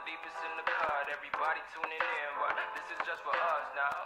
deepest in the cut. Everybody tuning in, but this is just for us now.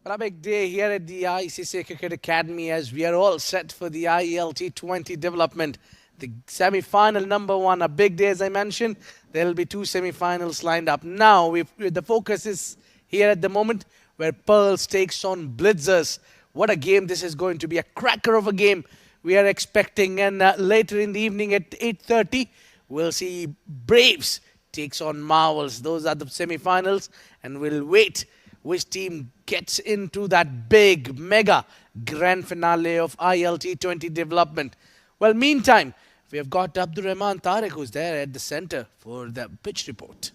A big day here at the ICC Cricket Academy as we are all set for the ILT20 development. The semi-final number one, a big day as I mentioned. There will be two semi-finals lined up. Now, the focus is here at the moment where Pearls takes on Blitzers. What a game this is going to be, a cracker of a game we are expecting. And later in the evening at 8:30, we'll see Braves takes on Marvels. Those are the semi-finals, and we'll wait which team gets into that big, mega grand finale of ILT20 development. Well, meantime, we have got Abdul Rahman Tariq, who's there at the center for the pitch report.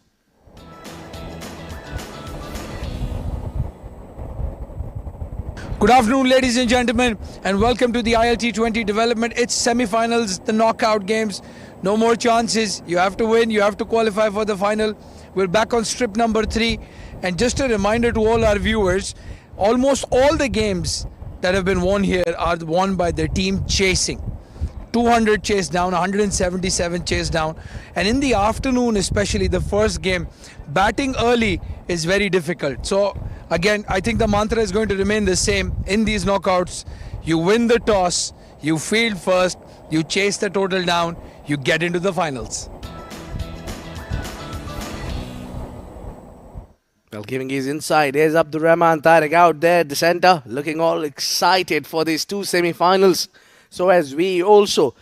Good afternoon, ladies and gentlemen, and welcome to the ILT20 development. It's semi-finals, the knockout games. No more chances. You have to win. You have to qualify for the final. We're back on strip number 3. And just a reminder to all our viewers, almost all the games that have been won here are won by the team chasing. 200 chase down, 177 chase down. And in the afternoon, especially the first game, batting early is very difficult. So again, I think the mantra is going to remain the same in these knockouts. You win the toss, you field first, you chase the total down, you get into the finals. Well, giving his insight, here's Abdul Rahman Tariq out there at the center, looking all excited for these two semi-finals. So as we also,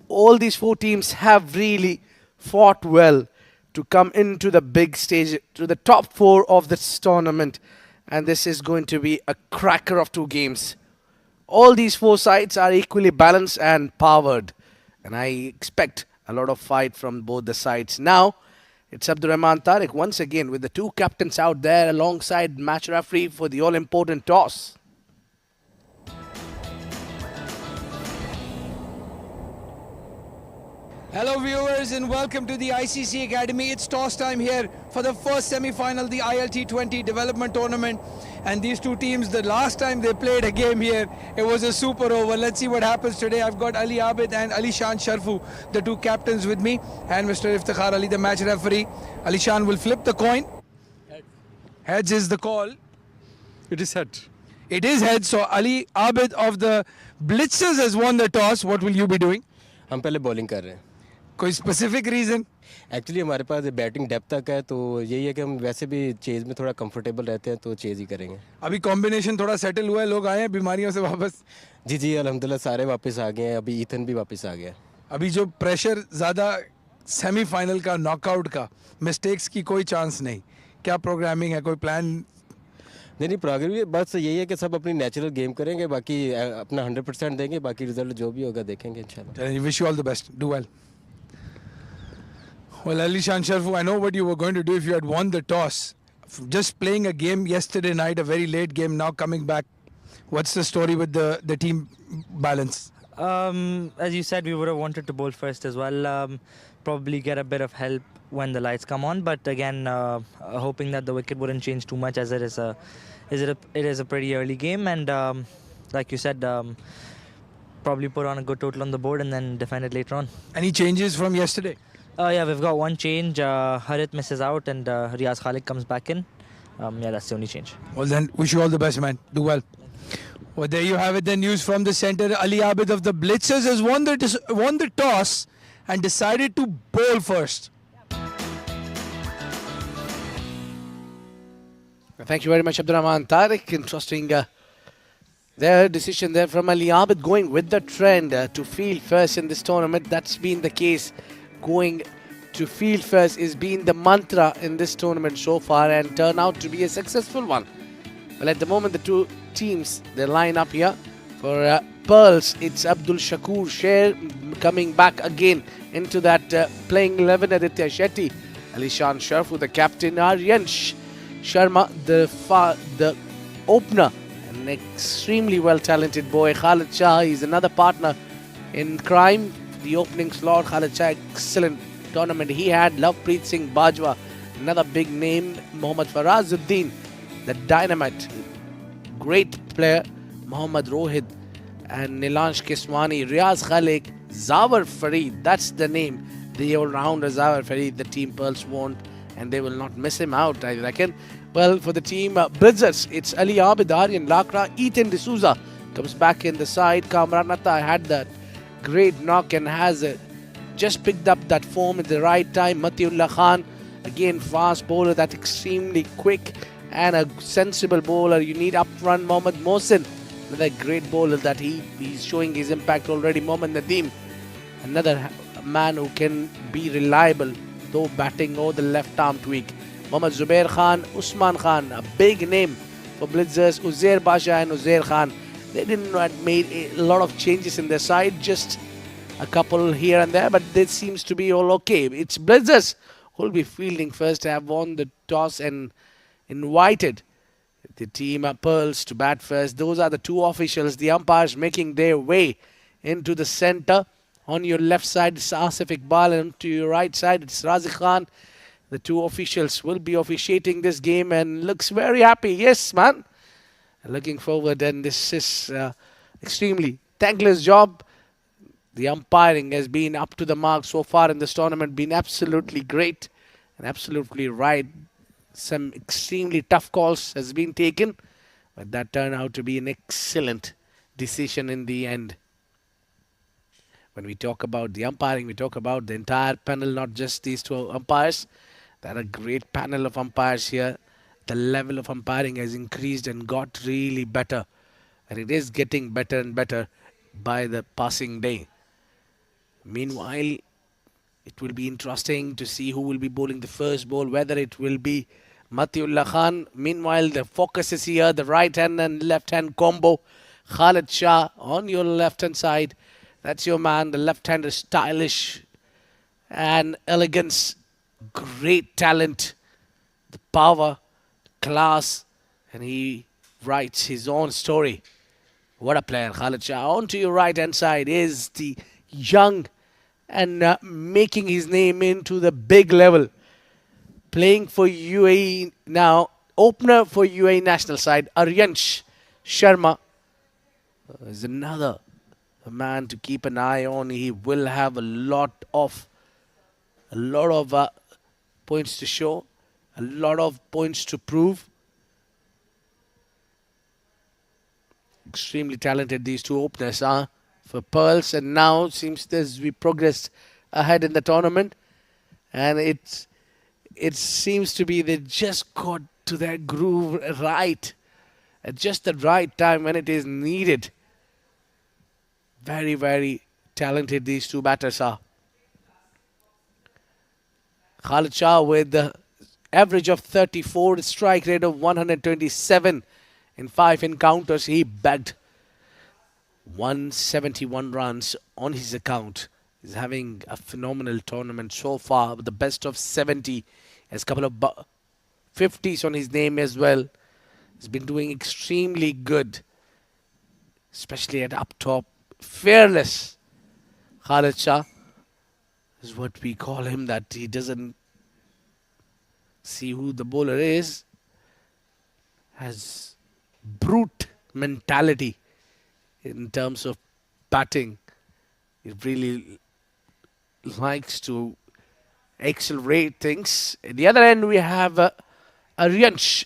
all these four teams have really fought well to come into the big stage, to the top four of this tournament. and this is going to be a cracker of two games. All these four sides are equally balanced and powered, and I expect a lot of fight from both the sides. Now, it's Abdurrahman Tariq once again with the two captains out there alongside match referee for the all-important toss. Hello viewers and welcome to the ICC Academy. It's toss time here for the first semi-final, the ILT20 development tournament. And these two teams, the last time they played a game here, it was a super over. Let's see what happens today. I've got Ali Abid and Ali Shan Sharfu, the two captains with me, and Mr. Iftikhar Ali, the match referee. Ali Shan will flip the coin. Heads is the call. It is head. It is heads. So Ali Abid of the Blitzers has won the toss. What will you be doing? हम पहले bowling कर रहे हैं. कोई specific reason? Actually हमारे पास batting depth तक है, तो यही है कि हम वैसे भी चेज में थोड़ा कंफर्टेबल रहते हैं, तो चेज ही करेंगे. अभी कॉम्बिनेशन थोड़ा सेटल हुआ है, लोग आए हैं बीमारियों से वापस. जी जी अल्हम्दुलिल्लाह सारे वापस आ गए हैं. अभी ईथन भी वापस आ गया. अभी जो प्रेशर ज़्यादा सेमीफाइनल का, नॉकआउट का, मिस्टेक्स की कोई चांस नहीं. क्या प्रोग्रामिंग है, कोई प्लान? नहीं प्रोग्राम बस यही है कि सब अपनी नेचुरल गेम करेंगे, बाकी अपना 100% देंगे, बाकी रिजल्ट जो भी होगा देखेंगे इंशाल्लाह. Wish you all the best. Do well. Well, Ali Shan Sharfu, I know what you were going to do if you had won the toss. Just playing a game yesterday night, a very late game, now coming back. What's the story with the team balance? As you said, we would have wanted to bowl first as well. Probably get a bit of help when the lights come on. But again, hoping that the wicket wouldn't change too much, as it is a pretty early game. And like you said, probably put on a good total on the board and then defend it later on. Any changes from yesterday? Yeah, we've got one change. Harit misses out and Riaz Khalid comes back in. Yeah, that's the only change. Well then, wish you all the best, man. Do well. Well, there you have it. The news from the centre. Ali Abid of the Blitzers has won the toss and decided to bowl first. Thank you very much, Abdurrahman Tariq. Interesting their decision there from Ali Abid going with the trend to field first in this tournament. That's been the case. Going to field first is been the mantra in this tournament so far and turn out to be a successful one. Well, at the moment, the two teams, they line up here. For Pearls, it's Abdul Shakur Sher coming back again into that playing 11. Aditya Shetty, Ali Shan Sharfu, the captain, Aryan Sharma, the opener, an extremely well-talented boy. Khalid Shah is another partner in crime. The opening slot, Khalid Shah, excellent tournament he had. Lovepreet Singh Bajwa, another big name. Mohammad Farazuddin, the dynamite, great player. Mohammad Rohid and Nilansh Kiswani, Riaz Khalik, Zawar Farid, that's the name. The all-rounder Zawar Farid, the team Pearls want, and they will not miss him out, I reckon. Well, for the team Blitzers, it's Ali Abid, Aryan Lakra, Ethan D'Souza comes back in the side. Kamran Atta had that great knock and has just picked up that form at the right time. Matiullah Khan, again fast bowler, that extremely quick and a sensible bowler. You need up front Mohammad Mohsin, another great bowler that he's showing his impact already. Mohammad Nadeem, another man who can be reliable, though batting or the left arm tweak. Mohammad Zubair Khan, Usman Khan, a big name for Blitzers. Uzair Basha and Uzair Khan, they didn't made a lot of changes in their side, just a couple here and there, but this seems to be all okay. It's Blitzers who will be fielding first, have won the toss and invited the team Pearls to bat first. Those are the two officials, the umpires making their way into the center. On your left side, it's Asif Iqbal, and to your right side, it's Razik Khan. The two officials will be officiating this game and looks very happy. Yes, man. Looking forward, and this is extremely thankless job. The umpiring has been up to the mark so far in this tournament, been absolutely great and absolutely right. Some extremely tough calls has been taken, but that turned out to be an excellent decision in the end. When we talk about the umpiring, we talk about the entire panel, not just these two umpires. There are a great panel of umpires here. The level of umpiring has increased and got really better. And it is getting better and better by the passing day. Meanwhile, it will be interesting to see who will be bowling the first ball, whether it will be Matiullah Khan. Meanwhile, the focus is here, the right hand and left hand combo. Khalid Shah on your left hand side. That's your man. The left hander, stylish and elegance, great talent, the power, class, and he writes his own story. What a player, Khalid Shah. On to your right hand side is the young and making his name into the big level. Playing for UAE now, opener for UAE national side, Aryansh Sharma is another man to keep an eye on. He will have a lot of points to show, a lot of points to prove. Extremely talented these two openers are for Pearls, and now seems as we progress ahead in the tournament, and it seems to be they just got to their groove right at just the right time when it is needed. Very, very talented these two batters are. Khalid Shah with the average of 34, strike rate of 127 in 5 encounters. He bagged 171 runs on his account. He's having a phenomenal tournament so far with the best of 70. Has a couple of 50s on his name as well. He's been doing extremely good, especially at up top. Fearless Khalid Shah is what we call him, that he doesn't see who the bowler is. Has brute mentality in terms of batting. He really likes to accelerate things. At the other end, we have Aryansh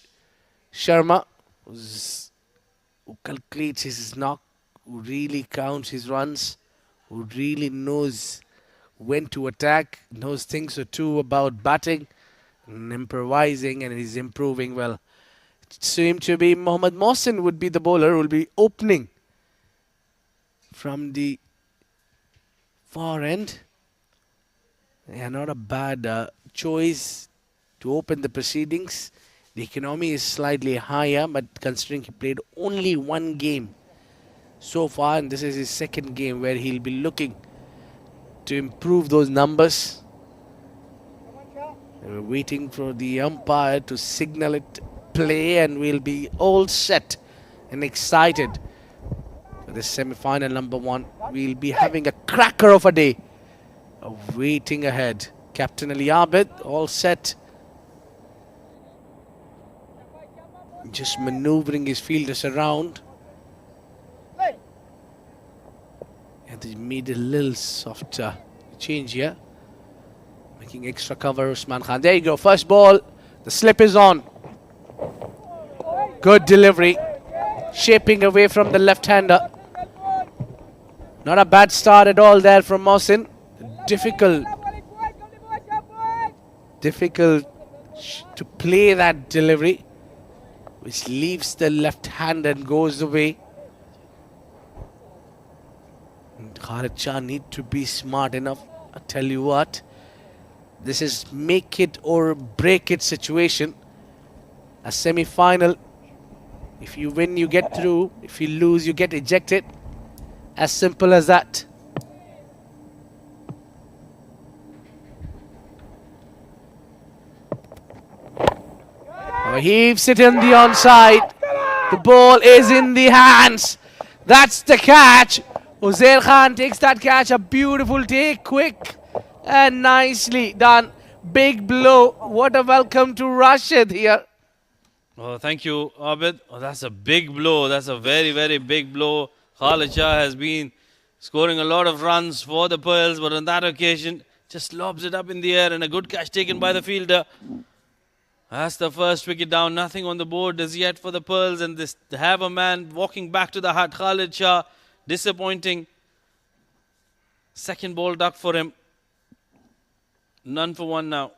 Sharma, who calculates his knock, who really counts his runs, who really knows when to attack, knows things or two about batting and improvising, and he's improving well. It seemed to be Mohammad Mohsin would be the bowler who will be opening from the far end. Yeah, not a bad choice to open the proceedings. The economy is slightly higher, but considering he played only one game so far, and this is his second game where he'll be looking to improve those numbers. And we're waiting for the umpire to signal it play, and we'll be all set and excited for the semi-final number 1. We'll be having a cracker of a day waiting ahead. Captain Ali Abid all set, just maneuvering his fielders around, and they made a little soft change here, making extra cover. Usman Khan, there you go, first ball, the slip is on. Good delivery, shaping away from the left-hander. Not a bad start at all there from Mohsin. Difficult to play that delivery, which leaves the left hand and goes away. And Khalid Shah need to be smart enough. I tell you what, this is make it or break it situation. A semi-final. If you win, you get through. If you lose, you get ejected. As simple as that. Heaves it in the onside. The ball is in the hands. That's the catch. Uzair Khan takes that catch. A beautiful take, quick and nicely done. Big blow. What a welcome to Rashid here. Oh, thank you, Abid. Oh, that's a big blow. That's a very, very big blow. Khalid Shah has been scoring a lot of runs for the Pearls, but on that occasion, just lobs it up in the air, and a good catch taken by the fielder. That's the first wicket down. Nothing on the board as yet for the Pearls, and they have a man walking back to the hut. Khalid Shah, disappointing. Second ball duck for him. None for one now.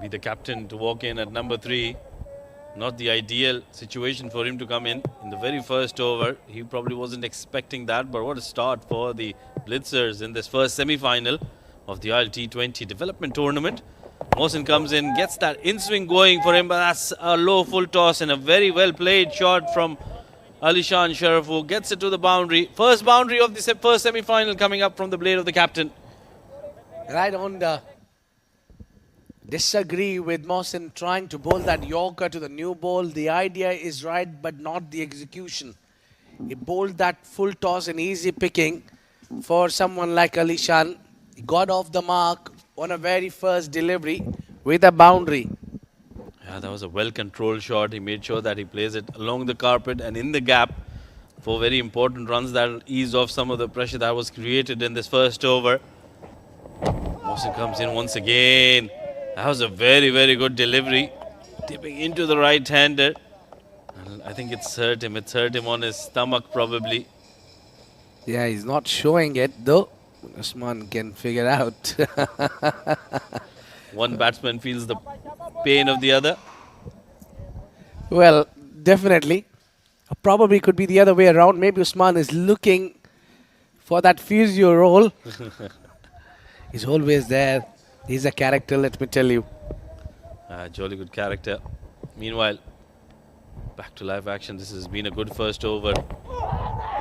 be the captain to walk in at number 3. Not the ideal situation for him to come in the very first over. He probably wasn't expecting that, but what a start for the Blitzers in this first semi-final of the ILT20 development tournament. Mohsin comes in, gets that in-swing going for him, but that's a low full toss and a very well played shot from Alishan Sharafu. Gets it to the boundary. First boundary of the first semi-final coming up from the blade of the captain. Right on the disagree with Mohsin trying to bowl that Yorker to the new ball. The idea is right, but not the execution. He bowled that full toss and easy picking for someone like Alishan. He got off the mark on a very first delivery with a boundary. Yeah, that was a well-controlled shot. He made sure that he plays it along the carpet and in the gap for very important runs that will ease off some of the pressure that was created in this first over. Mohsin comes in once again. That was a very, very good delivery. Tipping into the right-hander. I think it's hurt him. It's hurt him on his stomach probably. Yeah, he's not showing it though. Usman can figure out. One batsman feels the pain of the other. Well, definitely. Probably could be the other way around. Maybe Usman is looking for that physio role. He's always there. He's a character, let me tell you. Jolly good character. Meanwhile, back to live action. This has been a good first over.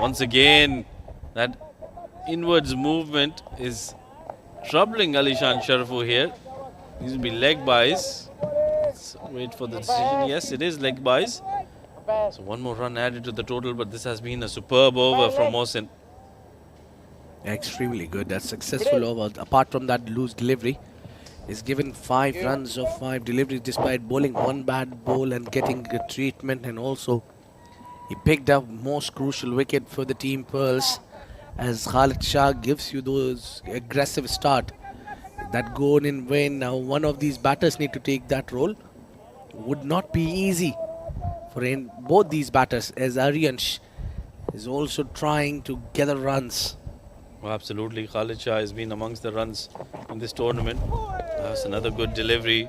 Once again, that inwards movement is troubling Alishan Sharafu here. These will be leg buys. Let's wait for the decision. Yes, it is leg buys. So one more run added to the total, but this has been a superb over from Mohsin. Extremely good. That's successful over. Apart from that loose delivery, he's given 5 runs of 5 deliveries despite bowling one bad ball and getting good treatment. And also, he picked up most crucial wicket for the team Pearls as Khalid Shah gives you those aggressive start. That go in win. Now, one of these batters need to take that role. Would not be easy for both these batters as Aryansh is also trying to gather runs. Oh, absolutely. Khalid Shah has been amongst the runs in this tournament. That's another good delivery.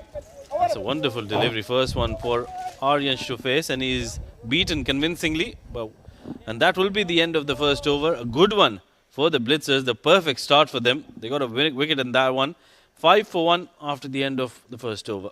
That's a wonderful delivery. First one for Aryansh to face, and he's beaten convincingly. And that will be the end of the first over. A good one for the Blitzers. The perfect start for them. They got a wicket in that one. 5 for 1 after the end of the first over.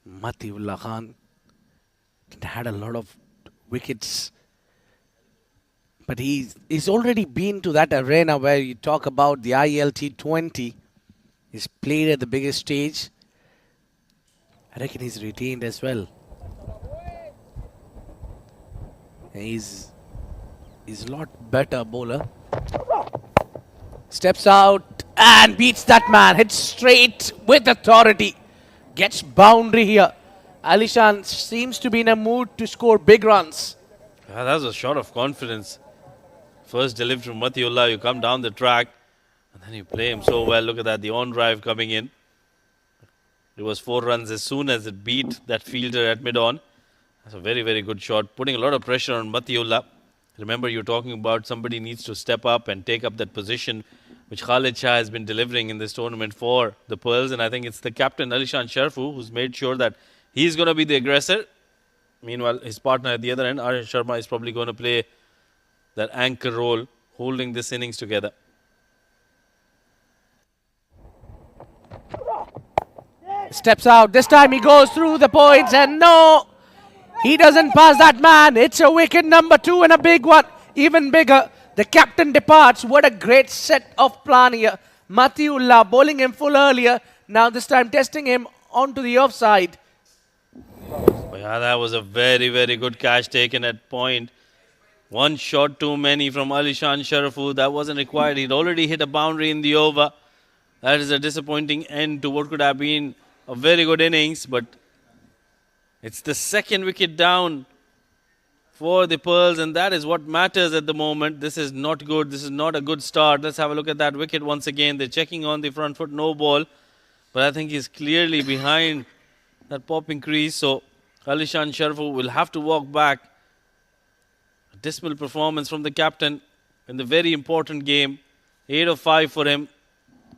Matiullah Khan had a lot of wickets, but he's already been to that arena where you talk about the ILT20. He's played at the biggest stage. I reckon he's retained as well. And he's a lot better bowler. Steps out and beats that man. Hits straight with authority. Gets boundary here. Alishan seems to be in a mood to score big runs. Yeah, that was a shot of confidence. First delivery from Matiullah, you come down the track and then you play him so well. Look at that, the on drive coming in. It was 4 runs as soon as it beat that fielder at mid-on. That's a very, very good shot. Putting a lot of pressure on Matiullah. Remember, you're talking about somebody needs to step up and take up that position, which Khalid Shah has been delivering in this tournament for the Pearls. And I think it's the captain, Alishan Sharafu, who's made sure that he's going to be the aggressor. Meanwhile, his partner at the other end, Aryan Sharma, is probably going to play that anchor role, holding this innings together. Steps out. This time he goes through the points and no, he doesn't pass that man. It's a wicket number 2 and a big one, even bigger. The captain departs. What a great set of plan here Matiullah bowling him full earlier. Now this time testing him onto the offside. Oh, yeah, that was a very, very good catch taken at point. One shot too many from Alishan Sharafu. That wasn't required. He'd already hit a boundary in the over. That is a disappointing end to what could have been a very good innings. But it's the second wicket down for the Pearls, and that is what matters at the moment. This is not good. This is not a good start. Let's have a look at that wicket once again. They're checking on the front foot, no ball. But I think he's clearly behind that popping crease. So Alishan Sharafu will have to walk back. A dismal performance from the captain in the very important game. 8 of 5 for him.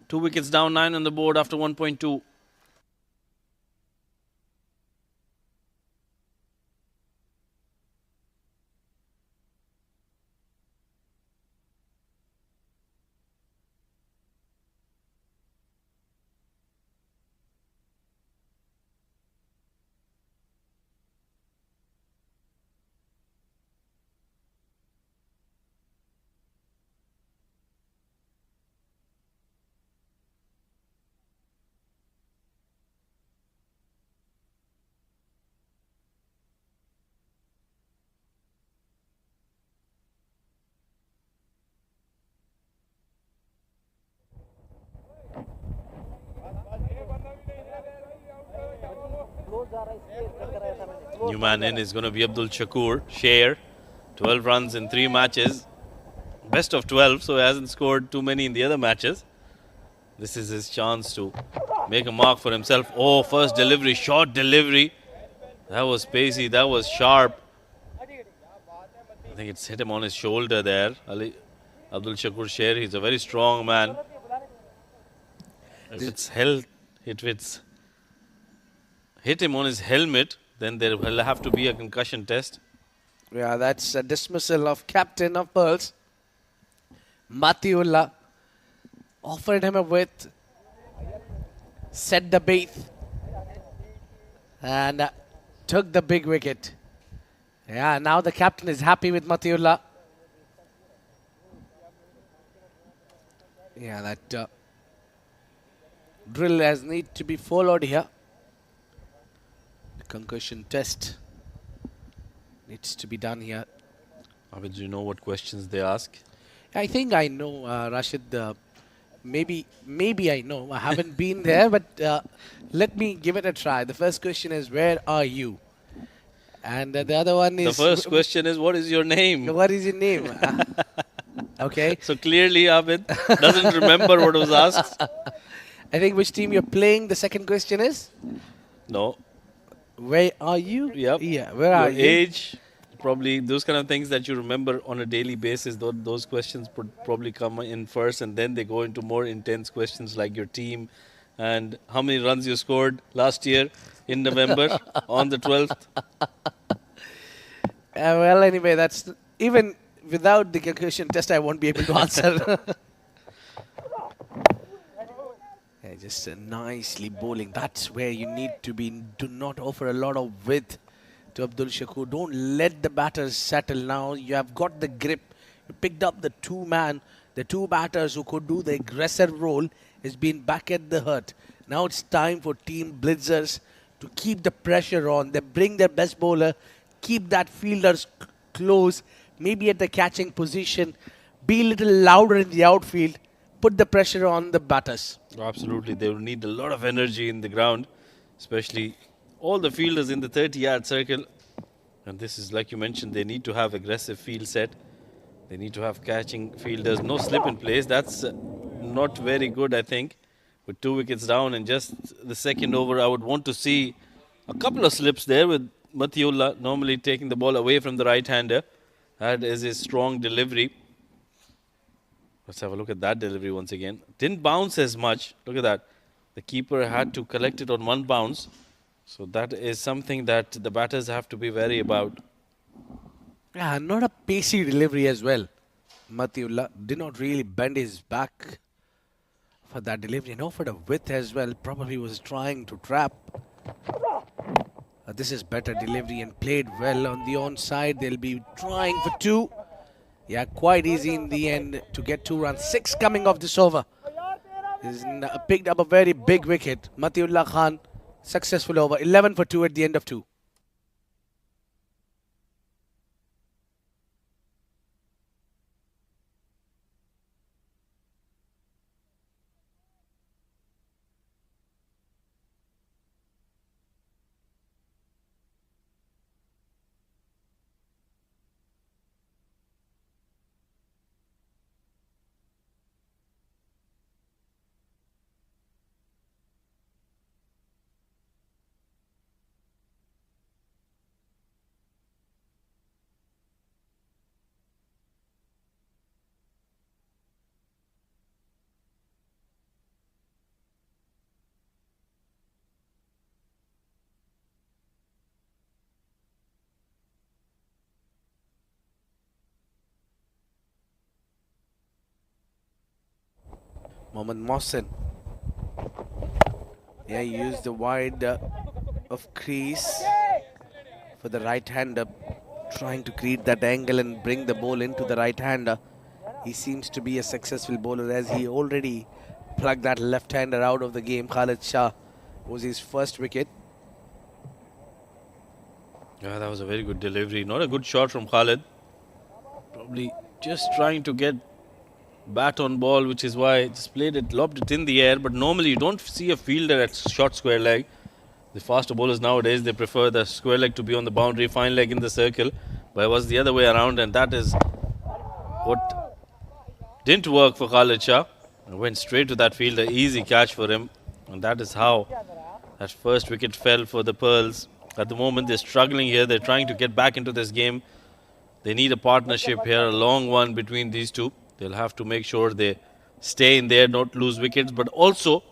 2 wickets down, 9 on the board after 1.2. New man in is going to be Abdul Shakur. Share 12 runs in 3 matches. Best of 12, so he hasn't scored too many in the other matches. This is his chance to make a mark for himself. Oh, first delivery, short delivery. That was pacey, that was sharp. I think it's hit him on his shoulder there. Abdul Shakur Sher, he's a very strong man. If it's hit him on his helmet, then there will have to be a concussion test. Yeah, that's a dismissal of captain of Pearls. Matiullah offered him a width, set the bait, and took the big wicket. Yeah, now the captain is happy with Matiullah. Yeah, that drill has need to be followed here. The concussion test needs to be done here. Abid, do you know what questions they ask? I think I know, Rashid. Maybe I know. I haven't been there, but let me give it a try. The first question is, where are you? And the other one is... The first question is, what is your name? What is your name? Okay. So clearly Abid doesn't remember what was asked. I think which team you're playing. The second question is? No. Where are you? Yep. Yeah, where are you? Your age, probably those kind of things that you remember on a daily basis. Those questions would probably come in first, and then they go into more intense questions like your team and how many runs you scored last year in November on the 12th. Well, anyway, that's even without the concussion test, I won't be able to answer. Yeah, just nicely bowling. That's where you need to be. Do not offer a lot of width to Abdul Shakur. Don't let the batters settle now. You have got the grip. You picked up the the two batters who could do the aggressive role has been back at the hut. Now it's time for Team Blitzers to keep the pressure on. They bring their best bowler, keep that fielders close, maybe at the catching position, be a little louder in the outfield, put the pressure on the batters. Absolutely, they will need a lot of energy in the ground, especially all the fielders in the 30-yard circle. And this is, like you mentioned, they need to have aggressive field set. They need to have catching fielders, no slip in place. That's not very good, I think. With 2 wickets down and just the second over, I would want to see a couple of slips there with Matiullah normally taking the ball away from the right-hander. That is his strong delivery. Let's have a look at that delivery once again. Didn't bounce as much. Look at that. The keeper had to collect it on 1 bounce. So that is something that the batters have to be wary about. Yeah, not a pacey delivery as well. Matiullah did not really bend his back for that delivery. And offered a width as well. Probably was trying to trap. This is better delivery and played well on the onside. They'll be trying for 2. Yeah, quite easy in the end to get 2 runs. 6 coming off this over. He's picked up a very big wicket. Matiullah Khan, successful over. 11 for 2 at the end of 2. Mohammad Mohsin. Yeah, he used the wide of crease for the right-hander, trying to create that angle and bring the ball into the right-hander. He seems to be a successful bowler as he already plugged that left-hander out of the game. Khalid Shah was his first wicket. Yeah, that was a very good delivery. Not a good shot from Khalid. Probably just trying to get bat on ball, which is why just played it, lobbed it in the air. But normally you don't see a fielder at short square leg. The faster bowlers nowadays, they prefer the square leg to be on the boundary, fine leg in the circle. But it was the other way around, and that is what didn't work for Khalid Shah. It went straight to that fielder, easy catch for him. And that is how that first wicket fell for the Pearls. At the moment, they're struggling here. They're trying to get back into this game. They need a partnership here, a long one between these two. They'll have to make sure they stay in there, not lose wickets, but also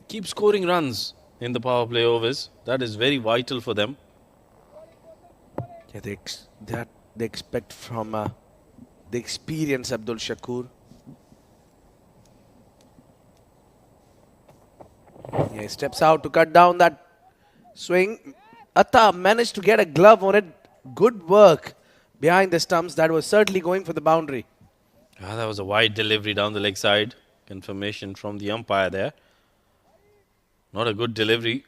keep scoring runs in the power play overs. That is very vital for them. Yeah, they expect from the experienced Abdul Shakur. Yeah, he steps out to cut down that swing. Atta managed to get a glove on it. Good work behind the stumps. That was certainly going for the boundary. That was a wide delivery down the leg side. Confirmation from the umpire there. Not a good delivery.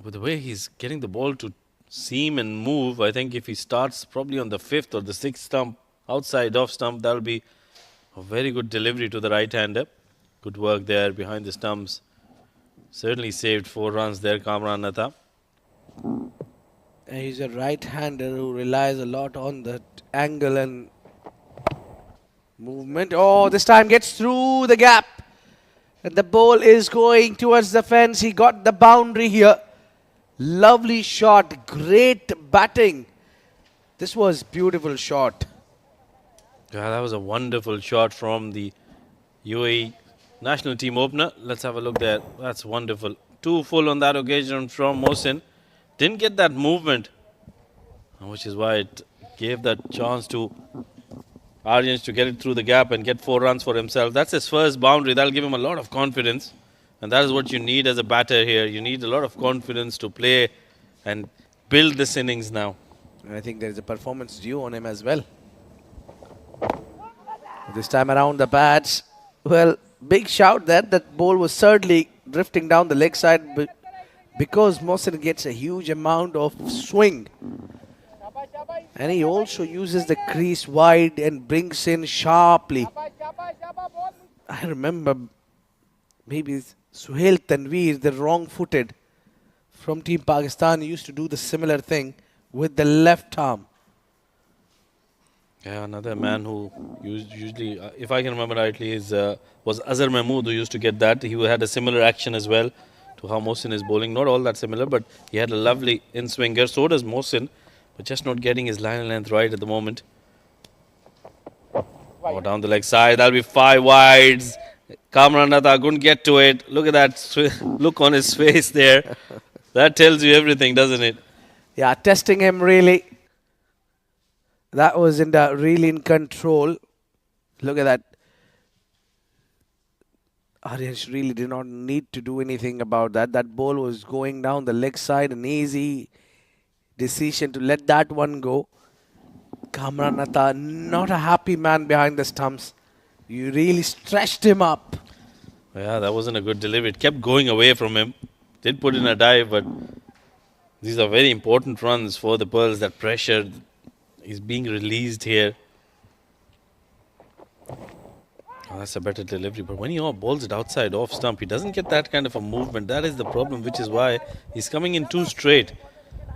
But the way he's getting the ball to seam and move, I think if he starts probably on the 5th or the 6th stump, outside off stump, that'll be a very good delivery to the right-hander. Good work there behind the stumps. Certainly saved 4 runs there, Kamran Atta. He's a right-hander who relies a lot on that angle and movement. Oh, this time gets through the gap. And the ball is going towards the fence. He got the boundary here. Lovely shot. Great batting. This was beautiful shot. Yeah, that was a wonderful shot from the UAE national team opener. Let's have a look there. That's wonderful. 2 full on that occasion from Mohsin. Didn't get that movement, which is why it gave that chance to Aryans to get it through the gap and get 4 runs for himself. That's his first boundary. That'll give him a lot of confidence. And that is what you need as a batter here. You need a lot of confidence to play and build this innings now. And I think there is a performance due on him as well. This time around the bats. Well, big shout there. That ball was certainly drifting down the leg side, but because Mohsin gets a huge amount of swing. And he also uses the crease wide and brings in sharply. I remember maybe Suhail Tanveer, the wrong-footed from Team Pakistan, used to do the similar thing with the left arm. Yeah, another man who usually, if I can remember rightly, was Azhar Mahmood who used to get that. He had a similar action as well to how Mohsin is bowling. Not all that similar, but he had a lovely in-swinger. So does Mohsin, but just not getting his line length right at the moment. Oh, down the leg side. That'll be 5 wides. Kamran Atta couldn't get to it. Look at that look on his face there. That tells you everything, doesn't it? Yeah, testing him really. That was really in control. Look at that. Aryash really did not need to do anything about that. That ball was going down the leg side. An easy decision to let that one go. Kamran Atta, not a happy man behind the stumps. You really stretched him up. Yeah, that wasn't a good delivery. It kept going away from him. Did put in a dive, but these are very important runs for the Pearls. That pressure is being released here. Oh, that's a better delivery. But when he bowls it outside off stump, he doesn't get that kind of a movement. That is the problem, which is why he's coming in too straight.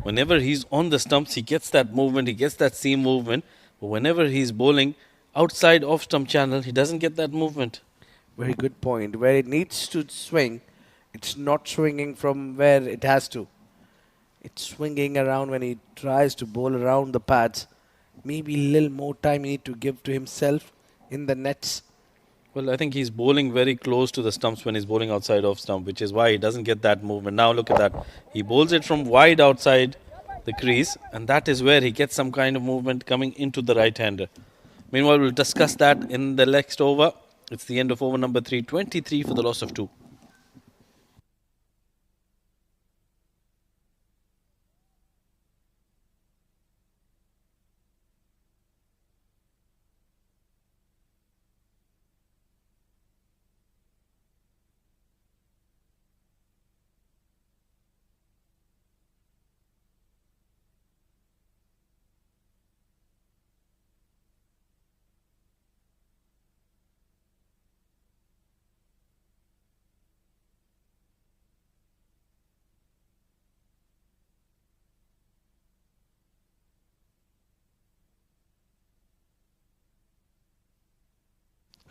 Whenever he's on the stumps, he gets that movement, he gets that seam movement. But whenever he's bowling outside off stump channel, he doesn't get that movement. Very good point. Where it needs to swing, it's not swinging from where it has to. It's swinging around when he tries to bowl around the pads. Maybe a little more time he need to give to himself in the nets. Well, I think he's bowling very close to the stumps when he's bowling outside off stump, which is why he doesn't get that movement. Now look at that. He bowls it from wide outside the crease, and that is where he gets some kind of movement coming into the right-hander. Meanwhile, we'll discuss that in the next over. It's the end of over number 3, 23 for the loss of 2.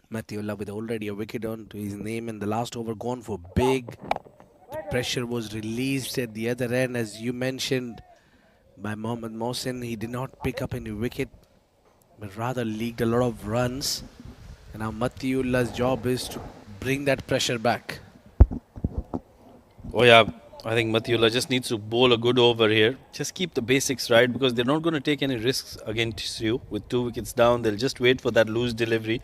Matthew with already a wicket on to his name and the last over gone for big. The pressure was released at the other end, as you mentioned, by Mohammad Mohsin. He did not pick up any wicket, but rather leaked a lot of runs. And now Mathiullah's job is to bring that pressure back. Oh yeah, I think Mathiullah just needs to bowl a good over here. Just keep the basics right, because they're not going to take any risks against you. With 2 wickets down, they'll just wait for that loose delivery.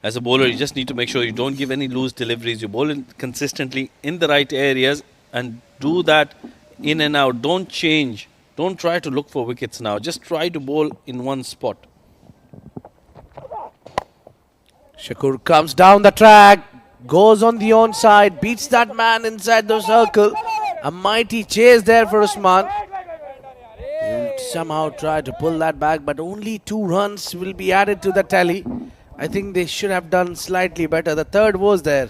As a bowler, you just need to make sure you don't give any loose deliveries. You bowl it consistently in the right areas and do that in and out. Don't change. Don't try to look for wickets now. Just try to bowl in one spot. Shakur comes down the track, goes on the onside, beats that man inside the circle. A mighty chase there for Usman. He'll somehow try to pull that back, but only 2 runs will be added to the tally. I think they should have done slightly better. The third was there.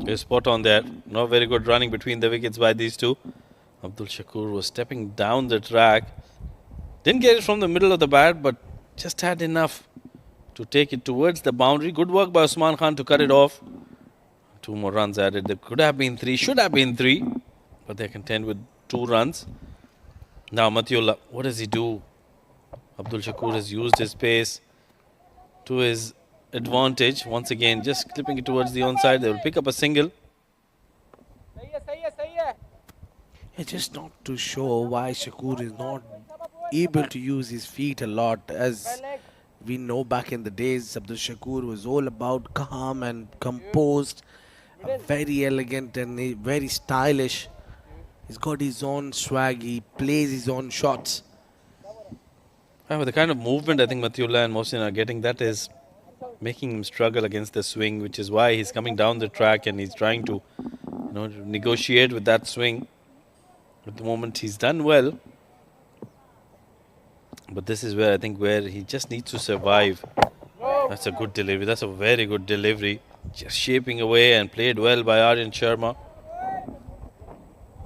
You're spot on there. Not very good running between the wickets by these two. Abdul Shakur was stepping down the track. Didn't get it from the middle of the bat, but just had enough to take it towards the boundary. Good work by Usman Khan to cut it off. 2 more runs added. There could have been 3, should have been 3, but they're content with 2 runs. Now Mathiullah, what does he do? Abdul Shakur has used his pace to his advantage. Once again, just clipping it towards the onside. They will pick up a single. It's just not too sure why Shakur is not able to use his feet a lot. As we know, back in the days, Abdul Shakur was all about calm and composed, very elegant and very stylish. He's got his own swag, he plays his own shots. With the kind of movement I think Mathiullah and Mohsin are getting, that is making him struggle against the swing, which is why he's coming down the track and he's trying to, negotiate with that swing. At the moment, he's done well, but this is where I think where he just needs to survive. That's a good delivery. That's a very good delivery. Just shaping away and played well by Aryan Sharma.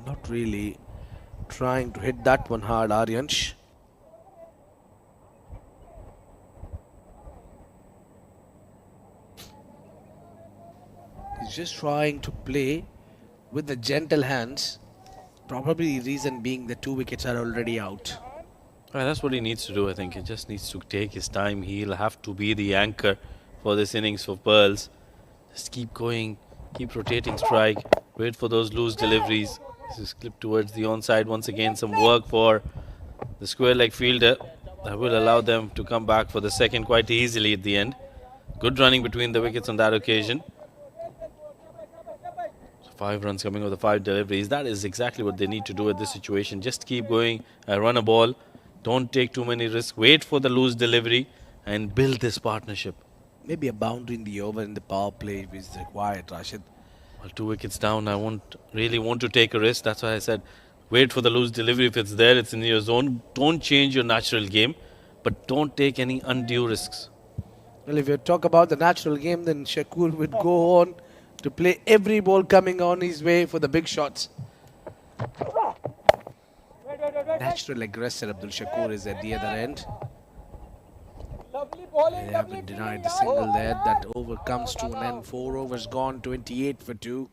Not really trying to hit that one hard, Aryansh. He's just trying to play with the gentle hands. Probably the reason being the 2 wickets are already out. That's what he needs to do, I think. He just needs to take his time. He'll have to be the anchor for this innings for Pearls. Just keep going, keep rotating strike, wait for those loose deliveries. This is clipped towards the onside once again. Some work for the square leg fielder. That will allow them to come back for the second quite easily at the end. Good running between the wickets on that occasion. 5 runs coming with the 5 deliveries. That is exactly what they need to do at this situation. Just keep going, run a ball. Don't take too many risks. Wait for the loose delivery and build this partnership. Maybe a boundary in the over in the power play is required, Rashid. Well, 2 wickets down, I won't really want to take a risk. That's why I said wait for the loose delivery. If it's there, it's in your zone. Don't change your natural game, but don't take any undue risks. Well, if you talk about the natural game, then Shakur would go on to play every ball coming on his way for the big shots. Natural aggressor Abdul Shakur is at the other end. They have been denied the single there. That over comes to an end. 4 overs gone, 28 for 2.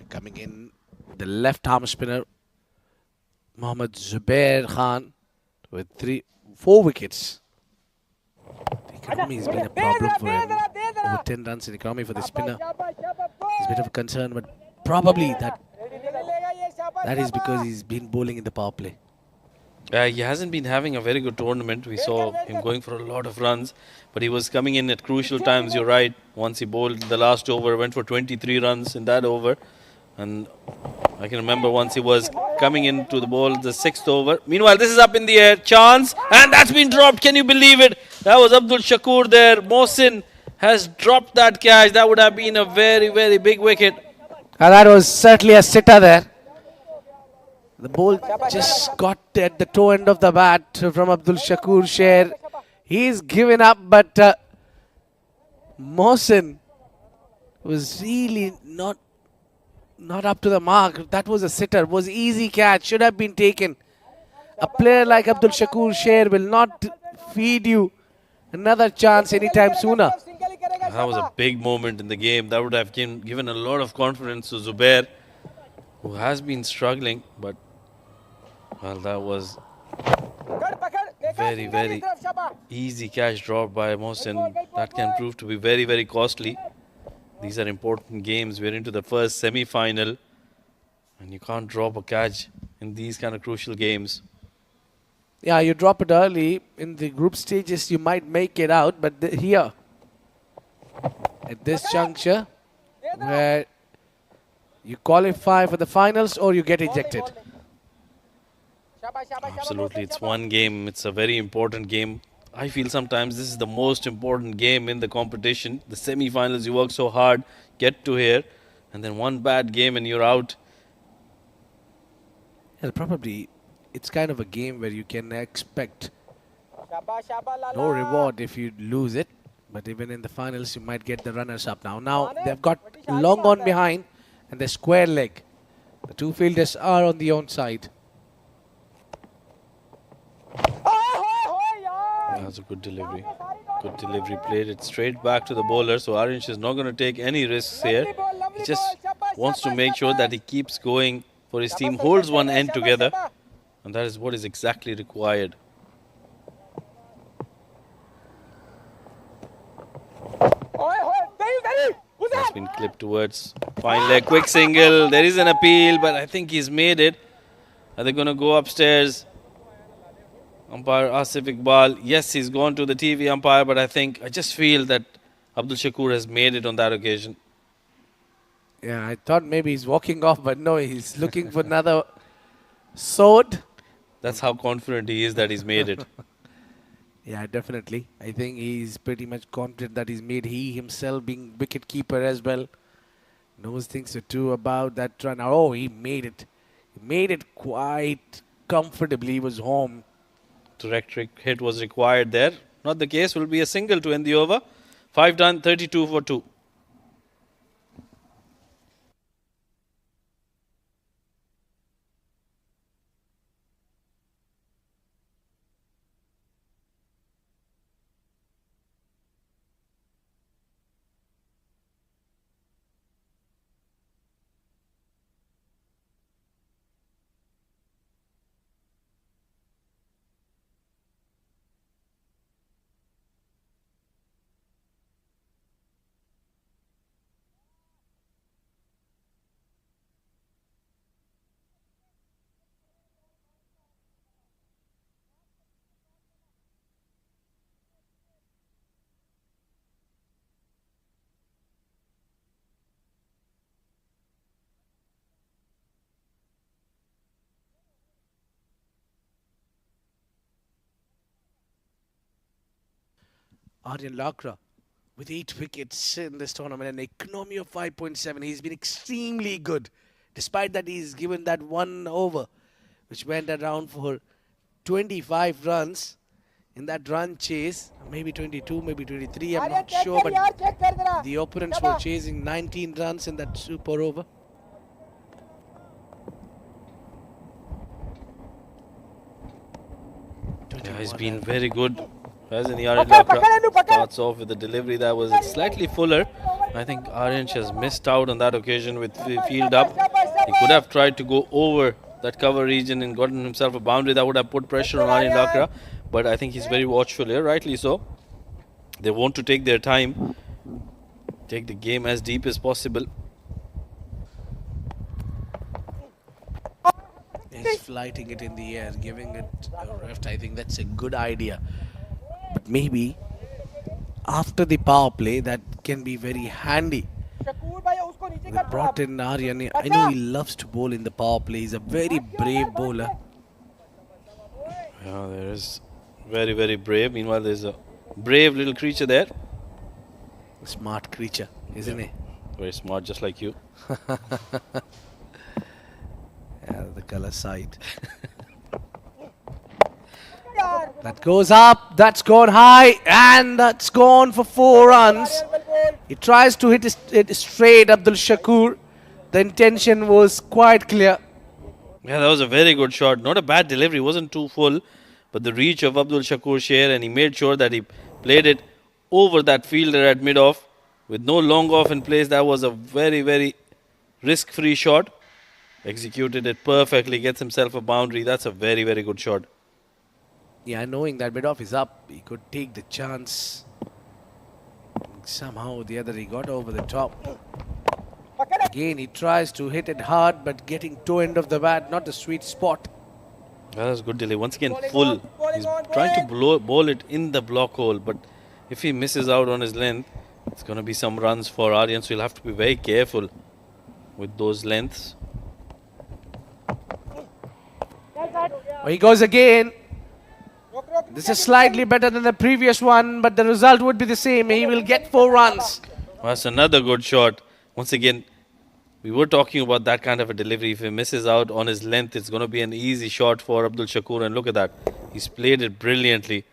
Coming in, the left arm spinner Mohammad Zubair Khan with 4 wickets. The economy has been a problem for him. Over 10 runs in economy for the spinner. It's a bit of a concern, but probably that is because he's been bowling in the power play. He hasn't been having a very good tournament. We saw him going for a lot of runs, but he was coming in at crucial times. You're right. Once he bowled the last over, went for 23 runs in that over. And I can remember once he was coming into the ball, the 6th over. Meanwhile, this is up in the air. Chance. And that's been dropped. Can you believe it? That was Abdul Shakur there. Mohsin has dropped that catch. That would have been a very, very big wicket. And that was certainly a sitter there. The ball just got at the toe end of the bat from Abdul Shakur Sher. He's given up, but Mohsin was really not up to the mark. That was a sitter. Was easy catch. Should have been taken. A player like Abdul Shakur Sher will not feed you another chance anytime sooner. That was a big moment in the game. That would have given a lot of confidence to Zubair, who has been struggling, but well, that was very, very easy catch dropped by Mohsin. That can prove to be very, very costly. These are important games. We're into the first semi-final, and you can't drop a catch in these kind of crucial games. Yeah, you drop it early. In the group stages, you might make it out, but here, at this juncture, where you qualify for the finals or you get ejected. Absolutely, it's one game. It's a very important game. I feel sometimes this is the most important game in the competition. The semi-finals, you work so hard, get to here, and then one bad game and you're out. Yeah, probably it's kind of a game where you can expect no reward if you lose it. But even in the finals, you might get the runners-up now. Now, they've got long on behind and the square leg. The two fielders are on the own side. That's a good delivery. Good delivery. Played it straight back to the bowler. So Arinsh is not going to take any risks here. He just wants to make sure that he keeps going for his team, holds one end together. And that is what is exactly required. That's been clipped towards fine leg. Quick single. There is an appeal, but I think he's made it. Are they going to go upstairs? Umpire Asif Iqbal. Yes, he's gone to the TV umpire, but I just feel that Abdul Shakur has made it on that occasion. Yeah, I thought maybe he's walking off, but no, he's looking for another sword. That's how confident he is that he's made it. Yeah, definitely. I think he's pretty much confident that he's made. He himself being wicket keeper as well knows things to do about that run. Oh, he made it. He made it quite comfortably. He was home. Direct hit was required there. Not the case. Will be a single to end the over. 5 done, 32 for 2. Aryan Lakra with 8 wickets in this tournament, an economy of 5.7. He's been extremely good. Despite that, he's given that 1 over, which went around for 25 runs in that run chase. Maybe 22, maybe 23, I'm not sure. But the opponents were chasing 19 runs in that super over. Yeah, he's been very good. Hasn't he? Aryan Lakra starts off with a delivery that was slightly fuller. I think Aryansh has missed out on that occasion with field up. He could have tried to go over that cover region and gotten himself a boundary that would have put pressure on Aryan Lakra. But I think he's very watchful here, rightly so. They want to take their time, take the game as deep as possible. He's flighting it in the air, giving it a rest. I think that's a good idea. But maybe after the power play, that can be very handy. They brought in Aryan. I know he loves to bowl in the power play. He's a very brave bowler. Yeah, there is very, very brave. Meanwhile, there's a brave little creature there. A smart creature, isn't he? Very smart, just like you. Yeah, the colour side. That goes up, that's gone high, and that's gone for 4 runs. He tries to hit it straight, Abdul Shakur. The intention was quite clear. Yeah, that was a very good shot. Not a bad delivery, wasn't too full, but the reach of Abdul Shakur Sher, and he made sure that he played it over that fielder at mid-off with no long off in place. That was a very, very risk-free shot. Executed it perfectly, gets himself a boundary. That's a very, very good shot. Yeah, knowing that mid-off is up, he could take the chance. Somehow or the other, he got over the top. Again, he tries to hit it hard, but getting toe end of the bat, not the sweet spot. That was good delay. Once again, full. He's trying to bowl it in the block hole, but if he misses out on his length, it's going to be some runs for Aryan, so he'll have to be very careful with those lengths. He goes again. This is slightly better than the previous one, but the result would be the same. He will get 4 runs. That's another good shot. Once again, we were talking about that kind of a delivery. If he misses out on his length, it's going to be an easy shot for Abdul Shakur. And look at that. He's played it brilliantly.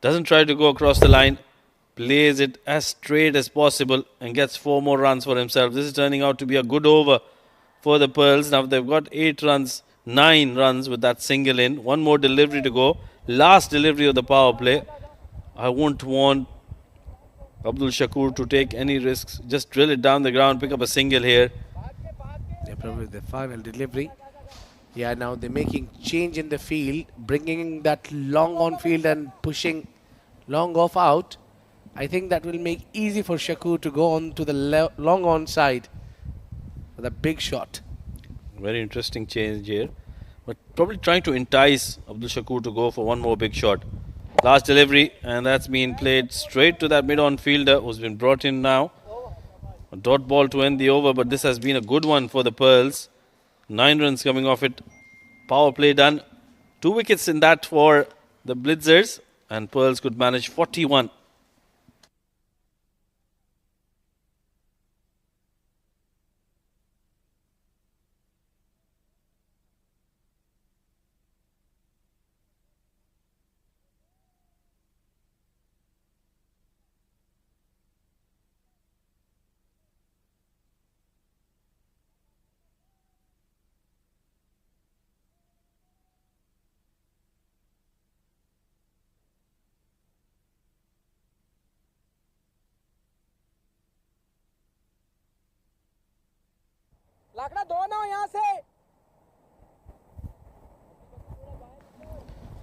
Doesn't try to go across the line. Plays it as straight as possible and gets 4 more runs for himself. This is turning out to be a good over for the Pearls. Now they've got 8 runs, 9 runs with that single in. 1 more delivery to go. Last delivery of the power play. I won't want Abdul Shakur to take any risks. Just drill it down the ground, pick up a single here. Yeah, probably the final delivery. Yeah, now they're making change in the field, bringing that long on field and pushing long off out. I think that will make easy for Shakur to go on to the long on side with a big shot. Very interesting change here. But probably trying to entice Abdul Shakur to go for 1 more big shot. Last delivery, and that's been played straight to that mid-on fielder who's been brought in now. A dot ball to end the over, but this has been a good one for the Pearls. 9 runs coming off it. Power play done. 2 wickets in that for the Blitzers, and Pearls could manage 41.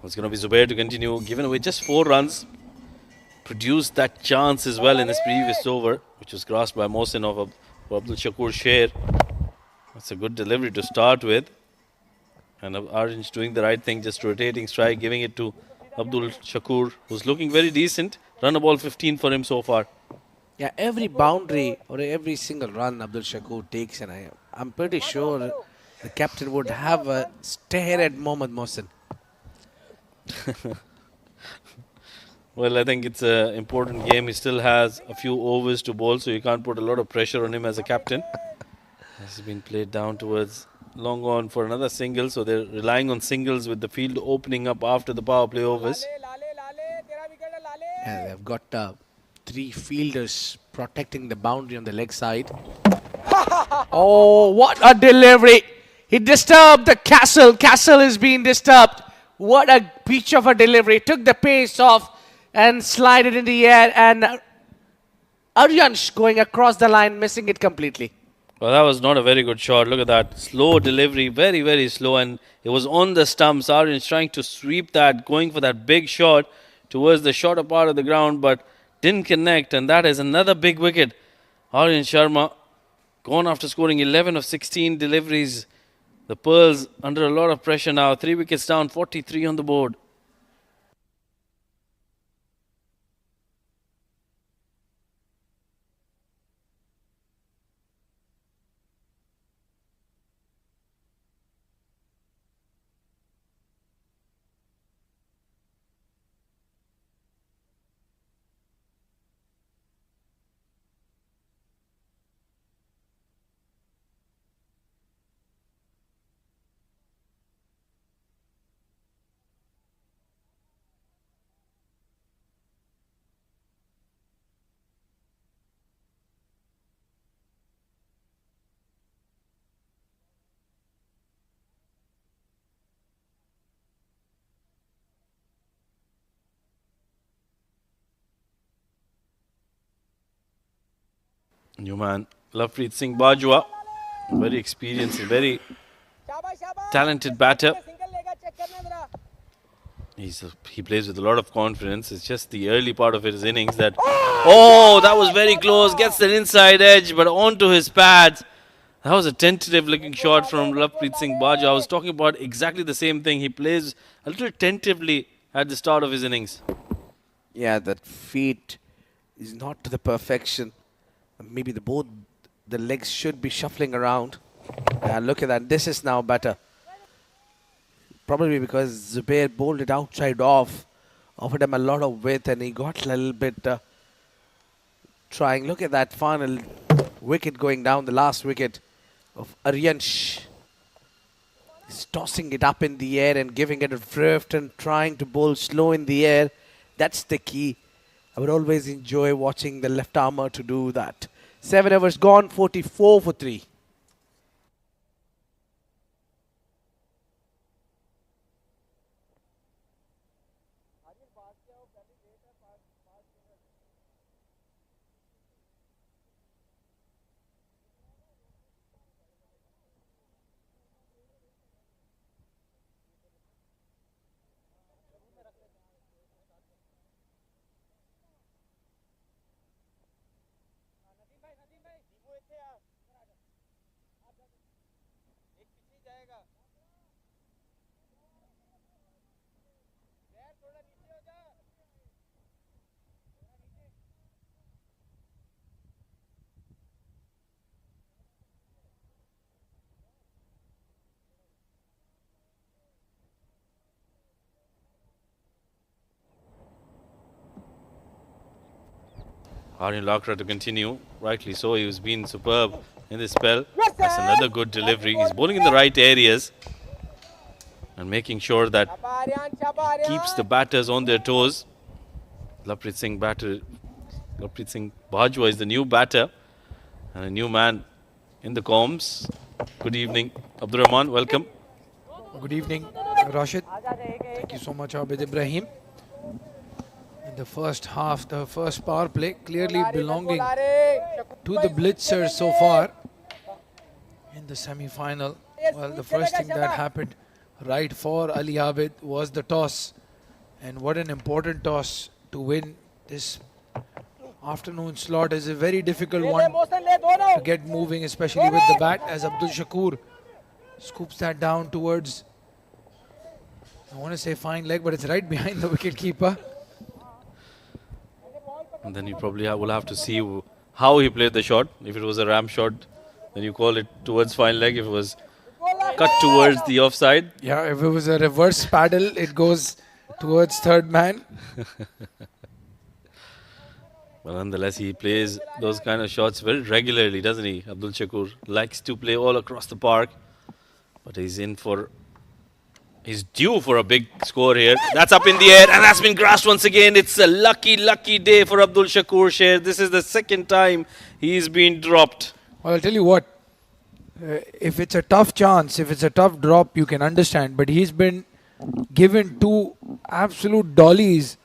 It's going to be Zubair to continue, giving away just 4 runs. Produced that chance as well in his previous over, which was grasped by Mohsin of Abdul Shakur Sher. That's a good delivery to start with. And Arjan's doing the right thing, just rotating strike, giving it to Abdul Shakur, who's looking very decent. Run a ball 15 for him so far. Yeah, every boundary or every single run Abdul Shakur takes, and I'm pretty sure the captain would have a stare at Mohammad Mohsin. Well, I think it's an important game. He still has a few overs to bowl, so you can't put a lot of pressure on him as a captain. This has been played down towards long on for another single, so they're relying on singles with the field opening up after the power play overs. And they've got 3 fielders protecting the boundary on the leg side. Oh, what a delivery! He disturbed the Castle. Castle is being disturbed. What a pitch of a delivery. Took the pace off and slid it in the air. And Aryansh going across the line, missing it completely. Well, that was not a very good shot. Look at that. Slow delivery, very, very slow. And it was on the stumps. Aryan's trying to sweep that, going for that big shot towards the shorter part of the ground, but didn't connect. And that is another big wicket. Aryan Sharma gone after scoring 11 of 16 deliveries. The Pearls under a lot of pressure now. 3 wickets down, 43 on the board. New man, Lovepreet Singh Bajwa, very experienced, very talented batter. He plays with a lot of confidence. It's just the early part of his innings that... Oh, that was very close. Gets an inside edge, but onto his pads. That was a tentative looking shot from Lovepreet Singh Bajwa. I was talking about exactly the same thing. He plays a little tentatively at the start of his innings. Yeah, that feet is not to the perfection. Maybe both the legs should be shuffling around. Look at that. This is now better. Probably because Zubair bowled it outside off. Offered him a lot of width and he got a little bit trying. Look at that final wicket going down. The last wicket of Aryansh. He's tossing it up in the air and giving it a drift and trying to bowl slow in the air. That's the key. I would always enjoy watching the left armour to do that. 7 overs gone, 44 for 3. Aryan Lakra to continue. Rightly so. He's been superb in this spell. That's another good delivery. He's bowling in the right areas and making sure that he keeps the batters on their toes. Lovepreet Singh Bajwa is the new batter and a new man in the comms. Good evening, Abdur Rahman. Welcome. Good evening, Rashid. Thank you so much, Abid Ibrahim. In the first half, the first power play clearly belonging to the Blitzer so far in the semi-final. Well, the first thing that happened right for Ali Abid was the toss. And what an important toss to win this afternoon slot is a very difficult one to get moving, especially with the bat, as Abdul Shakur scoops that down towards, I want to say fine leg, but it's right behind the wicket keeper. And then you probably will have to see how he played the shot. If it was a ram shot, then you call it towards fine leg. If it was cut towards the offside. Yeah, if it was a reverse paddle, it goes towards third man. But nonetheless, he plays those kind of shots very regularly, doesn't he? Abdul Shakur likes to play all across the park, but he's due for a big score here. That's up in the air, and that's been grasped once again. It's a lucky, lucky day for Abdul Shakur Sher. This is the second time he's been dropped. Well, I'll tell you what. If it's a tough chance, if it's a tough drop, you can understand. But he's been given two absolute dollies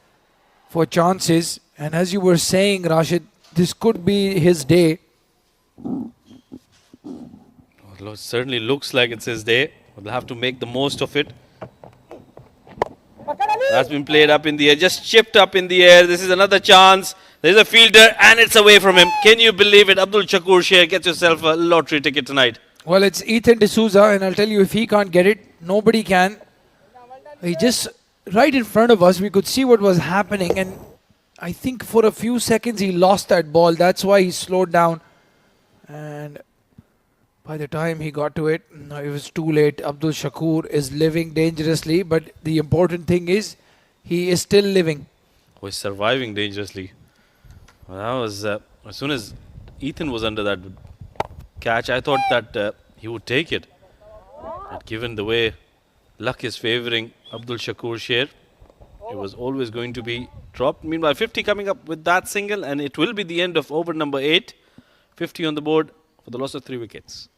for chances. And as you were saying, Rashid, this could be his day. Well, it certainly looks like it's his day. We'll have to make the most of it. That's been played up in the air, just chipped up in the air. This is another chance. There's a fielder, and it's away from him. Can you believe it? Abdul Shakur Sher gets yourself a lottery ticket tonight. Well, it's Ethan D'Souza, and I'll tell you, if he can't get it, nobody can. He just, right in front of us, we could see what was happening, and I think for a few seconds he lost that ball. That's why he slowed down. And by the time he got to it, no, it was too late. Abdul Shakur is living dangerously, but the important thing is he is still living. Was surviving dangerously. Well, that was as soon as Ethan was under that catch, I thought that he would take it. But given the way luck is favouring Abdul Shakur Sher, it was always going to be dropped. Meanwhile, 50 coming up with that single, and it will be the end of over number 8. 50 on the board for the loss of 3 wickets.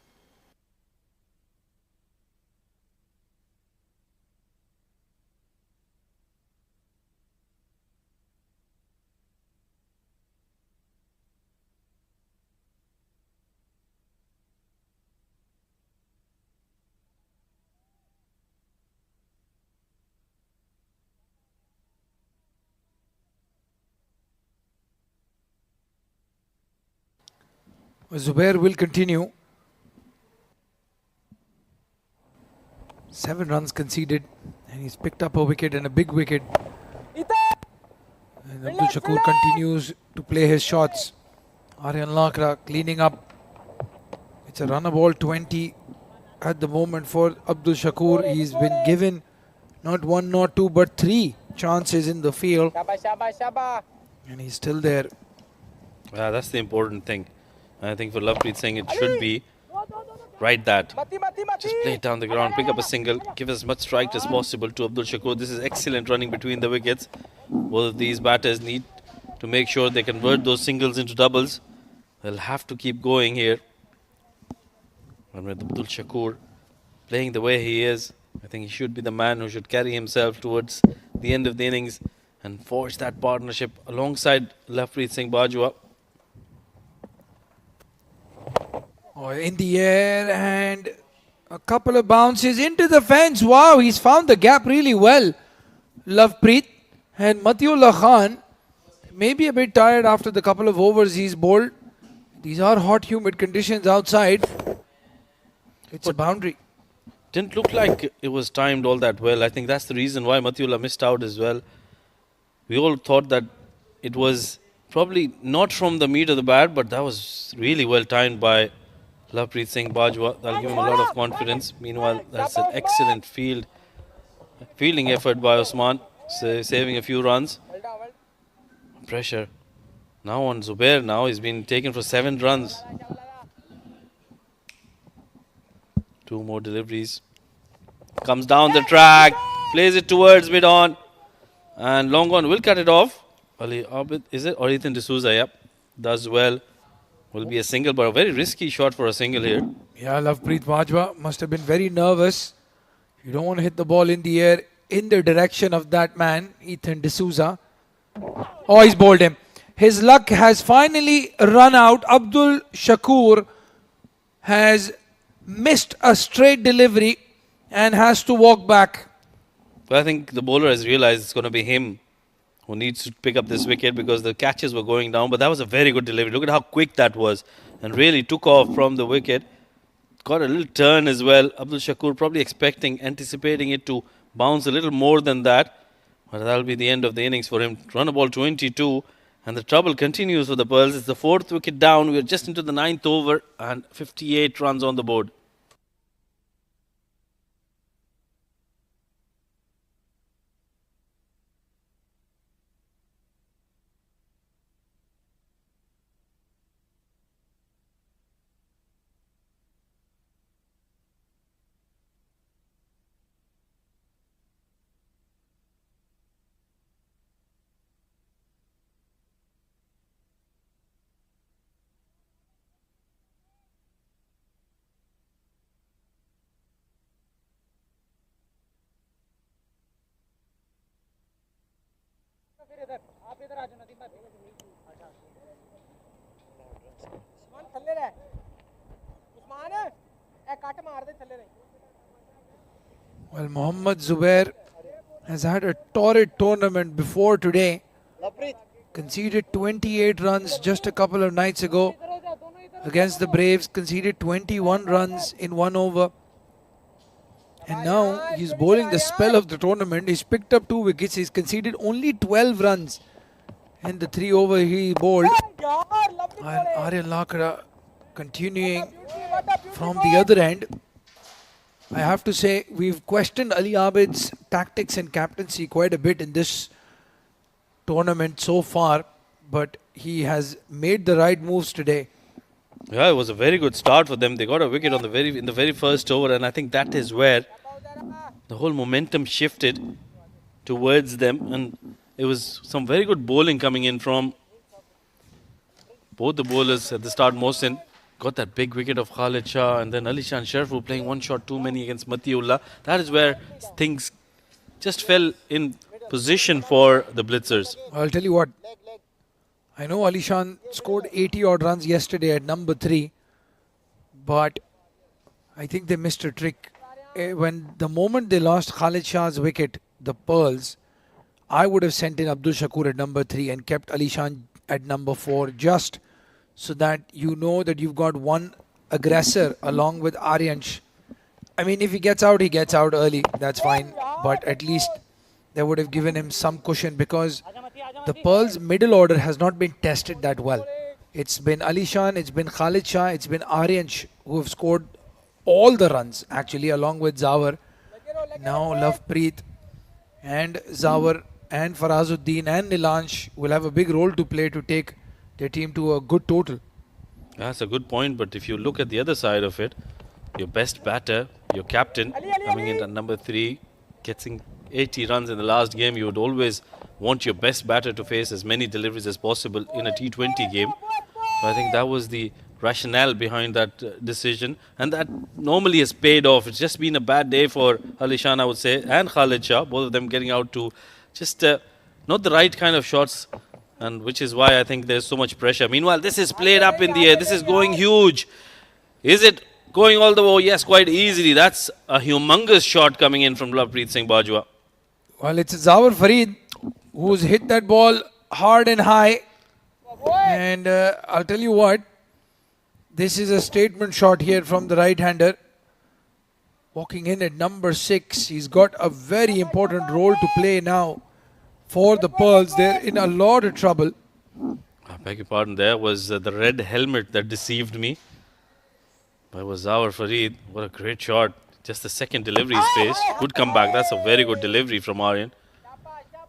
Zubair will continue. 7 runs conceded, and he's picked up a wicket and a big wicket. And Abdul Shakur continues to play his shots. Aryan Lakra cleaning up. It's a runner ball 20 at the moment for Abdul Shakur. He's been given not 1, not 2, but 3 chances in the field. And he's still there. Yeah, that's the important thing. I think for Lovepreet Singh, it should be right that. Just play it down the ground, pick up a single, give as much strike as possible to Abdul Shakur. This is excellent running between the wickets. Both of these batters need to make sure they convert those singles into doubles. They'll have to keep going here. And with Abdul Shakur playing the way he is, I think he should be the man who should carry himself towards the end of the innings and forge that partnership alongside Lovepreet Singh Bajwa. In the air, and a couple of bounces into the fence. Wow, he's found the gap really well. Lovepreet and Matiullah Khan may be a bit tired after the couple of overs he's bowled. These are hot, humid conditions outside. It's a boundary. Didn't look like it was timed all that well. I think that's the reason why Matiullah missed out as well. We all thought that it was probably not from the meat of the bat, but that was really well timed by Lovepreet Singh Bajwa. That'll give him a lot of confidence. Meanwhile, that's an excellent fielding effort by Osman, saving a few runs. Pressure now on Zubair. Now he's been taken for 7 runs. 2 more deliveries. Comes down the track, plays it towards mid-on, and long on will cut it off. Ali Abid, is it? Or Ethan D'Souza, yep. Does well. Will be a single, but a very risky shot for a single here. Yeah, Lovepreet Bajwa must have been very nervous. You don't want to hit the ball in the air in the direction of that man, Ethan D'Souza. Oh, he's bowled him. His luck has finally run out. Abdul Shakur has missed a straight delivery and has to walk back. But I think the bowler has realized it's going to be him who needs to pick up this wicket because the catches were going down. But that was a very good delivery. Look at how quick that was and really took off from the wicket. Got a little turn as well. Abdul Shakur probably anticipating it to bounce a little more than that. But that'll be the end of the innings for him. Run a ball 22 and the trouble continues for the Pearls. It's the 4th wicket down. We're just into the 9th over and 58 runs on the board. Well, Mohammad Zubair has had a torrid tournament before today. Conceded 28 runs just a couple of nights ago against the Braves. Conceded 21 runs in 1 over. And now he's bowling the spell of the tournament. He's picked up 2 wickets. He's conceded only 12 runs in the 3 over he bowled. And Aryan Lakra continuing from the other end. I have to say, we've questioned Ali Abid's tactics and captaincy quite a bit in this tournament so far, but he has made the right moves today. Yeah, it was a very good start for them. They got a wicket on in the very first over, and I think that is where the whole momentum shifted towards them. And it was some very good bowling coming in from both the bowlers at the start. Mohsin got that big wicket of Khalid Shah, and then Alishan Sharfu playing one shot too many against Matiullah. That is where things just fell in position for the Blitzers. I'll tell you what, I know Alishan scored 80 odd runs yesterday at number 3, but I think they missed a trick. When the moment they lost Khalid Shah's wicket, the Pearls, I would have sent in Abdul Shakur at number 3 and kept Alishan at number 4, just so that you know that you've got one aggressor along with Aryansh. I mean, if he gets out early, that's fine. But at least they would have given him some cushion, because the Pearls' middle order has not been tested that well. It's been Alishan, it's been Khalid Shah, it's been Aryansh who have scored all the runs actually, along with Zawar. Now Lovepreet and Zawar and Farazuddin and Nilansh will have a big role to play to take their team to a good total. That's a good point, but if you look at the other side of it, your best batter, your captain, coming in at number 3, getting 80 runs in the last game, you would always want your best batter to face as many deliveries as possible in a T20 game. So I think that was the rationale behind that decision, and that normally has paid off. It's just been a bad day for Alishan, I would say, and Khalid Shah, both of them getting out to just not the right kind of shots, and which is why I think there's so much pressure. Meanwhile, this is played up in the air. This is going huge. Is it going all the way? Oh, yes, quite easily. That's a humongous shot coming in from Lovepreet Singh Bajwa. Well, it's Zawar Farid who's hit that ball hard and high. And I'll tell you what, this is a statement shot here from the right-hander. Walking in at number 6. He's got a very important role to play now for the Pearls. They're in a lot of trouble. I beg your pardon, there was the red helmet that deceived me. That was Zawar Farid. What a great shot. Just the second delivery is faced. Good comeback. That's a very good delivery from Aryan.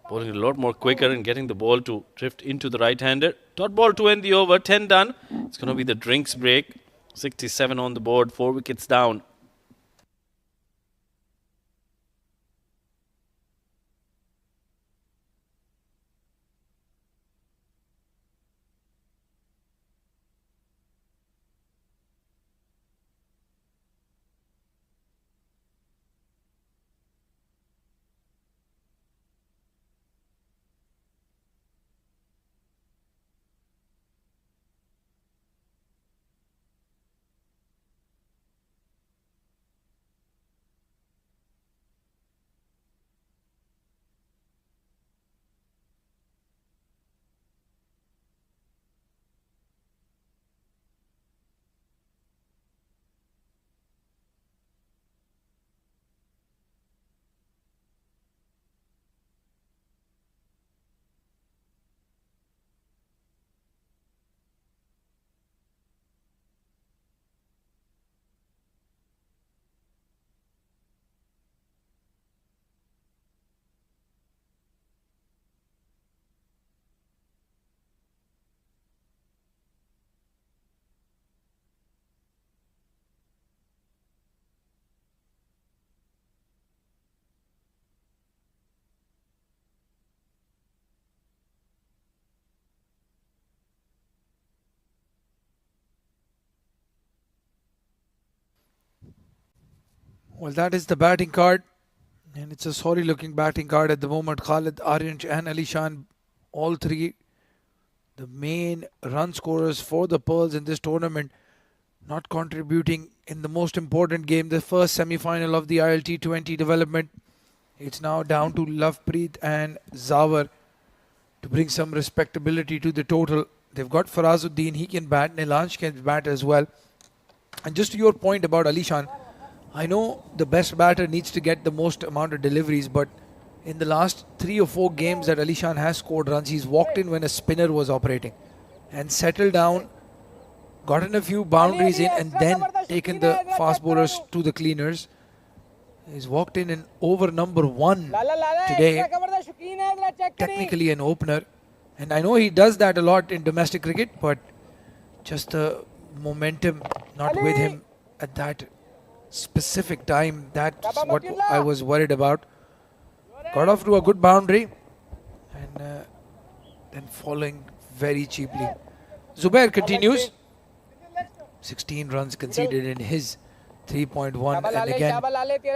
Bowling a lot more quicker and getting the ball to drift into the right-hander. Dot ball to end the over. 10 done. It's going to be the drinks break. 67 on the board. 4 wickets down. Well, that is the batting card. And it's a sorry looking batting card at the moment. Khalid, Aryansh and Alishan all three the main run scorers for the Pearls in this tournament, not contributing in the most important game, the first semi-final of the ILT20 development. It's now down to Lovepreet and Zawar to bring some respectability to the total. They've got Farazuddin, he can bat, Nilansh can bat as well. And just to your point about Alishan, I know the best batter needs to get the most amount of deliveries, but in the last 3 or 4 games that Alishan has scored runs, he's walked in when a spinner was operating and settled down, gotten a few boundaries in, and then taken the fast bowlers to the cleaners. He's walked in over number 1 today, technically an opener. And I know he does that a lot in domestic cricket, but just the momentum not with him at that specific time, that's what I was worried about. Got off to a good boundary and then falling very cheaply. Zubair continues. 16 runs conceded in his 3.1, and again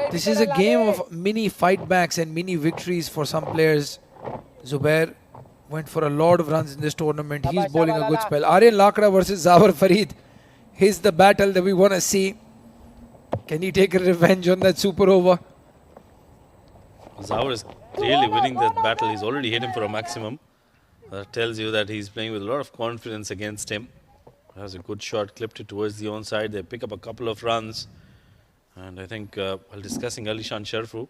this is a game of mini fight backs and mini victories for some players. Zubair went for a lot of runs in this tournament. He's bowling a good spell. Aryan Lakra versus Zawar Farid. Here's the battle that we want to see. Can he take a revenge on that super over? Zawar is clearly winning that battle. He's already hit him for a maximum. That tells you that he's playing with a lot of confidence against him. Has a good shot, clipped it towards the onside. They pick up a couple of runs. And I think while discussing Alishan Sharfu,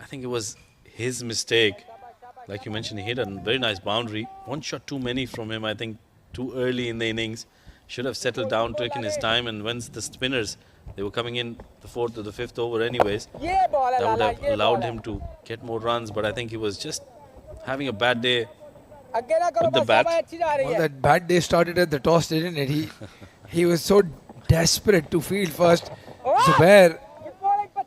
I think it was his mistake. Like you mentioned, he hit a very nice boundary. One shot too many from him, I think, too early in the innings. Should have settled down, taken his time, and once the spinners, they were coming in the 4th or the 5th over anyways, that would have allowed him to get more runs. But I think he was just having a bad day with the bat. Well, that bad day started at the toss, didn't it? He was so desperate to field first. Zubair,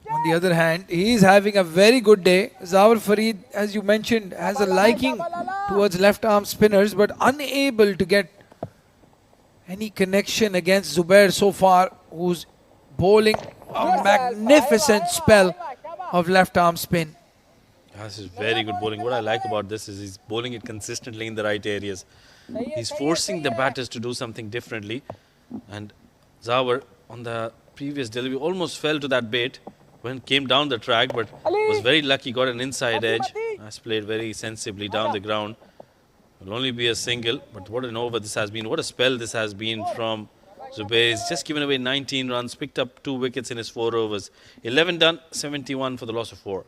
on the other hand, he is having a very good day. Zawar Farid, as you mentioned, has a liking towards left arm spinners, but unable to get any connection against Zubair so far, who's bowling a magnificent spell of left arm spin. This is very good bowling. What I like about this is he's bowling it consistently in the right areas. He's forcing the batters to do something differently. And Zawar, on the previous delivery, almost fell to that bait when came down the track, but was very lucky, got an inside edge. Has played very sensibly down the ground. Will only be a single, but what an over this has been. What a spell this has been from Zubair. He's just given away 19 runs, picked up 2 wickets in his 4 overs. 11 done, 71 for the loss of 4.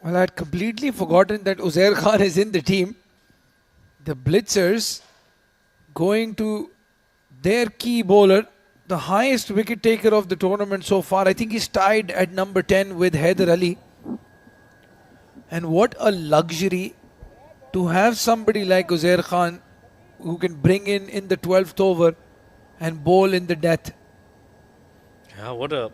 Well, I had completely forgotten that Uzair Khan is in the team. The Blitzers going to their key bowler, the highest wicket taker of the tournament so far. I think he's tied at number 10 with Haider Ali. And what a luxury to have somebody like Uzair Khan who can bring in the 12th over and bowl in the death. Yeah, what a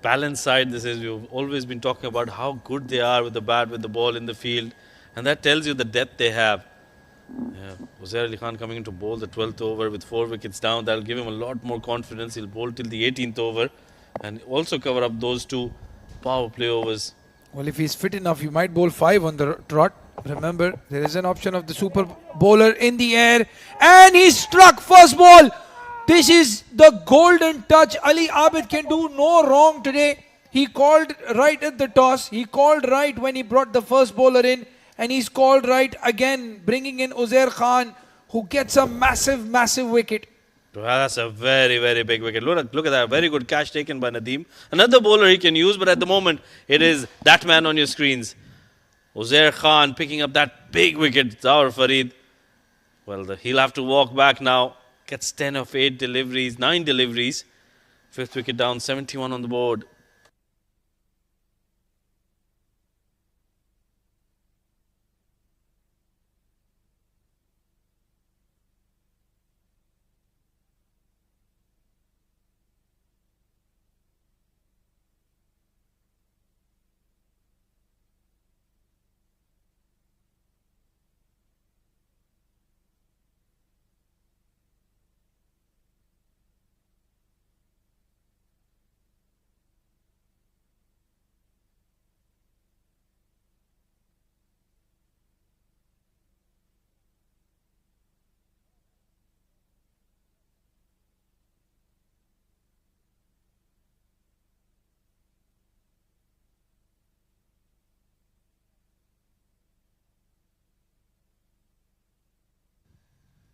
balanced side this is. We've always been talking about how good they are with the bat, with the ball in the field, and that tells you the depth they have. Yeah, Uzair Ali Khan coming in to bowl the 12th over with 4 wickets down. That'll give him a lot more confidence. He'll bowl till the 18th over and also cover up those 2 power play overs. Well, if he's fit enough, he might bowl 5 on the trot. Remember, there is an option of the super bowler in the air, and he struck first ball. This is the golden touch. Ali Abid can do no wrong today. He called right at the toss. He called right when he brought the first bowler in. And he's called right again, bringing in Uzair Khan, who gets a massive, massive wicket. That's a very, very big wicket. Look at that. Very good catch taken by Nadeem. Another bowler he can use, but at the moment, it is that man on your screens. Uzair Khan picking up that big wicket. Zawar Farid. Well, he'll have to walk back now. gets 10 of 8 deliveries, 9 deliveries. 5th wicket down, 71 on the board.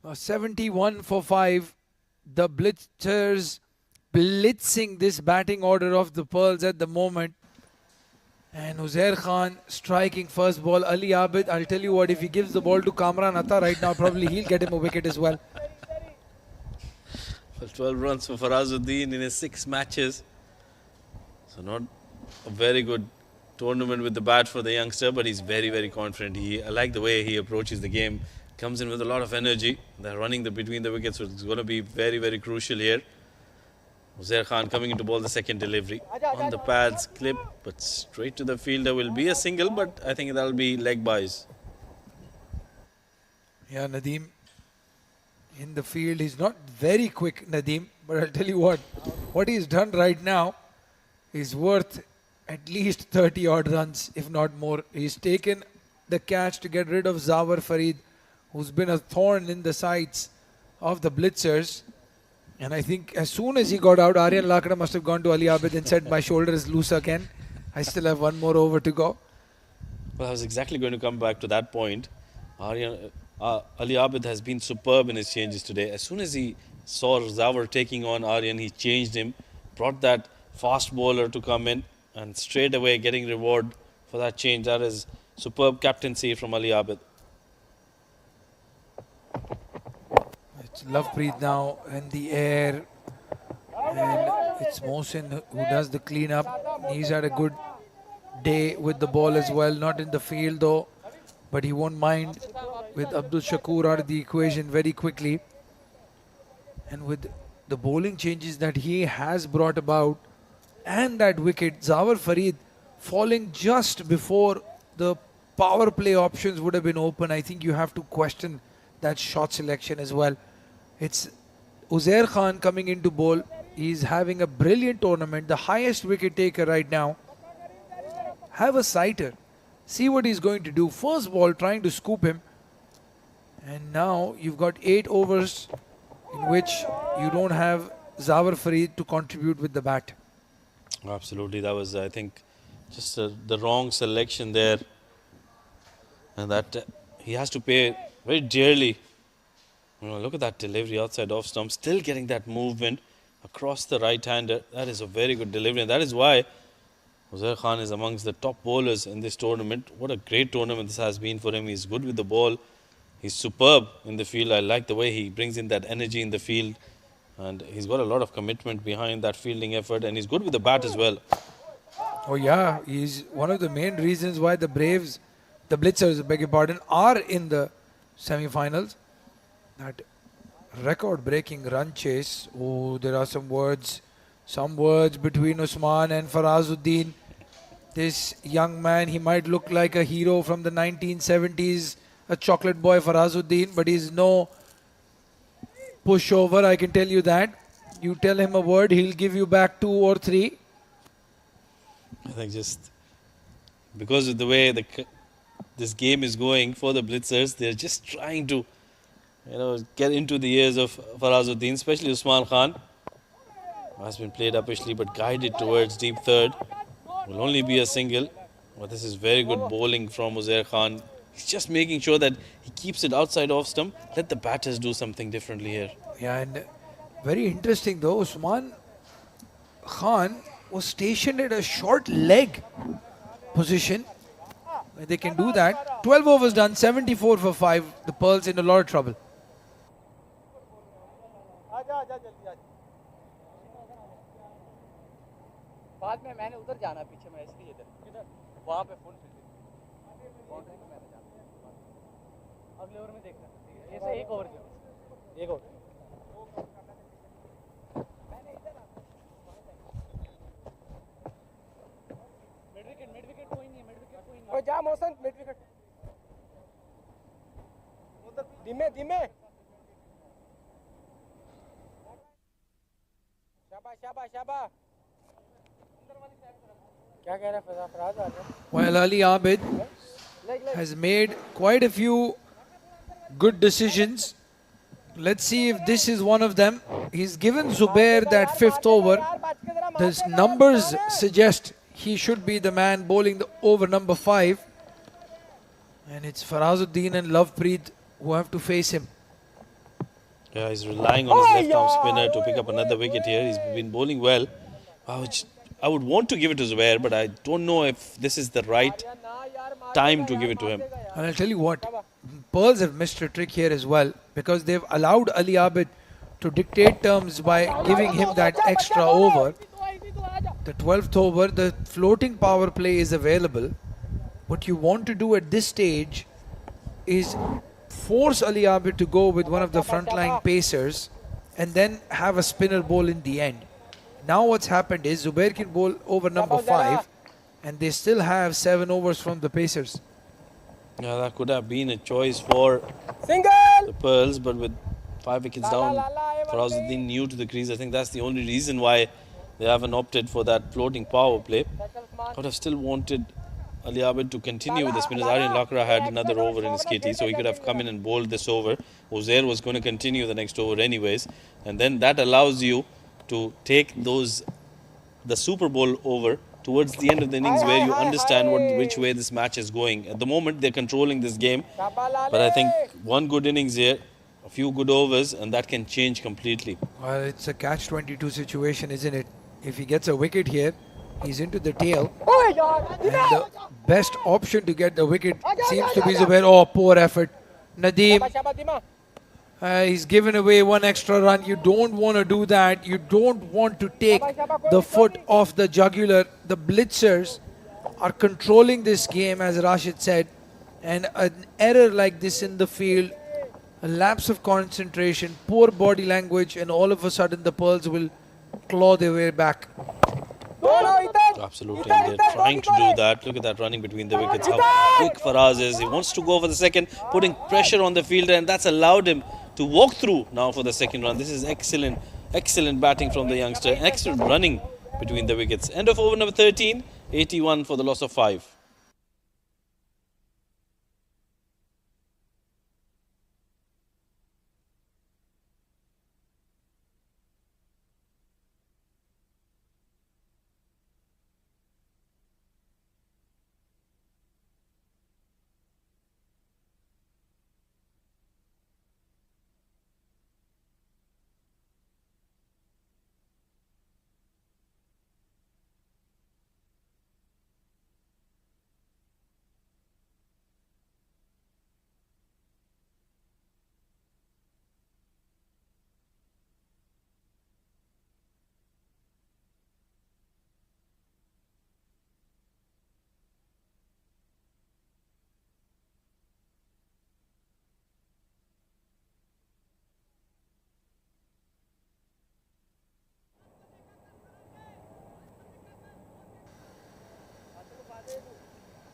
Now 71 for 5. The Blitzers blitzing this batting order of the Pearls at the moment. And Uzair Khan striking first ball. Ali Abid, I'll tell you what, if he gives the ball to Kamran Atta right now, probably he'll get him a wicket as well. Well, 12 runs for Farazuddin in his 6 matches. So not a very good tournament with the bat for the youngster, but he's very, very confident. I like the way he approaches the game. Comes in with a lot of energy. They're running between the wickets, so it's going to be very, very crucial here. Uzair Khan coming into ball the second delivery. On the pads, clip, but straight to the fielder will be a single, but I think that'll be leg buys. Yeah, Nadeem in the field. He's not very quick, Nadeem, but I'll tell you what he's done right now is worth at least 30 odd runs, if not more. He's taken the catch to get rid of Zawar Farid, who's been a thorn in the sides of the Blitzers. And I think as soon as he got out, Aryan Lakda must have gone to Ali Abid and said, my shoulder is loose again. I still have one more over to go. Well, I was exactly going to come back to that point. Ali Abid has been superb in his changes today. As soon as he saw Zawar taking on Aryan, he changed him, brought that fast bowler to come in, and straight away getting reward for that change. That is superb captaincy from Ali Abid. It's Lovepreet now in the air, and it's Mohsin who does the cleanup. He's had a good day with the ball as well, not in the field though, but he won't mind with Abdul Shakur out of the equation very quickly. And with the bowling changes that he has brought about and that wicket, Zawar Farid falling just before the power play options would have been open, I think you have to question that shot selection as well. It's Uzair Khan coming into bowl. He's having a brilliant tournament, the highest wicket taker right now. Have a sighter. See what he's going to do. First ball trying to scoop him. And now you've got 8 overs in which you don't have Zawar Farid to contribute with the bat. Absolutely. That was, I think, just the wrong selection there. And that he has to pay very dearly. You know, look at that delivery outside off stump. Still getting that movement across the right-hander. That is a very good delivery. And that is why Uzair Khan is amongst the top bowlers in this tournament. What a great tournament this has been for him. He's good with the ball. He's superb in the field. I like the way he brings in that energy in the field. And he's got a lot of commitment behind that fielding effort. And he's good with the bat as well. Oh yeah, he's one of the main reasons why the Braves, the Blitzers, beg your pardon, are in the semi-finals. That record-breaking run chase. Oh, there are some words between Usman and Farazuddin. This young man, he might look like a hero from the 1970s, a chocolate boy Farazuddin, but he's no pushover, I can tell you that. You tell him a word, he'll give you back 2 or 3. I think just because of the way this game is going for the Blitzers, they're just trying to, get into the ears of Farazuddin, especially Usman Khan. Has been played uppishly but guided towards deep third. Will only be a single. But this is very good bowling from Uzair Khan. He's just making sure that he keeps it outside off stump. Let the batters do something differently here. Yeah, and very interesting though, Usman Khan was stationed at a short leg position. Where they can do that. 12 overs done, 74 for 5. The Pearls in a lot of trouble. बाद में मैंने उधर जाना पीछे मैं इसलिए इधर वहाँ पे फुल फील्डिंग बाउंड्री में मैंने जाना अगले ओवर में देखना ऐसे एक ओवर एक ओवर मिड विकेट कोई नहीं जा मौसम मिड विकेट धीमे धीमे शाबाश शाबाश शाबाश क्या कह रहा है Faraz While Ali Abid has made quite a few good decisions. Let's see if this is one of them. He's given Zubair that fifth over. The numbers suggest he should be the man bowling the over number 5. And it's Farazuddin and Lovepreet who have to face him. Yeah, he's relying on his left arm spinner to pick up another wicket here. He's been bowling well. I would want to give it to Zubair, but I don't know if this is the right time to give it to him. And I'll tell you what, Pearls have missed a trick here as well because they've allowed Ali Abid to dictate terms by giving him that extra over. The 12th over, the floating power play is available. What you want to do at this stage is force Ali Abid to go with one of the frontline pacers and then have a spinner bowl in the end. Now what's happened is Zubair can bowl over number 5 and they still have 7 overs from the pacers. Yeah, that could have been a choice for the Pearls, but with 5 wickets down, Farazuddin new to the crease. I think that's the only reason why they haven't opted for that floating power play. I would have still wanted Ali Abid to continue with the spinners. Aryan Lakra had another over in his kitty, so he could have come in and bowled this over. Uzair was going to continue the next over anyways, and then that allows you to take the Super Bowl over towards the end of the innings where you understand which way this match is going. At the moment, they're controlling this game, but I think one good innings here, a few good overs, and that can change completely. Well, it's a catch-22 situation, isn't it? If he gets a wicket here, he's into the tail. And the best option to get the wicket seems to be Zubair. Oh, poor effort. Nadeem. He's given away one extra run. You don't want to do that. You don't want to take the foot off the jugular. The blitzers are controlling this game, as Rashid said. And an error like this in the field, a lapse of concentration, poor body language, and all of a sudden the Pearls will claw their way back. Absolutely, and they're trying to do that. Look at that running between the wickets. How quick Faraz is. He wants to go for the second, putting pressure on the fielder, and that's allowed him to walk through now for the second run. This is excellent, excellent batting from the youngster. Excellent running between the wickets. End of over number 13, 81 for the loss of 5.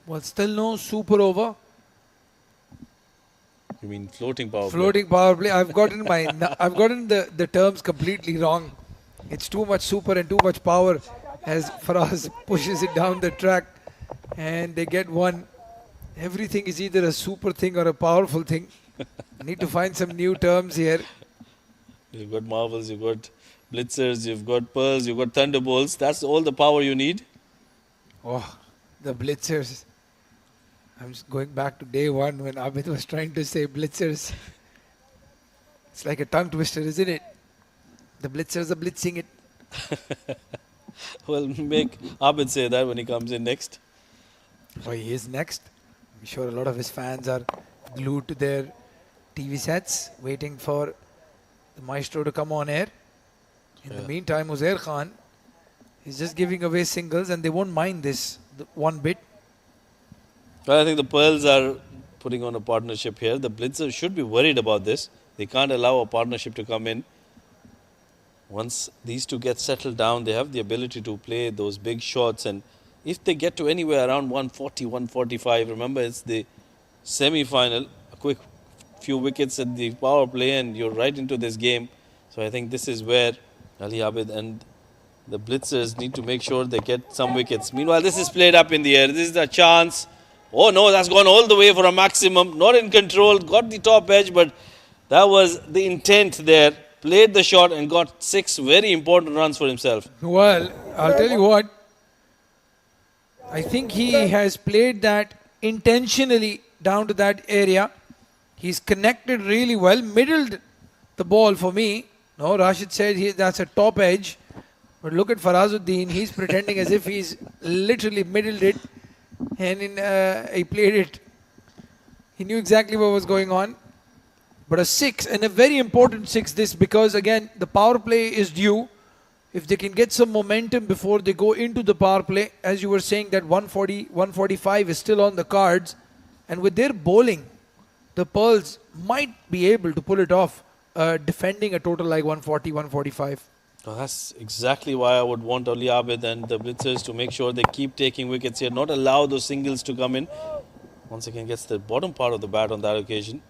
Well, still no super over. You mean floating power play? Floating power play. I've gotten the terms completely wrong. It's too much super and too much power as Faraz pushes it down the track and they get one. Everything is either a super thing or a powerful thing. Need to find some new terms here. You've got marvels, you've got blitzers, you've got pearls, you've got thunderbolts. That's all the power you need. Oh, the blitzers. I'm just going back to day one when Abid was trying to say blitzers. It's like a tongue twister, isn't it? The blitzers are blitzing it. Well, make Abid say that when he comes in next. Oh, he is next. I'm sure a lot of his fans are glued to their TV sets, waiting for the maestro to come on air. In the meantime, Uzair Khan is just giving away singles, and they won't mind this one bit. Well, I think the Pearls are putting on a partnership here. The Blitzer should be worried about this. They can't allow a partnership to come in. Once these two get settled down, they have the ability to play those big shots. And if they get to anywhere around 140, 145, remember it's the semi-final, a quick few wickets at the power play and you're right into this game. So I think this is where Ali Abid and the Blitzers need to make sure they get some wickets. Meanwhile, this is played up in the air. This is a chance. Oh no, that's gone all the way for a maximum. Not in control. Got the top edge, but that was the intent there. Played the shot and got 6 very important runs for himself. Well, I'll tell you what. I think he has played that intentionally down to that area. He's connected really well. Middled the ball for me. No, Rashid said that's a top edge. But look at Farazuddin. He's pretending as if he's literally middled it. And he played it. He knew exactly what was going on. But a 6, and a very important 6 this, because again, the power play is due. If they can get some momentum before they go into the power play, as you were saying, that 140, 145 is still on the cards. And with their bowling, the Pearls might be able to pull it off, defending a total like 140, 145. Well, that's exactly why I would want Ali Abid and the Blitzers to make sure they keep taking wickets here, not allow those singles to come in. Once again, gets the bottom part of the bat on that occasion.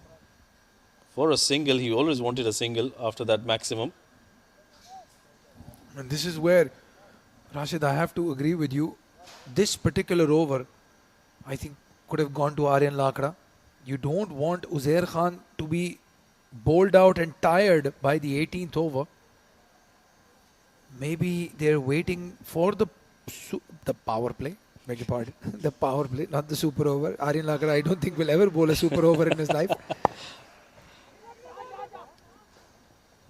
For a single, he always wanted a single after that maximum. And this is where, Rashid, I have to agree with you. This particular over, I think, could have gone to Aryan Lakra. You don't want Uzair Khan to be bowled out and tired by the 18th over. Maybe they're waiting for the power play. Beg your pardon. The power play, not the super over. Aryan Lakra, I don't think will ever bowl a super over in his life.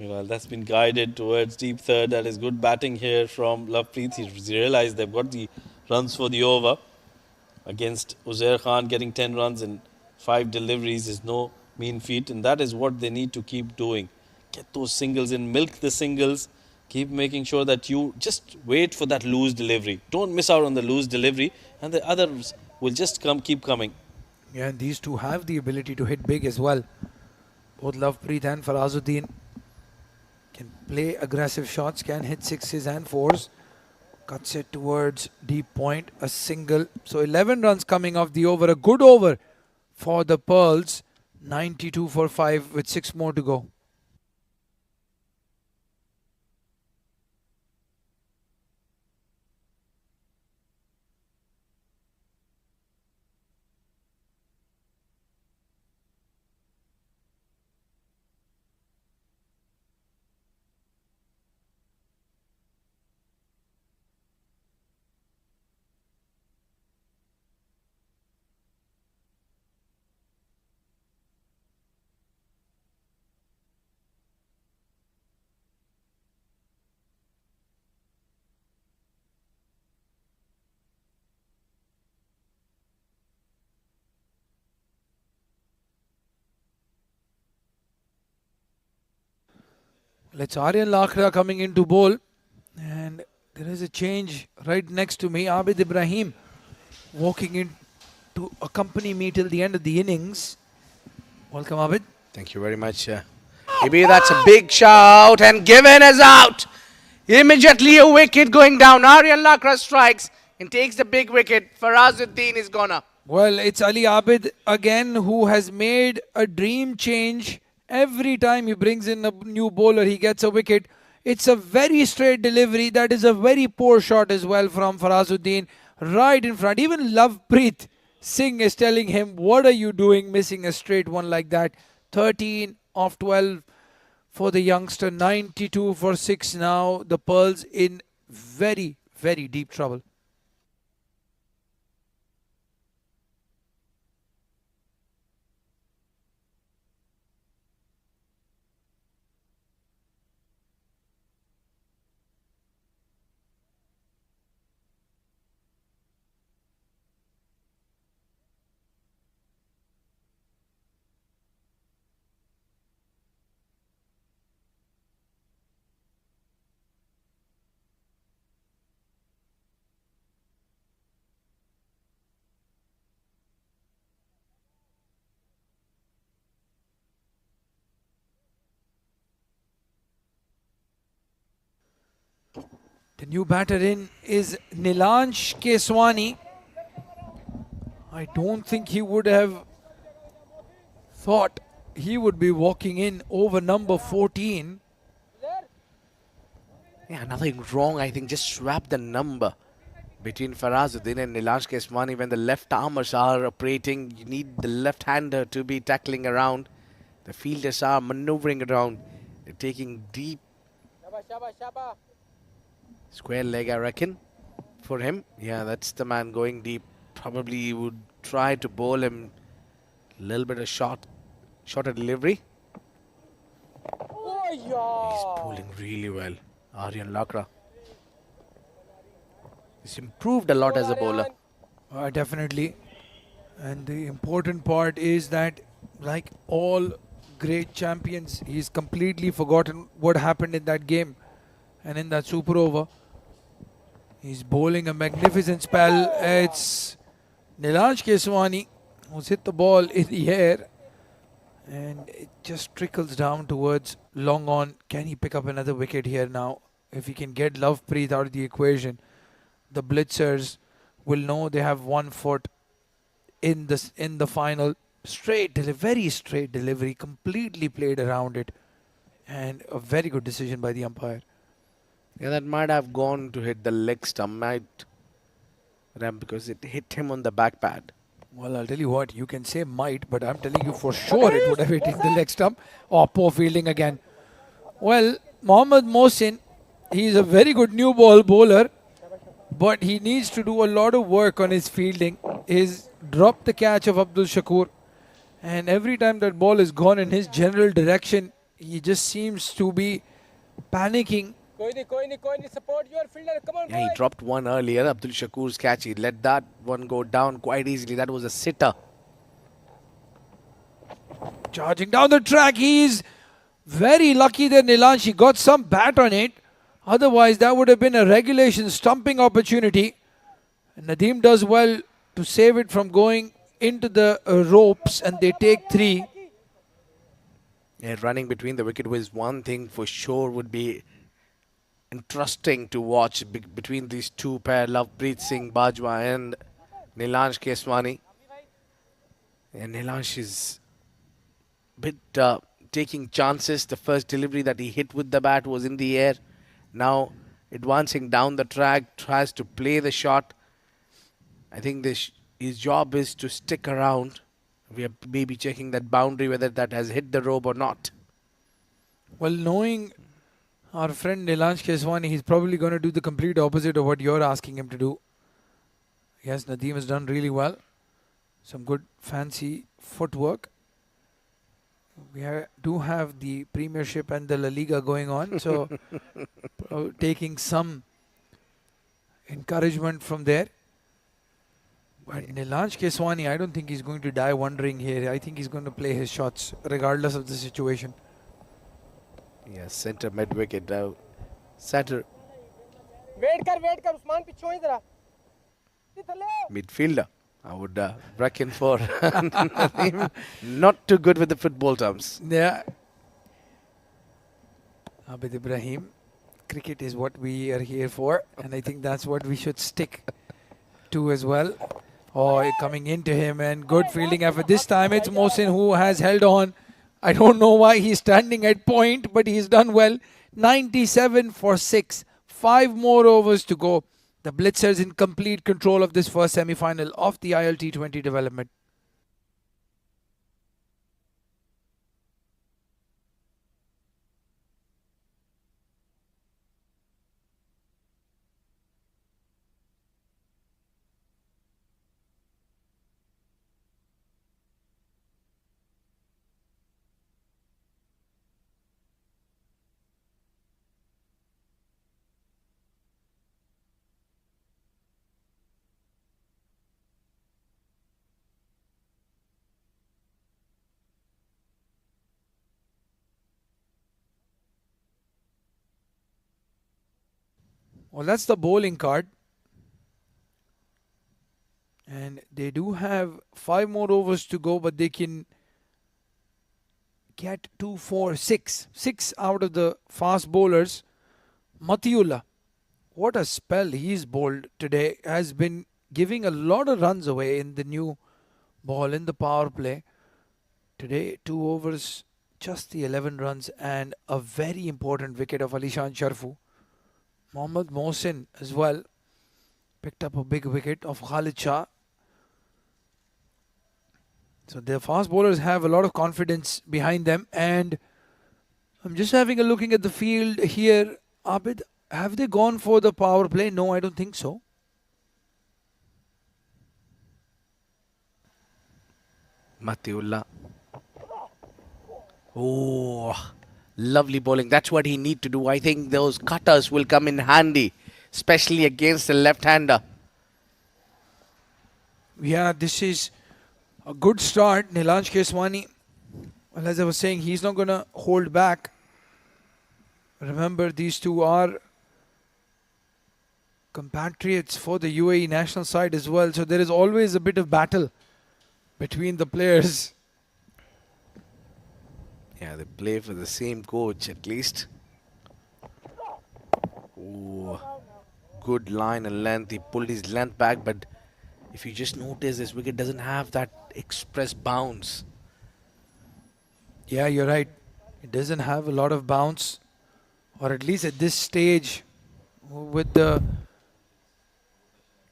Well, that's been guided towards deep third. That is good batting here from Lovepreet. He's realized they've got the runs for the over. Against Uzair Khan, getting 10 runs in 5 deliveries is no mean feat. And that is what they need to keep doing. Get those singles in, milk the singles. Keep making sure that you just wait for that loose delivery. Don't miss out on the loose delivery. And the others will just keep coming. Yeah, and these two have the ability to hit big as well. Both Lovepreet and Farazuddin can play aggressive shots, can hit 6s and 4s. Cuts it towards deep point, a single. So 11 runs coming off the over. A good over for the Pearls. 92 for 5 with 6 more to go. Let's Aryan Lakra coming into bowl. And there is a change right next to me. Abid Ibrahim walking in to accompany me till the end of the innings. Welcome, Abid. Thank you very much. Maybe that's a big shout, and given is out. Immediately a wicket going down. Aryan Lakra strikes and takes the big wicket. Farazuddin is gone up. Well, it's Ali Abid again who has made a dream change. Every time he brings in a new bowler, he gets a wicket. It's a very straight delivery. That is a very poor shot as well from Farazuddin. Right in front. Even Lovepreet Singh is telling him, what are you doing missing a straight one like that? 13 off 12 for the youngster. 92 for 6 now. The Pearls in very, very deep trouble. The new batter in is Nilansh Keswani. I don't think he would have thought he would be walking in over number 14. Yeah, nothing wrong. I think just swap the number between Farazuddin and Nilansh Keswani. When the left armers are operating, you need the left-hander to be tackling around. The fielders are maneuvering around. They're taking deep square leg, I reckon, for him. Yeah, that's the man going deep. Probably would try to bowl him a little bit of shorter delivery. He's bowling really well, Aryan Lakra. He's improved a lot as a bowler. Definitely. And the important part is that, like all great champions, he's completely forgotten what happened in that game and in that super over. He's bowling a magnificent spell. It's Nilansh Keswani who's hit the ball in the air and it just trickles down towards long on. Can he pick up another wicket here now? If he can get Lovepreet out of the equation, the Blitzers will know they have 1 foot in the final. Very straight delivery, completely played around it, and a very good decision by the umpire. Yeah, that might have gone to hit the leg stump, because it hit him on the back pad. Well, I'll tell you what, you can say might, but I'm telling you for sure it would have hit the leg stump. Oh, poor fielding again. Well, Mohammad Mohsin, he's a very good new ball bowler, but he needs to do a lot of work on his fielding. He's dropped the catch of Abdul Shakur, and every time that ball is gone in his general direction, he just seems to be panicking. Yeah, he dropped one earlier, Abdul Shakur's catch. He let that one go down quite easily. That was a sitter. Charging down the track, he's very lucky that Nilansh got some bat on it. Otherwise, that would have been a regulation stumping opportunity. And Nadeem does well to save it from going into the ropes, and they take 3. Yeah, running between the wicket was one thing for sure would be interesting to watch between these two pair, Lovepreet Singh Bajwa and Nilansh Keswani. And Nilansh is a bit taking chances. The first delivery that he hit with the bat was in the air. Now advancing down the track, tries to play the shot. I think his job is to stick around. We are maybe checking that boundary, whether that has hit the rope or not. Well, knowing our friend Nilansh Keswani, he's probably going to do the complete opposite of what you're asking him to do. Yes, Nadeem has done really well. Some good fancy footwork. We do have the Premiership and the La Liga going on, so taking some encouragement from there. But Nilansh Keswani, I don't think he's going to die wondering here. I think he's going to play his shots regardless of the situation. Yes, centre mid wicket now. Center wait कर उस्मान पीछे हो इधर midfielder. I would reckon for not too good with the football terms. Yeah. Abid Ibrahim, cricket is what we are here for, and I think that's what we should stick to as well. Oh, coming into him, and good fielding effort. This time it's Mohsin who has held on. I don't know why he's standing at point, but he's done well. 97 for 6. 5 more overs to go. The Blitzers in complete control of this first semi-final of the ILT20 development. Well, that's the bowling card. And they do have 5 more overs to go, but they can get 2, 4, 6. 6 out of the fast bowlers. Matiullah, what a spell he's bowled today. Has been giving a lot of runs away in the new ball in the power play. Today, 2 overs, just the 11 runs and a very important wicket of Alishan Sharfu. Mohammad Mohsin as well picked up a big wicket of Khalid Shah. So the fast bowlers have a lot of confidence behind them, and I'm just having a looking at the field here. Abid, have they gone for the power play? No, I don't think so. Matiullah. Oh, lovely bowling. That's what he need to do. I think those cutters will come in handy, especially against the left-hander. Yeah, this is a good start. Nilanj Keswani, well, as I was saying, he's not going to hold back. Remember, these two are compatriots for the UAE national side as well. So there is always a bit of battle between the players. Yeah, they play for the same coach at least. Ooh, good line and length. He pulled his length back, but if you just notice, this wicket doesn't have that express bounce. Yeah, you're right. It doesn't have a lot of bounce, or at least at this stage, with the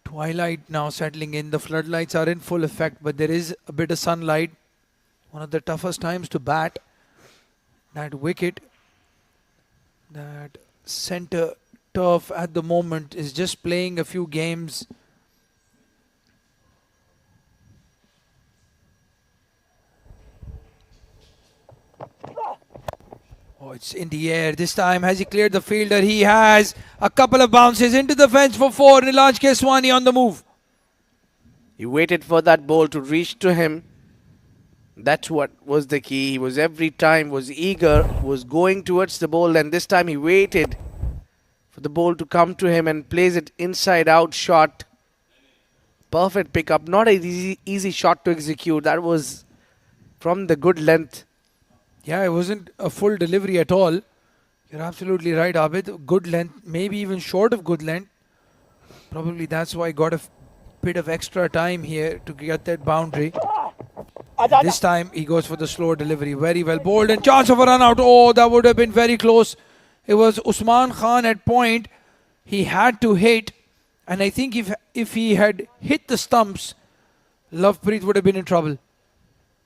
twilight now settling in, the floodlights are in full effect, but there is a bit of sunlight. One of the toughest times to bat. That wicket, that center turf at the moment is just playing a few games. Oh, it's in the air this time. Has he cleared the fielder? He has. A couple of bounces into the fence for 4. Nilanj Keswani on the move. He waited for that ball to reach to him. That's what was the key. He was every time was eager, was going towards the ball, and this time he waited for the ball to come to him and plays it inside out shot. Perfect pickup. Not an easy shot to execute. That was from the good length. Yeah, it wasn't a full delivery at all. You're absolutely right, Abid. Good length, maybe even short of good length. Probably that's why he got a bit of extra time here to get that boundary. This time he goes for the slower delivery. Very well bowled and chance of a run out. Oh, that would have been very close. It was Usman Khan at point. He had to hit. And I think if he had hit the stumps, Lovepreet would have been in trouble.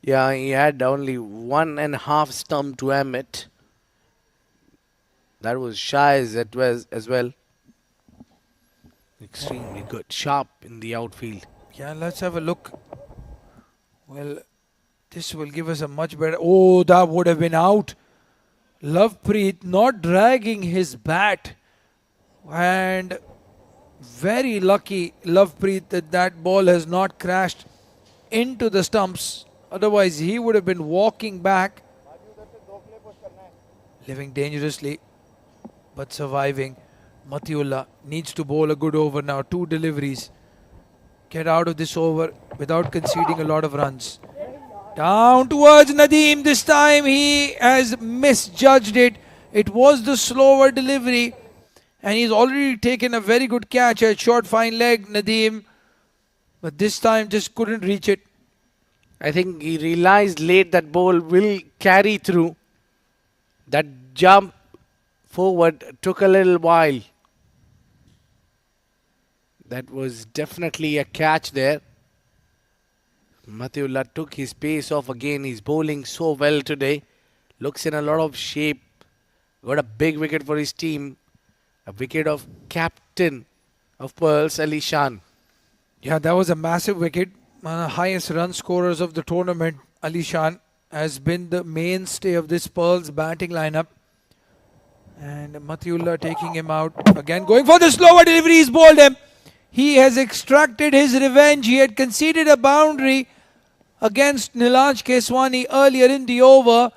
Yeah, he had only 1.5 stump to aim it. That was shy as well. Extremely good. Sharp in the outfield. Yeah, let's have a look. Well, this will give us a much better... Oh, that would have been out. Lovepreet not dragging his bat. And very lucky Lovepreet that ball has not crashed into the stumps. Otherwise, he would have been walking back. Living dangerously, but surviving. Matiullah needs to bowl a good over now. 2 deliveries. Get out of this over without conceding a lot of runs. Down towards Nadeem. This time he has misjudged it. It was the slower delivery. And he's already taken a very good catch at short fine leg, Nadeem. But this time just couldn't reach it. I think he realized late that ball will carry through. That jump forward took a little while. That was definitely a catch there. Matiullah took his pace off again. He's bowling so well today. Looks in a lot of shape. Got a big wicket for his team. A wicket of captain of Pearls, Alishan. Yeah, that was a massive wicket. One of the highest run scorers of the tournament, Alishan, has been the mainstay of this Pearls batting lineup. And Matiullah taking him out. Again going for the slower delivery. He's bowled him. He has extracted his revenge. He had conceded a boundary against Nilanj Keswani earlier in the over.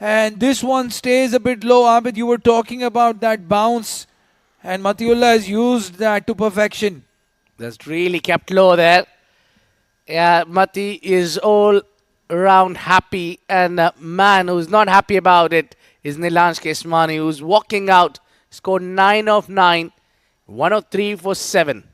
And this one stays a bit low. Abid, you were talking about that bounce. And Matiullah has used that to perfection. That's really kept low there. Yeah, Mati is all around happy. And a man who's not happy about it is Nilanj Keswani, who's walking out. Scored 9 of 9. 103 for 7.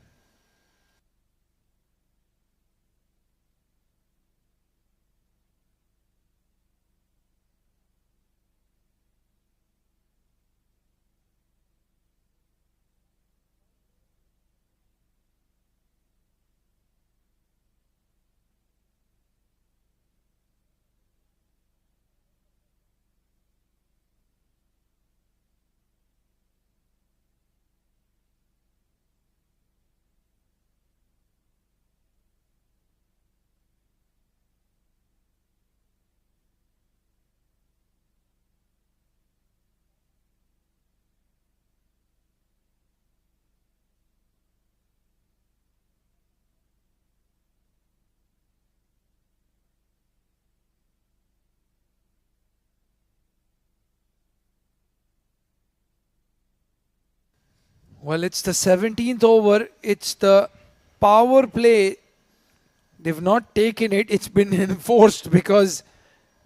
Well, it's the 17th over. It's the power play. They've not taken it. It's been enforced because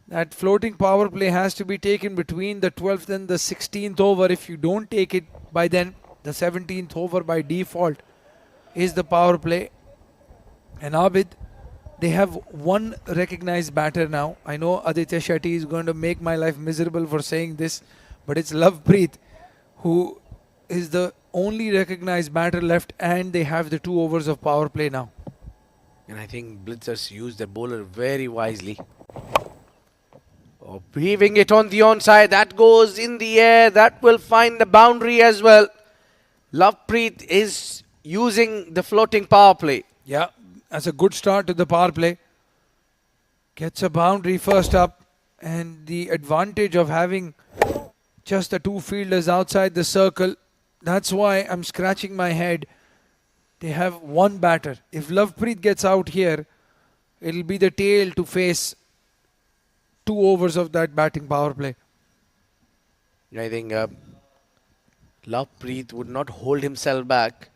that floating power play has to be taken between the 12th and the 16th over. If you don't take it by then, the 17th over by default is the power play. And Abid, they have one recognized batter now. I know Aditya Shetty is going to make my life miserable for saying this, but it's Lovepreet who is the only recognized batter left, and they have the 2 overs of power play now. And I think Blitzers used the bowler very wisely. Oh, weaving it on the onside. That goes in the air. That will find the boundary as well. Lovepreet is using the floating power play. Yeah, that's a good start to the power play. Gets a boundary first up, and the advantage of having just the 2 fielders outside the circle. That's why I'm scratching my head. They have one batter. If Lovepreet gets out here, it'll be the tail to face 2 overs of that batting power play. I think Lovepreet would not hold himself back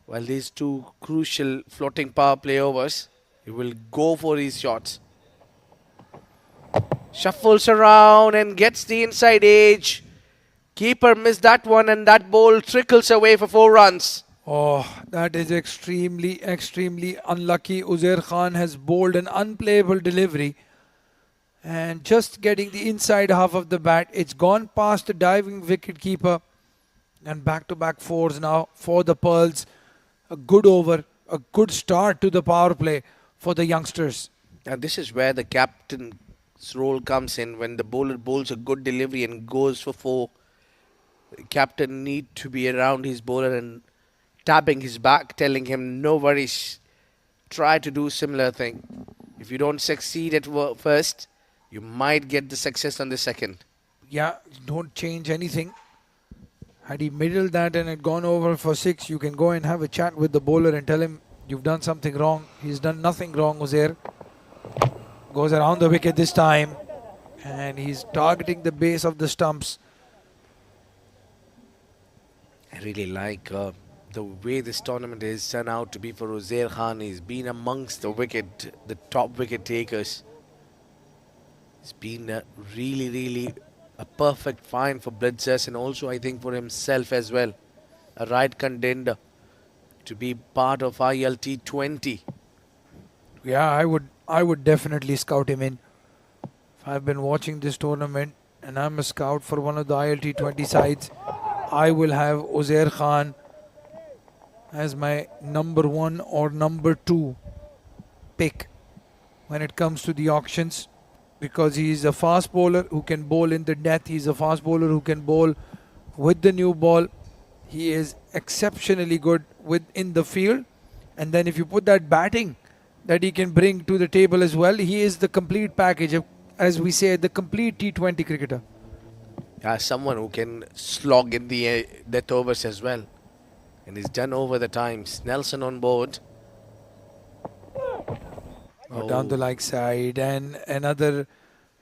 while these 2 crucial floating power play overs. He will go for his shots. Shuffles around and gets the inside edge. Keeper missed that one, and that ball trickles away for 4 runs. Oh, that is extremely unlucky. Uzair Khan has bowled an unplayable delivery. And just getting the inside half of the bat, it's gone past the diving wicket keeper. And back-to-back 4s now for the Pearls. A good over, a good start to the power play for the youngsters. And this is where the captain's role comes in. When the bowler bowls a good delivery and goes for 4, the captain need to be around his bowler and tapping his back, telling him, no worries, try to do similar thing. If you don't succeed at first, you might get the success on the second. Yeah, don't change anything. Had he middled that and had gone over for 6, you can go and have a chat with the bowler and tell him you've done something wrong. He's done nothing wrong, Uzair. Goes around the wicket this time, and he's targeting the base of the stumps. I really like the way this tournament is turned out to be for Uzair Khan. He's been amongst the top wicket takers. It's been really a perfect find for Blitzers, and also I think for himself as well. A right contender to be part of ILT20. Yeah, I would definitely scout him in. If I've been watching this tournament and I'm a scout for one of the ILT20 sides, I will have Uzair Khan as my number 1 or number 2 pick when it comes to the auctions, because he is a fast bowler who can bowl in the death. He's a fast bowler who can bowl with the new ball. He is exceptionally good in the field, and then if you put that batting that he can bring to the table as well, he is the complete package, as we say, the complete T20 cricketer. Someone who can slog in the death overs as well, and he's done over the times. Nelson on board. Down the leg side, and another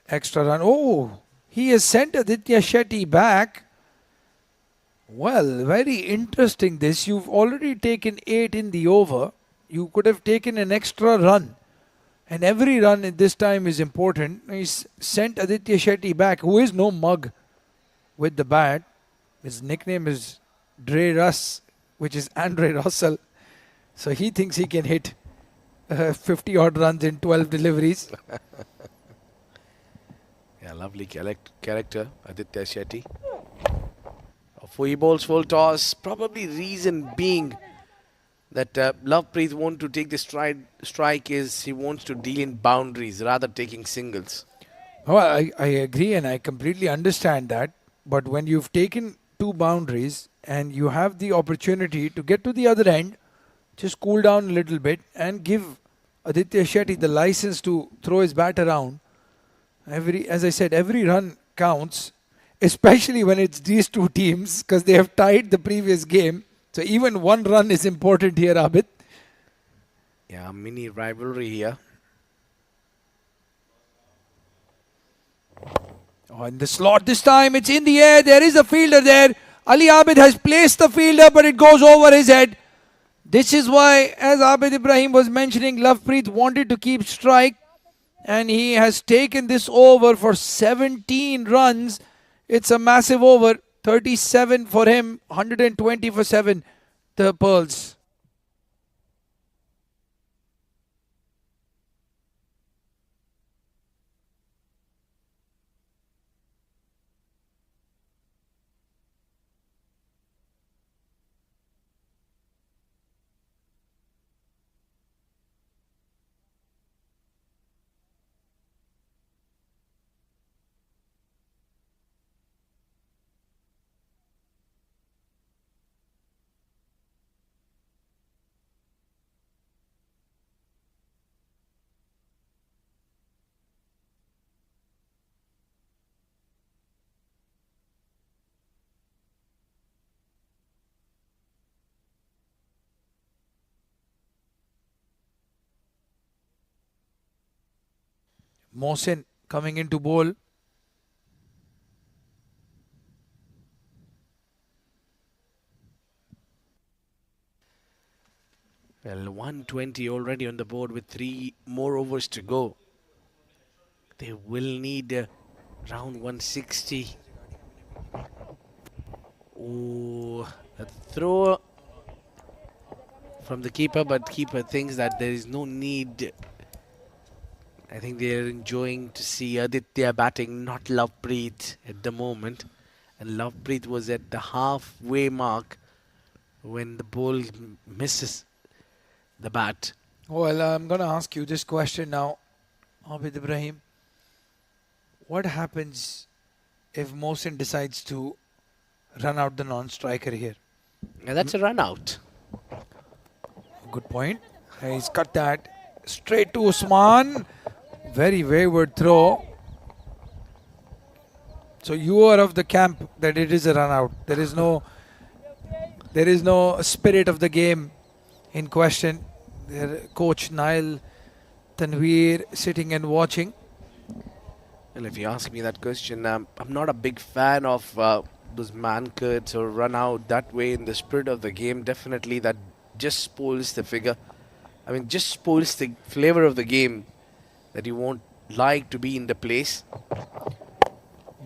extra run. Oh, he has sent Aditya Shetty back. Well, very interesting this. You've already taken 8 in the over. You could have taken an extra run, and every run at this time is important. He's sent Aditya Shetty back, who is no mug with the bat. His nickname is Dre Russ which is Andre Russell. So he thinks he can hit 50 odd runs in 12 deliveries. Yeah, lovely character, Aditya Shetty. For he bowls full toss, probably reason being that Lovepreet wants to take the strike is he wants to deal in boundaries rather taking singles. Oh, I agree and I completely understand that. But when you've taken two boundaries and you have the opportunity to get to the other end, just cool down a little bit and give Aditya Shetty the license to throw his bat around. As I said, every run counts, especially when it's these two teams because they have tied the previous game. So even one run is important here, Abid. Yeah, mini rivalry here. Oh, in the slot this time, it's in the air. There is a fielder there. Ali Abid has placed the fielder, but it goes over his head. This is why, as Abid Ibrahim was mentioning, Lovepreet wanted to keep strike. And he has taken this over for 17 runs. It's a massive over. 37 for him, 120 for 7, the Pearls. Mohsin coming into bowl. Well, 120 already on the board with 3 more overs to go. They will need around 160. Ooh, a throw from the keeper, but keeper thinks that there is no need. I think they are enjoying to see Aditya batting, not Lovepreet at the moment. And Lovepreet was at the halfway mark when the ball misses the bat. Well, I'm going to ask you this question now, Abid Ibrahim. What happens if Mohsin decides to run out the non-striker here? And that's a run out. Good point. He's cut that straight to Usman. Very wayward throw. So you are of the camp that it is a run out. There is no spirit of the game in question. Their coach Nail Tanveer sitting and watching. Well, if you ask me that question, I'm not a big fan of those man cuts or run out that way in the spirit of the game. Definitely that just spoils the figure. I mean, just spoils the flavor of the game that you won't like to be in the place.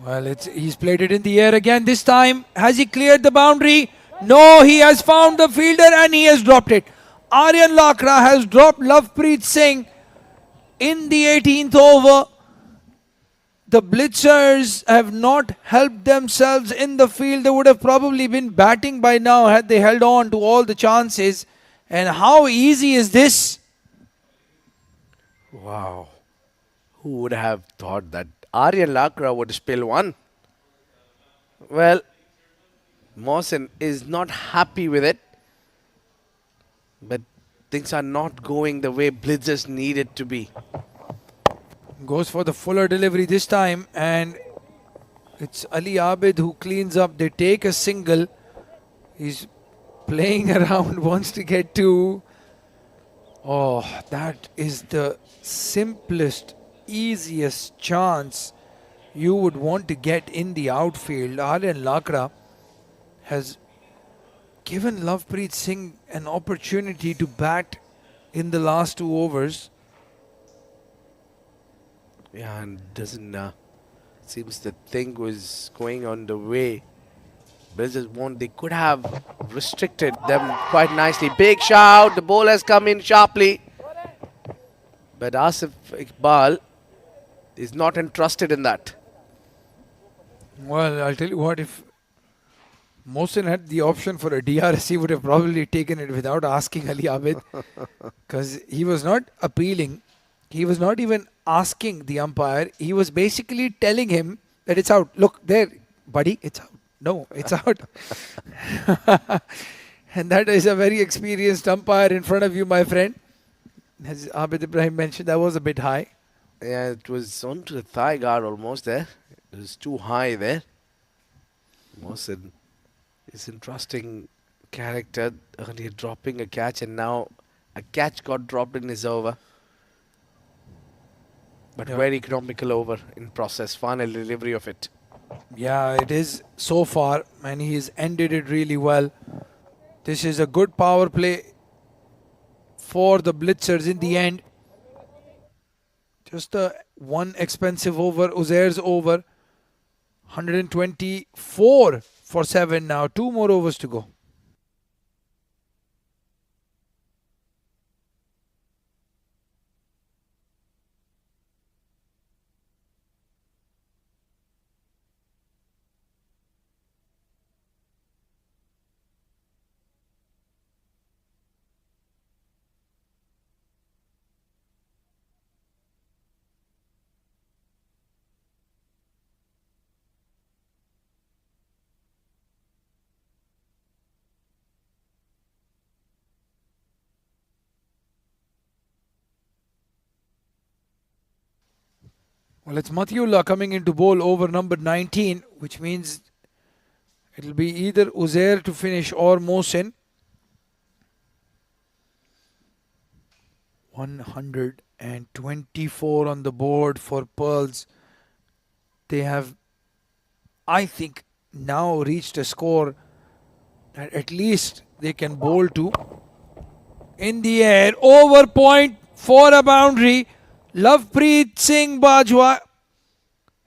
Well, he's played it in the air again this time. Has he cleared the boundary? No, he has found the fielder and he has dropped it. Aryan Lakra has dropped Lovepreet Singh in the 18th over. The Blitzers have not helped themselves in the field. They would have probably been batting by now had they held on to all the chances. And how easy is this? Wow. Who would have thought that Aryan Lakra would spill one? Well, Mohsin is not happy with it. But things are not going the way Blitzers need it to be. Goes for the fuller delivery this time, and it's Ali Abid who cleans up. They take a single. He's playing around, wants to get to. Oh, that is the simplest, easiest chance you would want to get in the outfield. Aryan Lakra has given Lovepreet Singh an opportunity to bat in the last 2 overs. Yeah, and doesn't seems the thing was going on the way Blazers won't. They could have restricted them quite nicely. Big shout. The ball has come in sharply. But Asif Iqbal is not entrusted in that. Well, I'll tell you what, if Mohsin had the option for a DRS, he would have probably taken it without asking Ali Abid, because he was not appealing. He was not even asking the umpire. He was basically telling him that it's out. Look, there, buddy, it's out. No, it's out. And that is a very experienced umpire in front of you, my friend. As Abid Ibrahim mentioned, that was a bit high. Yeah, it was onto the thigh guard almost there. It was too high there. Mohsin is interesting character. Earlier dropping a catch and now a catch got dropped in his over. But Yeah. very economical over in process. Final delivery of it. Yeah, it is so far, and he's ended it really well. This is a good power play for the Blitzers in the end. Just one expensive over, Uzair's over. 124 for 7 now. 2 more overs to go. Well, it's Mathiullah coming into bowl over number 19, which means it'll be either Uzair to finish or Mohsin. 124 on the board for Pearls. They have, I think, now reached a score that at least they can bowl to. In the air, over point for a boundary. Lovepreet Singh Bajwa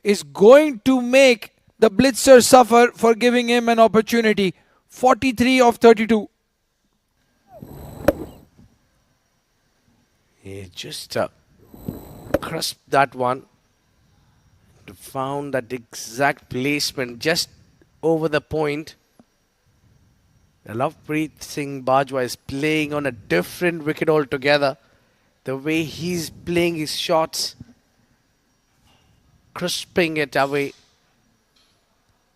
is going to make the Blitzer suffer for giving him an opportunity. 43 of 32. He just crisped that one. Found that exact placement just over the point. Lovepreet Singh Bajwa is playing on a different wicket altogether. The way he's playing his shots, crisping it away.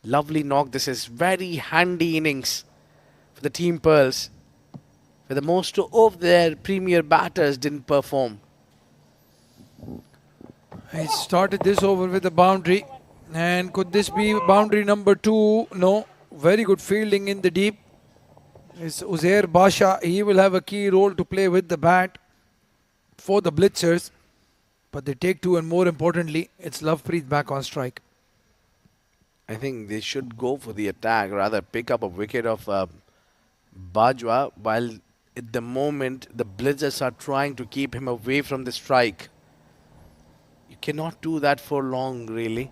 Lovely knock. This is very handy innings for the Team Pearls, where the most of their premier batters didn't perform. He started this over with a boundary. And could this be boundary number 2? No. Very good fielding in the deep. It's Uzair Basha. He will have a key role to play with the bat for the Blitzers. But they take 2, and more importantly, it's Lovepreet back on strike. I think they should go for the attack, rather pick up a wicket of Bajwa, while at the moment the Blitzers are trying to keep him away from the strike. You cannot do that for long, really.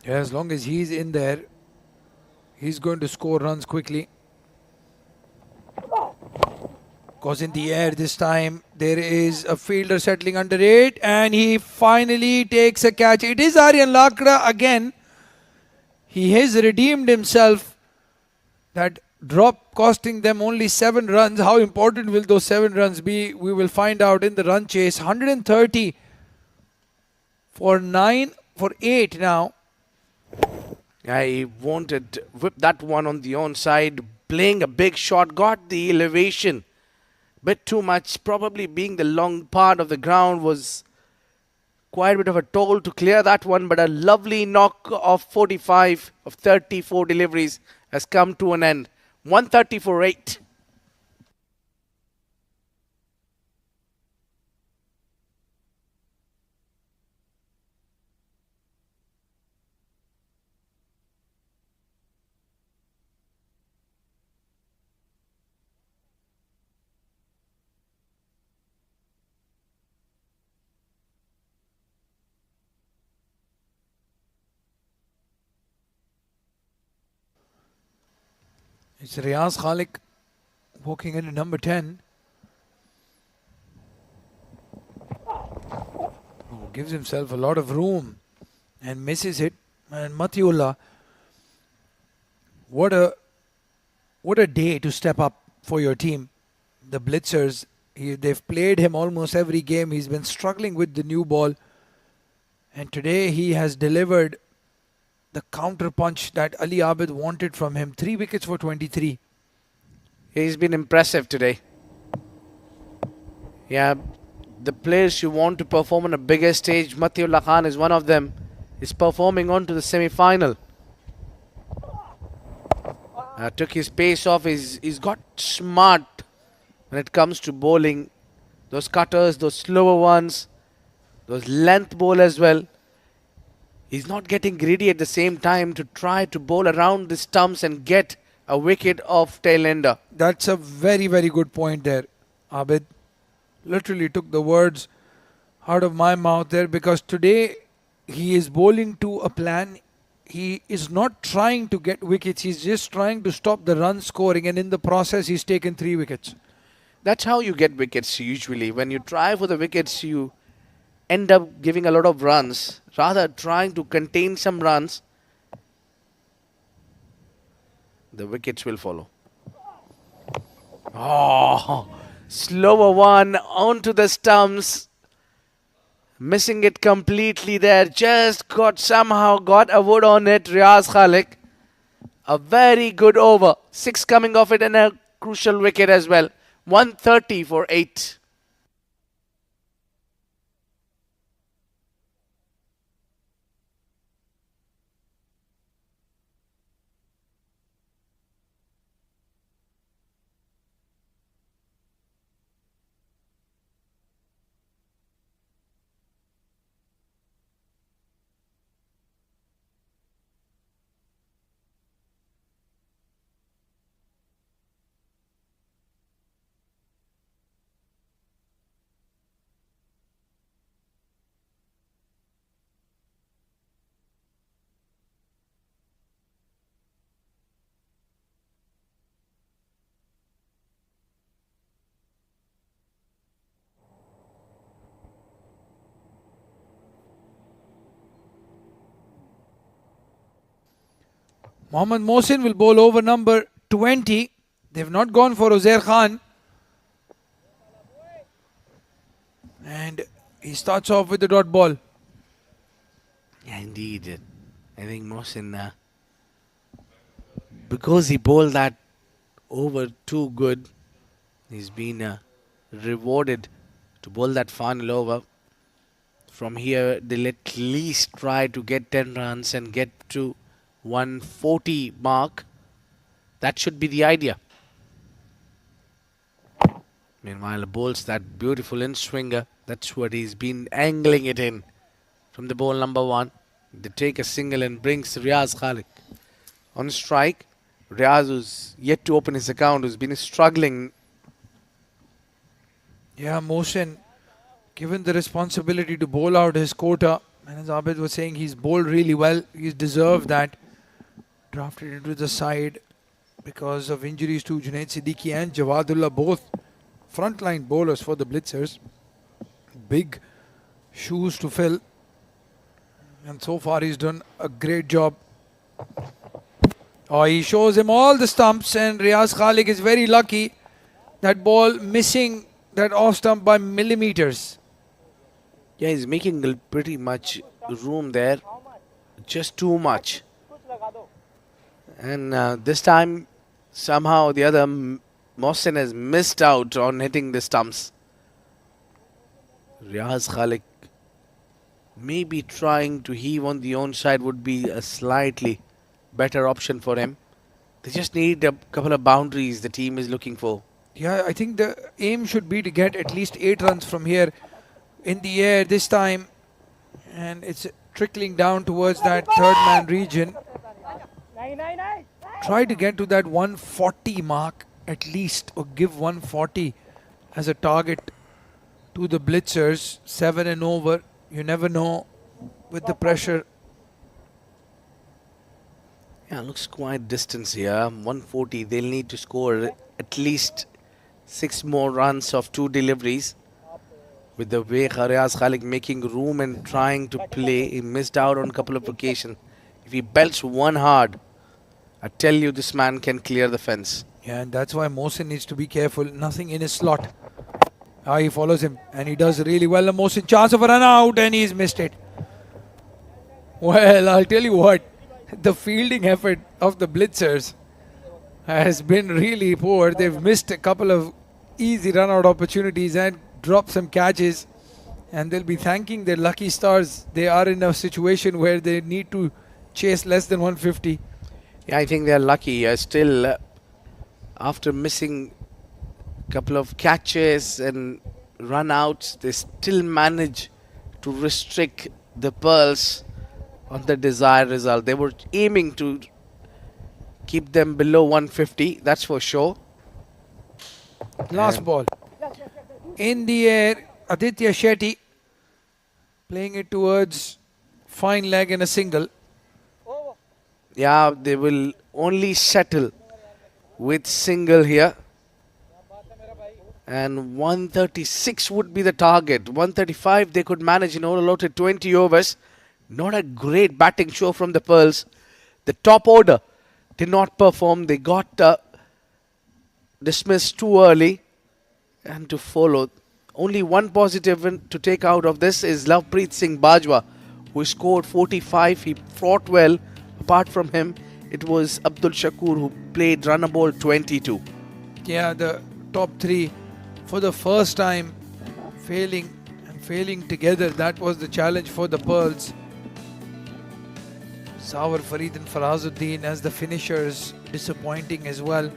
Yeah, as long as he's in there, he's going to score runs quickly. Goes in the air this time. There is a fielder settling under it, and he finally takes a catch. It is Aryan Lakra again. He has redeemed himself. That drop costing them only 7 runs. How important will those 7 runs be? We will find out in the run chase. 130 for 8 now. I wanted to whip that one on the onside, playing a big shot, got the elevation. Bit too much, probably being the long part of the ground was quite a bit of a toll to clear that one, but a lovely knock of 45 of 34 deliveries has come to an end. 130 for 8. It's Riaz Khalik walking into number 10. Who gives himself a lot of room and misses it. And Matiullah, what a day to step up for your team. The Blitzers, they've played him almost every game. He's been struggling with the new ball. And today he has delivered the counter punch that Ali Abid wanted from him. 3 wickets for 23. He's been impressive today. Yeah, the players you want to perform on a bigger stage, Matiullah Khan is one of them. He's performing on to the semi-final. Took his pace off. He's got smart when it comes to bowling. Those cutters, those slower ones, those length bowl as well. He's not getting greedy at the same time to try to bowl around the stumps and get a wicket off tail ender. That's a very, very good point there, Abid. Literally took the words out of my mouth there, because today he is bowling to a plan. He is not trying to get wickets. He's just trying to stop the run scoring, and in the process he's taken 3 wickets. That's how you get wickets usually. When you try for the wickets, you end up giving a lot of runs. Rather trying to contain some runs, the wickets will follow. Oh, slower one onto the stumps. Missing it completely there. Just somehow got a wood on it. Riaz Khalik. A very good over. 6 coming off it and a crucial wicket as well. 130 for 8. Mohammad Mohsin will bowl over number 20. They've not gone for Uzair Khan. And he starts off with the dot ball. Yeah, indeed. I think Mohsin, because he bowled that over too good, he's been rewarded to bowl that final over. From here, they'll at least try to get 10 runs and get to 140 mark. That should be the idea. Meanwhile, bowls that beautiful in-swinger. That's what he's been angling it in from the ball number 1. They take a single and brings Riaz Khalik on strike. Riaz, who's yet to open his account, who's been struggling. Yeah, Mohsin, given the responsibility to bowl out his quota, and as Abid was saying, he's bowled really well. He's deserved that. Drafted into the side because of injuries to Junaid Siddiqui and Jawadullah, both frontline bowlers for the Blitzers. Big shoes to fill. And so far he's done a great job. Oh, he shows him all the stumps, and Riaz Khalik is very lucky. That ball missing that off stump by millimeters. Yeah, he's making pretty much room there. Just too much. And this time, somehow or the other, Mohsin has missed out on hitting the stumps. Riaz Khalik maybe trying to heave on the onside would be a slightly better option for him. They just need a couple of boundaries the team is looking for. Yeah, I think the aim should be to get at least 8 runs from here in the air this time. And it's trickling down towards that third man region. Try to get to that 140 mark at least, or give 140 as a target to the Blitzers. 7 and over. You never know with the pressure. Yeah, looks quite distance here. 140. They'll need to score at least 6 more runs of 2 deliveries. With the way Kharyaz Khalik making room and trying to play, he missed out on a couple of occasions. If he belts one hard, I tell you this man can clear the fence. Yeah, and that's why Mohsin needs to be careful. Nothing in his slot. He follows him and he does really well. And Mohsin, chance of a run out, and he's missed it. Well, I'll tell you what, the fielding effort of the Blitzers has been really poor. They've missed a couple of easy run out opportunities and dropped some catches, and they'll be thanking their lucky stars. They are in a situation where they need to chase less than 150. Yeah, I think they're lucky. Still, after missing a couple of catches and run outs, they still manage to restrict the Pearls on the desired result. They were aiming to keep them below 150, that's for sure. Last ball. In the air, Aditya Shetty playing it towards fine leg and a single. Yeah, they will only settle with single here. And 136 would be the target. 135 they could manage in all allotted 20 overs. Not a great batting show from the Pearls. The top order did not perform. They got dismissed too early. And to follow, only one positive to take out of this is Lovepreet Singh Bajwa, who scored 45. He fought well. Apart from him, it was Abdul Shakur who played runner ball 22. Yeah, the top three for the first time failing together. That was the challenge for the Pearls. Zawar, Farid and Farazuddin as the finishers, disappointing as well.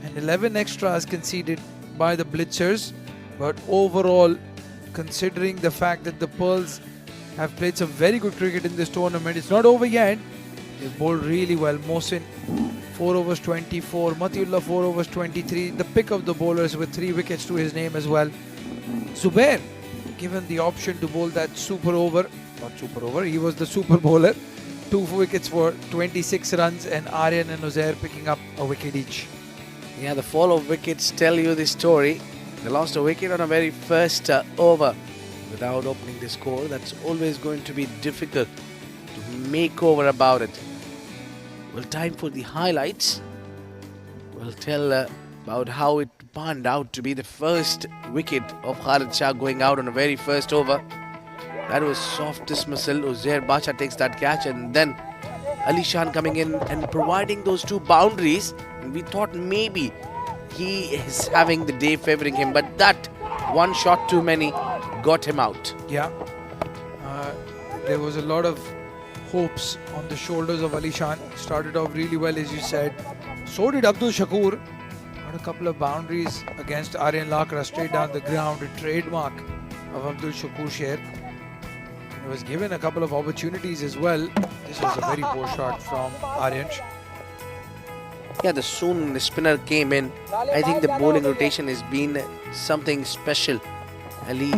And 11 extras conceded by the Blitzers. But overall, considering the fact that the Pearls have played some very good cricket in this tournament, it's not over yet. They've bowled really well. Mohsin 4 overs 24, Matiullah 4 overs 23. The pick of the bowlers with 3 wickets to his name as well. Zubair given the option to bowl that super over. Not super over, he was the super bowler. 2 wickets for 26 runs, and Aryan and Uzair picking up a wicket each. Yeah, the fall of wickets tell you the story. They lost a wicket on a very first over without opening the score. That's always going to be difficult to make over about it. Well, time for the highlights. We'll tell about how it panned out to be the first wicket of Khalid Shah going out on a very first over. That was soft dismissal. Uzair Bacha takes that catch, and then Ali Shan coming in and providing those 2 boundaries. And we thought maybe he is having the day favoring him, but that one shot too many got him out. Yeah, there was a lot of hopes on the shoulders of Ali Shan. Started off really well, as you said. So did Abdul Shakur. Got a couple of boundaries against Aryan Lakra straight down the ground, a trademark of Abdul Shakur Sher. He was given a couple of opportunities as well. This was a very poor shot from Aryan. Yeah, the spinner came in. I think the bowling rotation has been something special. Ali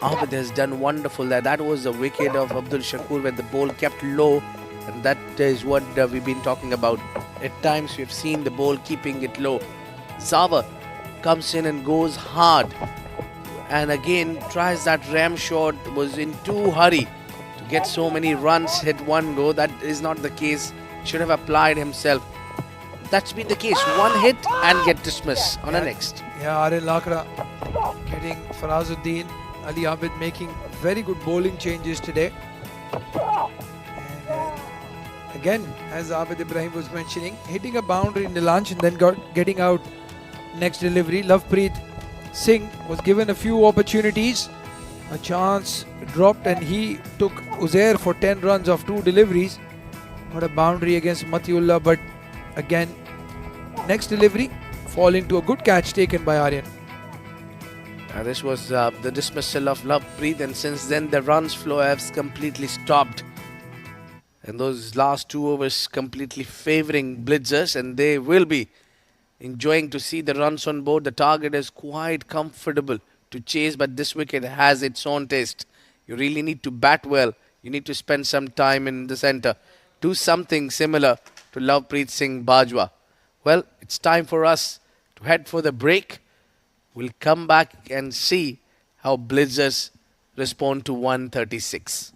Ahmed has done wonderful. That was the wicket of Abdul Shakur when the ball kept low, and that is what we've been talking about. At times we've seen the ball keeping it low. Zawar comes in and goes hard, and again tries that ram shot. Was in too hurry to get so many runs hit one go. That is not the case. Should have applied himself. That's been the case. One hit and get dismissed on the next. Yeah, Aryan Lakra getting Farazuddin. Ali Abid making very good bowling changes today. And again, as Abid Ibrahim was mentioning, hitting a boundary in the launch and then getting out next delivery. Lovepreet Singh was given a few opportunities. A chance dropped, and he took Uzair for 10 runs of 2 deliveries. Got a boundary against Matiullah, but again, next delivery fall into a good catch taken by Aryan. This was the dismissal of Lovepreet, and since then the runs flow has completely stopped. And those last 2 overs completely favouring Blitzers, and they will be enjoying to see the runs on board. The target is quite comfortable to chase, but this wicket has its own taste. You really need to bat well. You need to spend some time in the centre. Do something similar to Lovepreet Singh Bajwa. Well, it's time for us to head for the break. We'll come back and see how Blitzers respond to 136.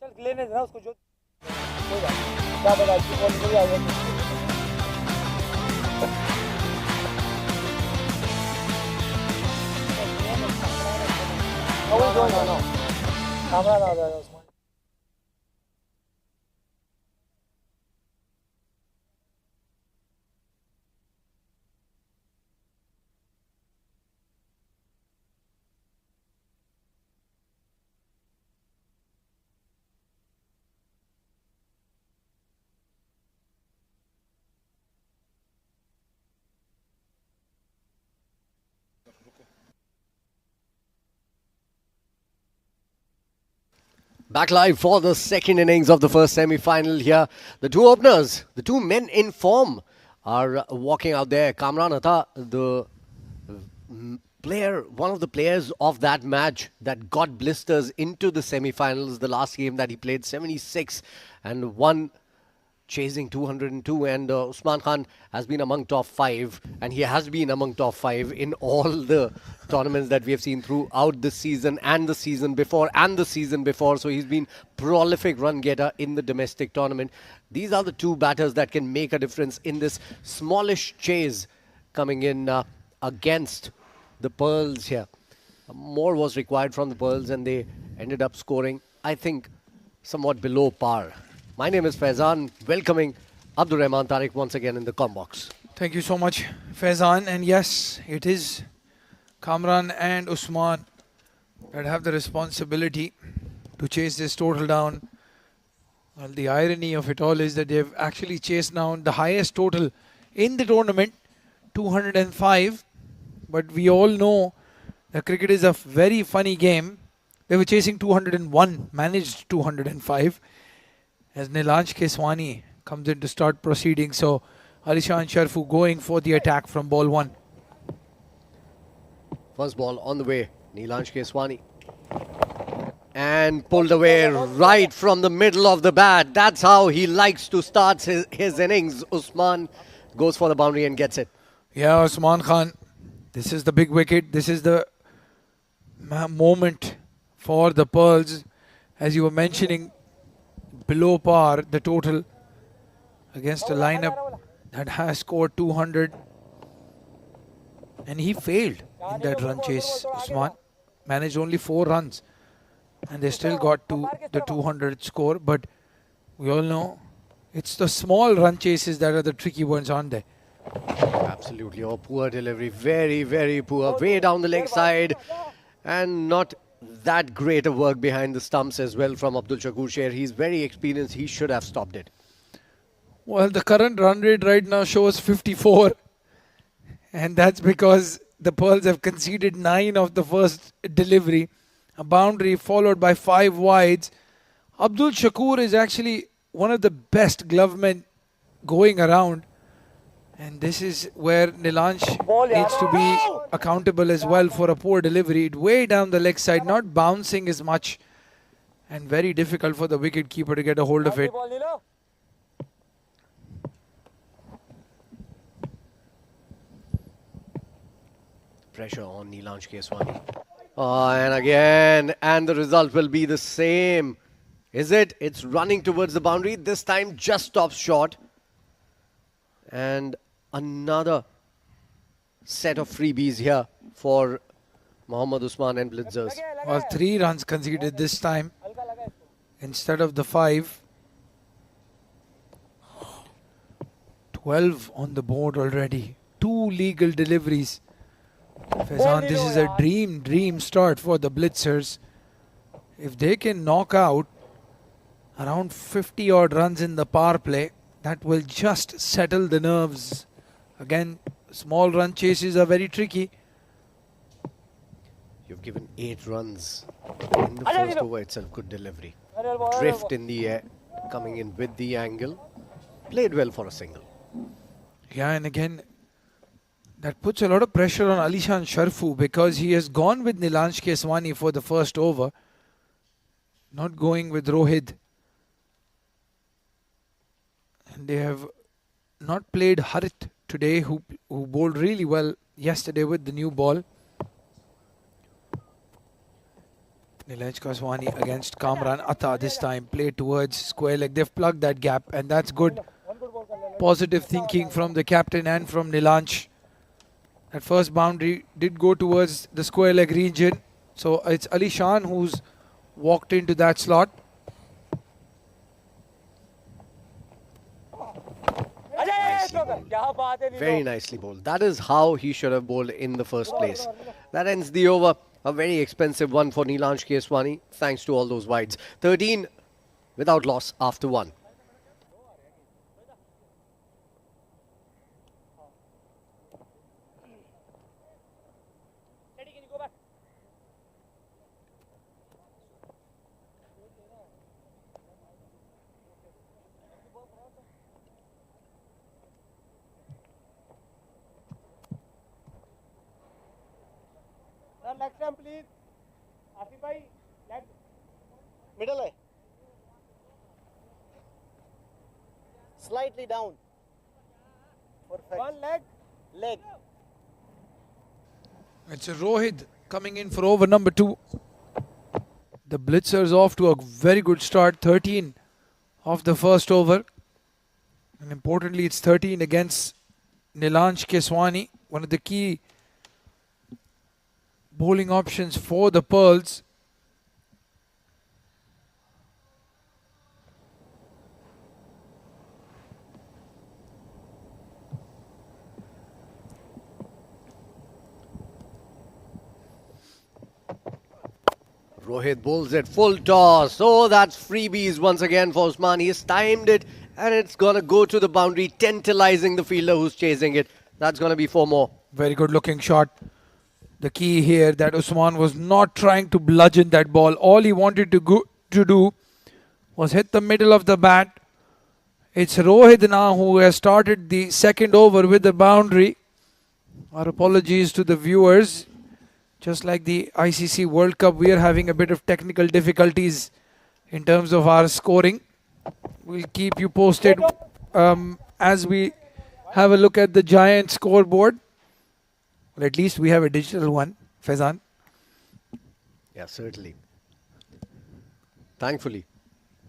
चल लेने देना उसको जो कोई बात नहीं ज़्यादा बात की बॉल कोई आ गया How are you doing now? Camera आ जाएगा उसमें Back live for the second innings of the first semi-final here. The two openers, the two men in form are walking out there. Kamran Atta, the player, one of the players of that match that got blisters into the semi-finals, the last game that he played, 76 and won, chasing 202, and Usman Khan has been among top 5, and he has been among top 5 in all the tournaments that we have seen throughout the season and the season before and the season before. So he's been prolific run getter in the domestic tournament. These are the two batters that can make a difference in this smallish chase coming in against the Pearls here. More was required from the Pearls, and they ended up scoring, I think, somewhat below par. My name is Faizan, welcoming Abdur Rahman Tariq once again in the combox. Thank you so much, Faizan. And yes, it is Kamran and Usman that have the responsibility to chase this total down. Well, the irony of it all is that they've actually chased down the highest total in the tournament, 205. But we all know that cricket is a very funny game. They were chasing 201, managed 205. As Nilansh Keswani comes in to start proceeding. So Alishan Sharfu going for the attack from ball 1. First ball on the way, Nilansh Keswani. And pulled away right from the middle of the bat. That's how he likes to start his innings. Usman goes for the boundary and gets it. Yeah, Usman Khan. This is the big wicket. This is the moment for the Pearls. As you were mentioning, below par, the total against a lineup that has scored 200. And he failed in that run chase, Usman. Managed only 4 runs. And they still got to the 200 score. But we all know it's the small run chases that are the tricky ones, aren't they? Absolutely. Oh, poor delivery. Very, very poor. Way down the leg side. And not that great a work behind the stumps as well from Abdul Shakur Sher. He's very experienced. He should have stopped it. Well, the current run rate right now shows 54. And that's because the Pearls have conceded 9 of the first delivery. A boundary followed by 5 wides. Abdul Shakur is actually one of the best glove men going around. And this is where Nilansh needs to be accountable as well for a poor delivery. Way down the leg side, not bouncing as much. And very difficult for the wicket keeper to get a hold of it. Pressure on Nilansh Keswani. And again, and the result will be the same. Is it? It's running towards the boundary. This time just stops short. And another set of freebies here for Mohammad Usman and Blitzers. Well, 3 runs conceded this time instead of the 5. 12 on the board already. 2 legal deliveries. Faizan, this is a dream start for the Blitzers. If they can knock out around 50 odd runs in the power play, that will just settle the nerves. Again, small run chases are very tricky. You've given 8 runs in the first over itself. Good delivery. Drift in the air, coming in with the angle. Played well for a single. Yeah, and again, that puts a lot of pressure on Alishan Sharfu because he has gone with Nilansh Keswani for the first over. Not going with Rohit. And they have not played Harit today, who bowled really well yesterday with the new ball. Nilesh Kaswani against Kamran Atta this time. Play towards square leg. They've plugged that gap, and that's good. Positive thinking from the captain and from Nilansh. That first boundary did go towards the square leg region. So it's Ali Shan who's walked into that slot. Very nicely bowled. That is how he should have bowled in the first place. That ends the over. A very expensive one for Nilansh Keswani, thanks to all those wides. 13 without loss after one. Next time, please. Asif bhai, leg. Middle hai. Slightly down. Perfect. One leg. Leg. It's a Rohit coming in for over number 2. The Blitzers off to a very good start. 13 of the first over. And importantly, it's 13 against Nilansh Keswani, one of the key bowling options for the Pearls. Rohit bowls it full toss. Oh, that's freebies once again for Usman. He's timed it and it's going to go to the boundary, tantalizing the fielder who's chasing it. That's going to be 4 more. Very good looking shot. The key here that Usman was not trying to bludgeon that ball. All he wanted to do was hit the middle of the bat. It's Rohit now who has started the second over with the boundary. Our apologies to the viewers. Just like the ICC World Cup, we are having a bit of technical difficulties in terms of our scoring. We'll keep you posted as we have a look at the giant scoreboard. Well, at least we have a digital one, Faizan. Yeah, certainly. Thankfully.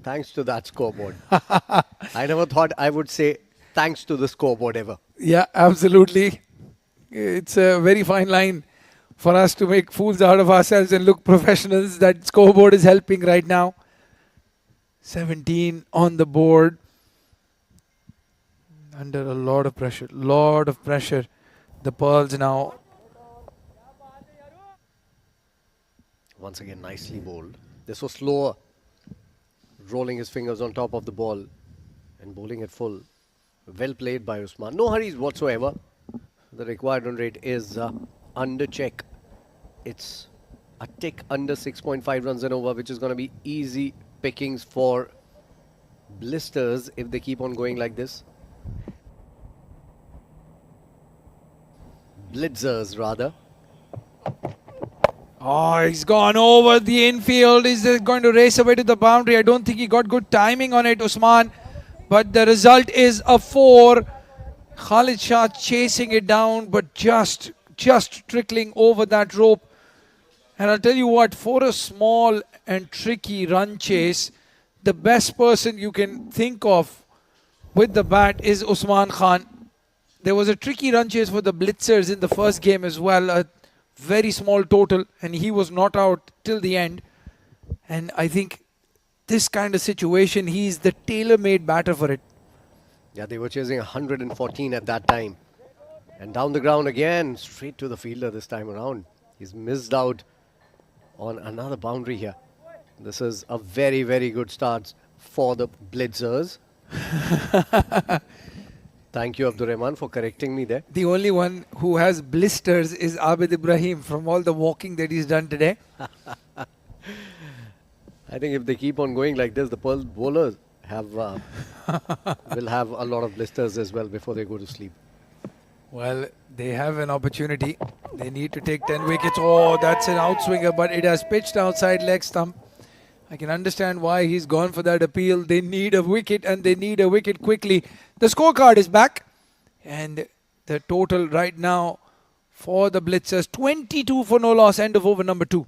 Thanks to that scoreboard. I never thought I would say thanks to the scoreboard ever. Yeah, absolutely. It's a very fine line for us to make fools out of ourselves and look professionals. That scoreboard is helping right now. 17 on the board. Under a lot of pressure. The Pearls now. Once again, nicely bowled. This was slower. Rolling his fingers on top of the ball and bowling it full. Well played by Usman. No hurries whatsoever. The required run rate is under check. It's a tick under 6.5 runs and over, which is going to be easy pickings for Blisters if they keep on going like this. Blitzers, rather. Oh, he's gone over the infield. He's going to race away to the boundary. I don't think he got good timing on it, Usman. But the result is a 4. Khalid Shah chasing it down, but just trickling over that rope. And I'll tell you what, for a small and tricky run chase, the best person you can think of with the bat is Usman Khan. There was a tricky run chase for the Blitzers in the first game as well. A very small total, and he was not out till the end. And I think this kind of situation, he's the tailor-made batter for it. Yeah, they were chasing 114 at that time. And down the ground again, straight to the fielder this time around. He's missed out on another boundary here. This is a very, very good start for the Blitzers. Thank you, Abdur Rahman, for correcting me there. The only one who has blisters is Abid Ibrahim from all the walking that he's done today. I think if they keep on going like this, the Pearl bowlers have will have a lot of blisters as well before they go to sleep. Well, they have an opportunity. They need to take 10 wickets. Oh, that's an outswinger, but it has pitched outside leg stump. I can understand why he's gone for that appeal. They need a wicket, and they need a wicket quickly. The scorecard is back, and the total right now for the Blitzers, 22 for no loss, end of over number 2.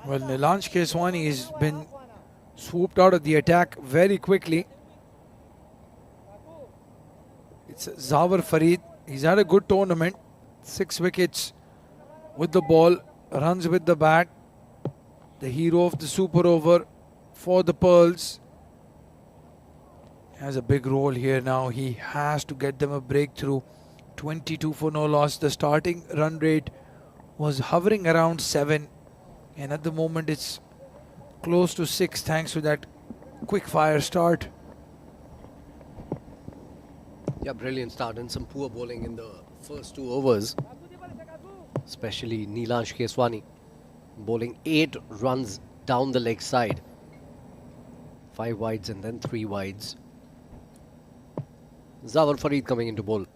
Well, Nilansh Keswani has been swooped out of the attack very quickly. It's Zawar Farid. He's had a good tournament. 6 wickets with the ball, runs with the bat. The hero of the super over for the Pearls. Has a big role here now. He has to get them a breakthrough. 22 for no loss. The starting run rate was hovering around 7, and at the moment it's close to 6 thanks to that quick fire start. Yeah, brilliant start and some poor bowling in the first 2 overs. Especially Nilansh Keswani bowling 8 runs down the leg side. 5 wides and then 3 wides. Zawar Farid coming into bowl.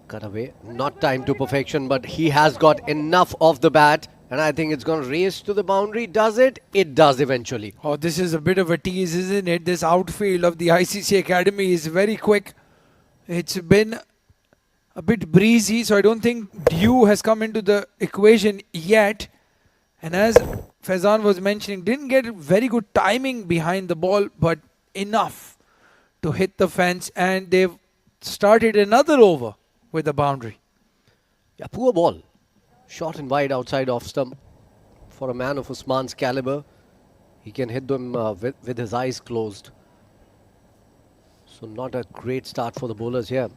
Cut away. Not timed to perfection, but he has got enough of the bat. And I think it's going to race to the boundary. Does it? It does eventually. Oh, this is a bit of a tease, isn't it? This outfield of the ICC Academy is very quick. It's been a bit breezy, so I don't think dew has come into the equation yet. And as Faizan was mentioning, didn't get very good timing behind the ball, but enough to hit the fence. And they've started another over with a boundary. Yeah, poor ball. Short and wide outside off stump. For a man of Usman's caliber, he can hit them with his eyes closed. So not a great start for the bowlers here.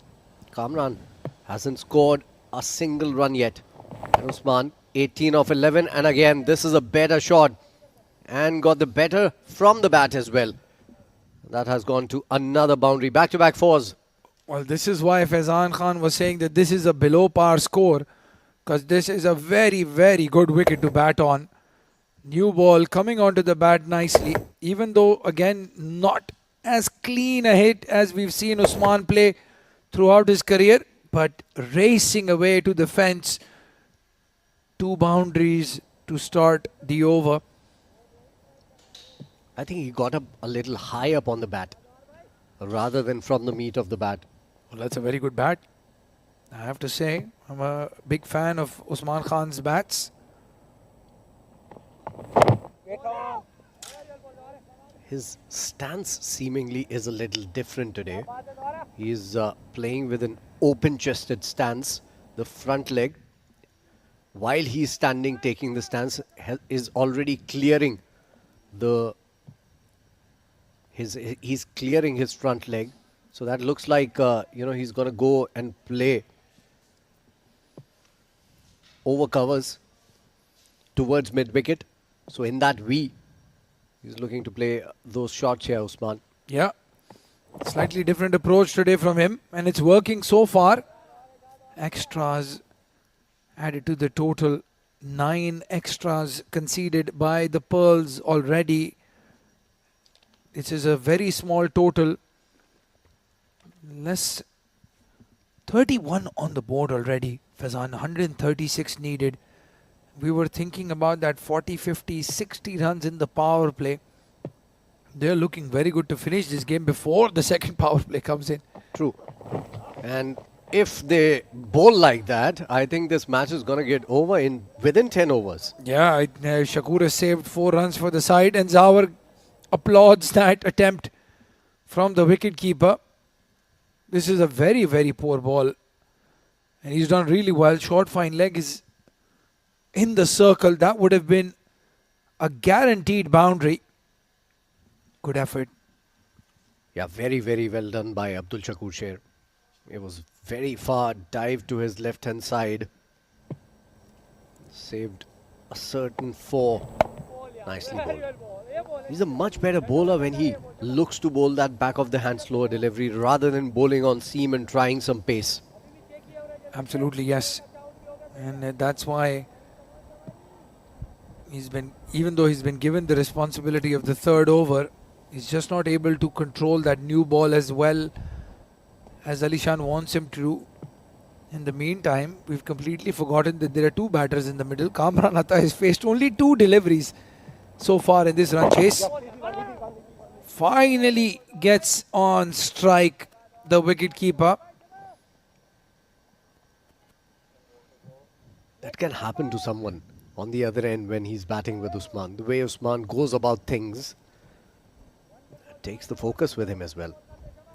Kamran hasn't scored a single run yet. And Usman, 18 of 11. And again, this is a better shot. And got the better from the bat as well. That has gone to another boundary. Back-to-back fours. Well, this is why Faizan Khan was saying that this is a below par score, because this is a very, very good wicket to bat on. New ball coming onto the bat nicely, even though, again, not as clean a hit as we've seen Usman play throughout his career, but racing away to the fence. 2 boundaries to start the over. I think he got up a little high up on the bat rather than from the meat of the bat. Well, that's a very good bat. I have to say, I'm a big fan of Usman Khan's bats. His stance seemingly is a little different today. He's playing with an open-chested stance. The front leg, while he's standing, taking the stance, is already clearing the... He's clearing his front leg. So that looks like, he's going to go and play over covers towards mid-wicket. So in that V, he's looking to play those shots here, Usman. Yeah, slightly different approach today from him, and it's working so far. Extras added to the total. 9 extras conceded by the Pearls already. This is a very small total. Less 31 on the board already. Faizan, 136 needed. We were thinking about that 40, 50, 60 runs in the power play. They're looking very good to finish this game before the second power play comes in. True. And if they bowl like that, I think this match is going to get over within 10 overs. Yeah, Shakur has saved 4 runs for the side, and Zawar applauds that attempt from the wicketkeeper. This is a very, very poor ball. And he's done really well. Short fine leg is in the circle. That would have been a guaranteed boundary. Good effort. Yeah, very, very well done by Abdul Shakur Sher. It was very far, dived to his left-hand side. Saved a certain 4. Nicely bowled. He's a much better bowler when he looks to bowl that back of the hand slower delivery rather than bowling on seam and trying some pace. Absolutely, yes. And that's why even though he's been given the responsibility of the 3rd over, he's just not able to control that new ball as well as Alishan wants him to do. In the meantime, we've completely forgotten that there are 2 batters in the middle. Kamran Atta has faced only 2 deliveries so far in this run chase. Finally gets on strike the wicketkeeper. That can happen to someone. on the other end when he's batting with Usman. The way Usman goes about things takes the focus with him as well.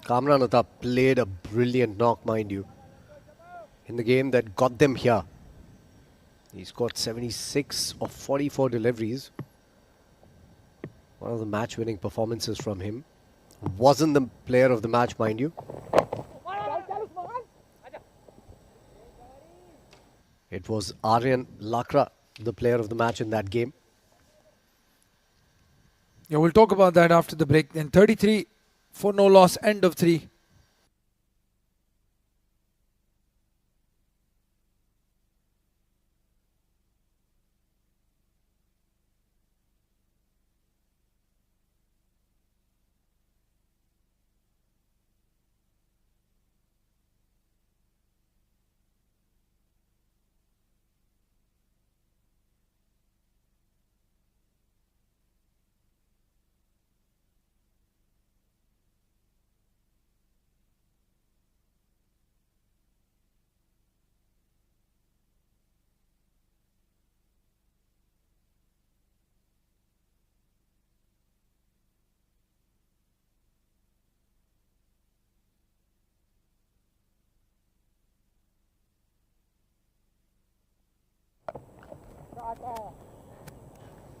Kamran Atta played a brilliant knock, mind you, in the game that got them here. He scored 76 of 44 deliveries. One of the match-winning performances from him. Wasn't the player of the match, mind you. It was Aryan Lakra, the player of the match in that game. Yeah, we'll talk about that after the break. Then 33 for no loss, end of 3.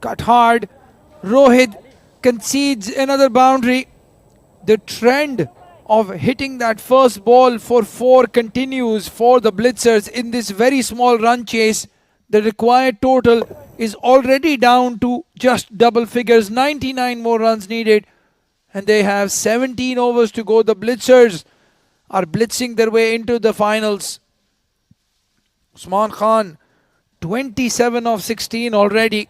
Cut hard. Rohit concedes another boundary. The trend of hitting that first ball for 4 continues for the Blitzers in this very small run chase. The required total is already down to just double figures. 99 more runs needed. And they have 17 overs to go. The Blitzers are blitzing their way into the finals. Usman Khan, 27 of 16 already.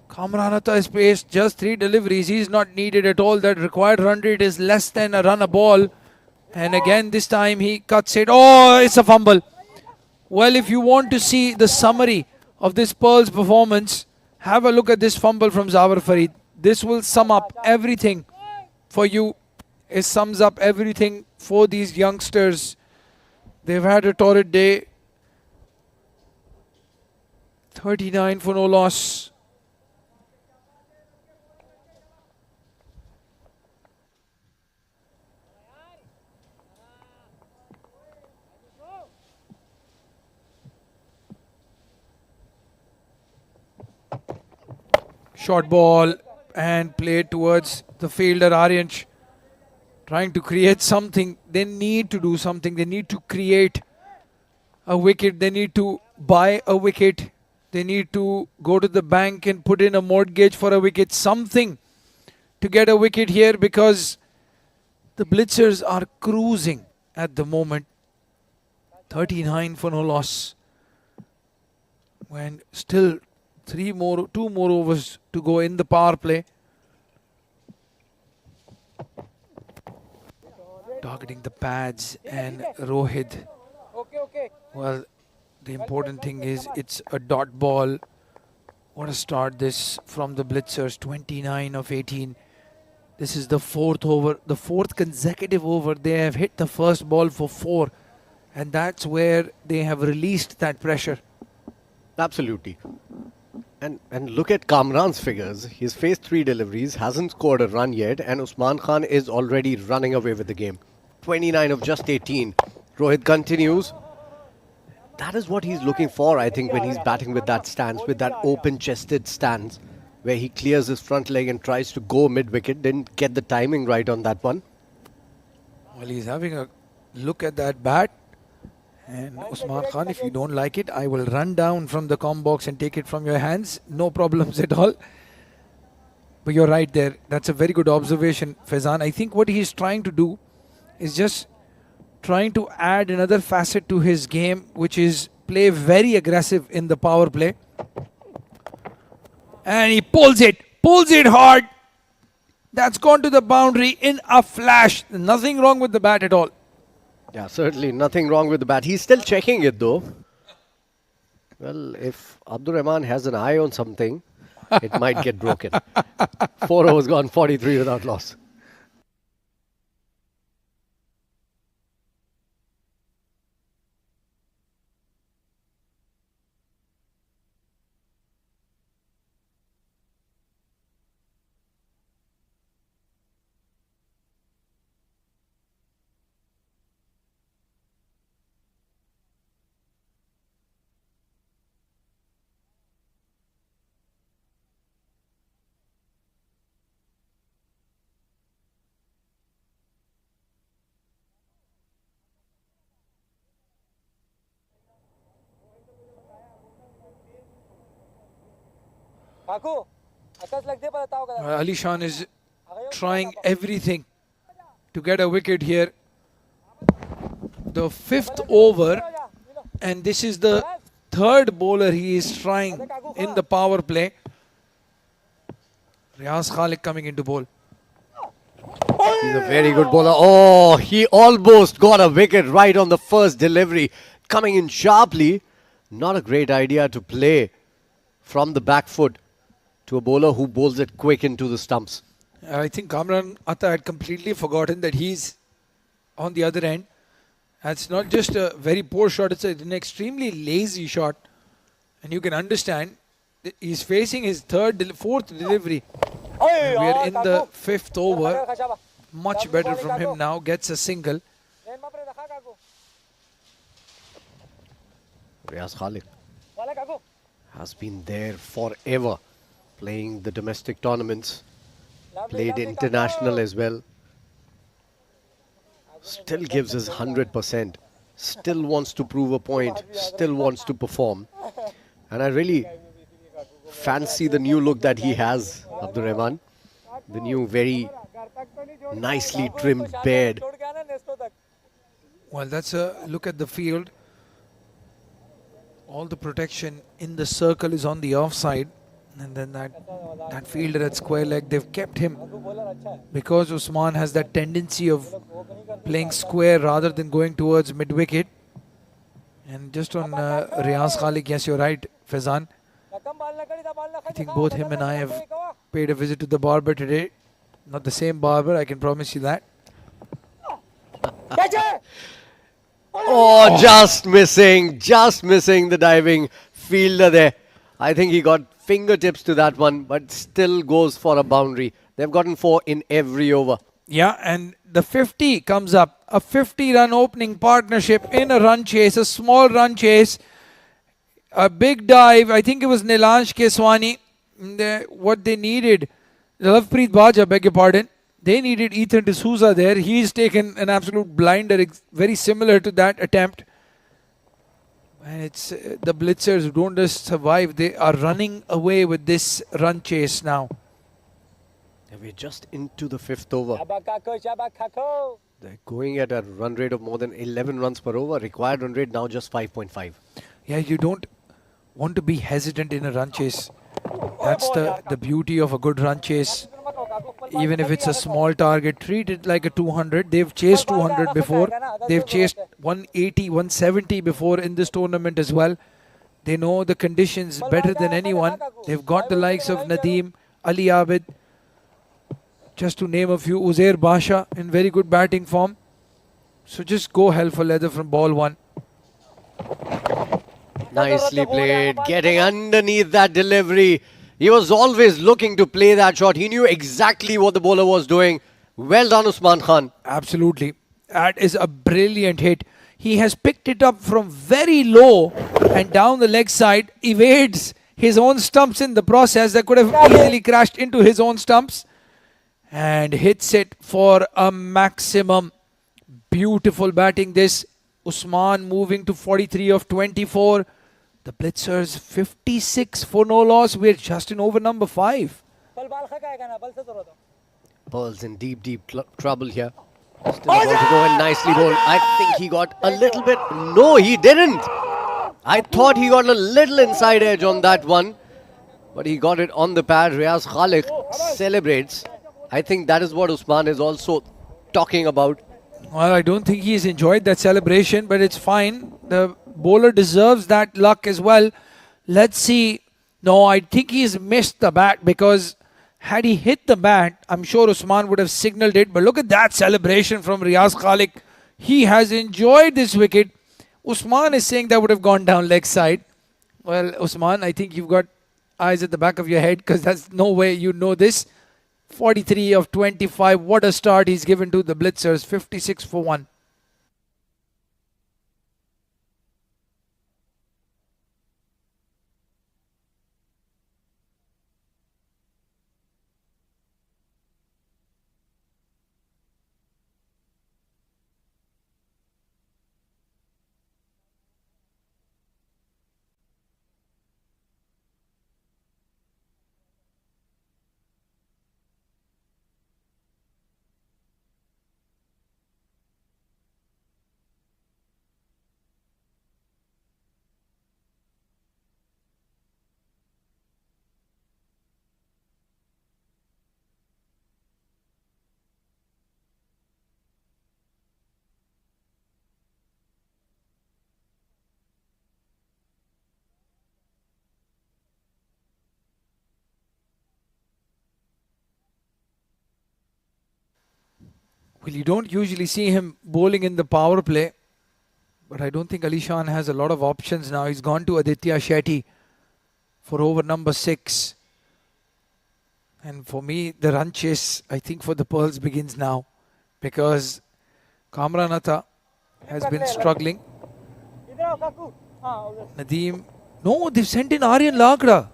Kamran Atta is paced just 3 deliveries. He's not needed at all. That required run rate is less than a run a ball. And again, this time he cuts it. Oh, it's a fumble. Well, if you want to see the summary of this Pearl's performance, have a look at this fumble from Zawar Farid. This will sum up everything for you. It sums up everything for these youngsters. They've had a torrid day. 39 for no loss. Short ball and played towards the fielder Aryansh. Trying to create something. They need to do something. They need to create a wicket. They need to buy a wicket. They need to go to the bank and put in a mortgage for a wicket. Something to get a wicket here, because the Blitzers are cruising at the moment. 39 for no loss. When still 2 more overs to go in the power play. Targeting the pads and Rohit. Well, the important thing is it's a dot ball. What a start this from the Blitzers. 29 of 18. This is the 4th over, the 4th consecutive over. They have hit the first ball for 4. And that's where they have released that pressure. Absolutely. And look at Kamran's figures. He's faced 3 deliveries, hasn't scored a run yet, and Usman Khan is already running away with the game. 29 of just 18. Rohit continues. That is what he's looking for, I think, when he's batting with that stance, with that open-chested stance, where he clears his front leg and tries to go mid-wicket. Didn't get the timing right on that one. Well, he's having a look at that bat. And Usman Khan, if you don't like it, I will run down from the comm box and take it from your hands. No problems at all. But you're right there. That's a very good observation, Faizan. I think what he's trying to do is just trying to add another facet to his game, which is play very aggressive in the power play. And he pulls it hard. That's gone to the boundary in a flash. Nothing wrong with the bat at all. Yeah, certainly nothing wrong with the bat. He's still checking it though. Well, if Abdur Rahman has an eye on something, it might get broken. 4 overs gone, 43 without loss. Ali Shan is trying everything to get a wicket here. The 5th over, and this is the 3rd bowler he is trying in the power play. Riaz Khalik coming into bowl. He's a very good bowler. Oh, he almost got a wicket right on the first delivery. Coming in sharply. Not a great idea to play from the back foot to a bowler who bowls it quick into the stumps. I think Kamran Atta had completely forgotten that he's on the other end. That's not just a very poor shot, it's an extremely lazy shot. And you can understand that he's facing his 4th delivery. And we are in the 5th over. Much better from him now. Gets a single. Riaz Khalik has been there forever, playing the domestic tournaments, played international as well. Still gives his 100%, still wants to prove a point, still wants to perform. And I really fancy the new look that he has, Abdur Rahman. The new very nicely trimmed beard. Well, that's a look at the field. All the protection in the circle is on the offside. And then that fielder at square leg, they've kept him because Usman has that tendency of playing square rather than going towards mid-wicket. And just on Riaz Khalik, yes, you're right, Faizan. I think both him and I have paid a visit to the barber today. Not the same barber, I can promise you that. Oh, just missing the diving fielder there. I think he got fingertips to that one, but still goes for a boundary. They've gotten 4 in every over. Yeah, and the 50 comes up. A 50-run opening partnership in a run chase, a small run chase. A big dive. I think it was Nilansh Keswani. What they needed, Lovepreet Baja, beg your pardon. They needed Ethan D'Souza there. He's taken an absolute blinder, very similar to that attempt. And it's the Blitzers who don't just survive. They are running away with this run chase now. And we're just into the 5th over. They're going at a run rate of more than 11 runs per over. Required run rate now just 5.5. Yeah, you don't want to be hesitant in a run chase. That's the beauty of a good run chase. Even if it's a small target, treat it like a 200. They've chased 200 before. They've chased 180, 170 before in this tournament as well. They know the conditions better than anyone. They've got the likes of Nadeem, Ali Abid, just to name a few. Uzair Basha in very good batting form. So just go hell for leather from ball 1. Nicely played, getting underneath that delivery. He was always looking to play that shot. He knew exactly what the bowler was doing. Well done, Usman Khan. Absolutely. That is a brilliant hit. He has picked it up from very low and down the leg side, evades his own stumps in the process. That could have easily crashed into his own stumps and hits it for a maximum. Beautiful batting this. Usman moving to 43 of 24. The Blitzers 56 for no loss. We're just in over number 5. Pearl's in deep trouble here. Still about to go and nicely bowl. I think he got a little bit. No, he didn't. I thought he got a little inside edge on that one. But he got it on the pad. Riaz Khalik celebrates. I think that is what Usman is also talking about. Well, I don't think he's enjoyed that celebration, but it's fine. The bowler deserves that luck as well. Let's see. No, I think he's missed the bat, because had he hit the bat, I'm sure Usman would have signaled it. But look at that celebration from Riaz Khalik. He has enjoyed this wicket. Usman is saying that would have gone down leg side. Well, Usman, I think you've got eyes at the back of your head, because there's no way you know this. 43 of 25. What a start he's given to the Blitzers. 56 for 1. Well, you don't usually see him bowling in the power play, but I don't think Alishan has a lot of options now. He's gone to Aditya Shetty for over number 6. And for me, the run chase, I think, for the Pearls begins now, because Kamranatha has been struggling. Nadeem, no, they've sent in Aryan Lagra.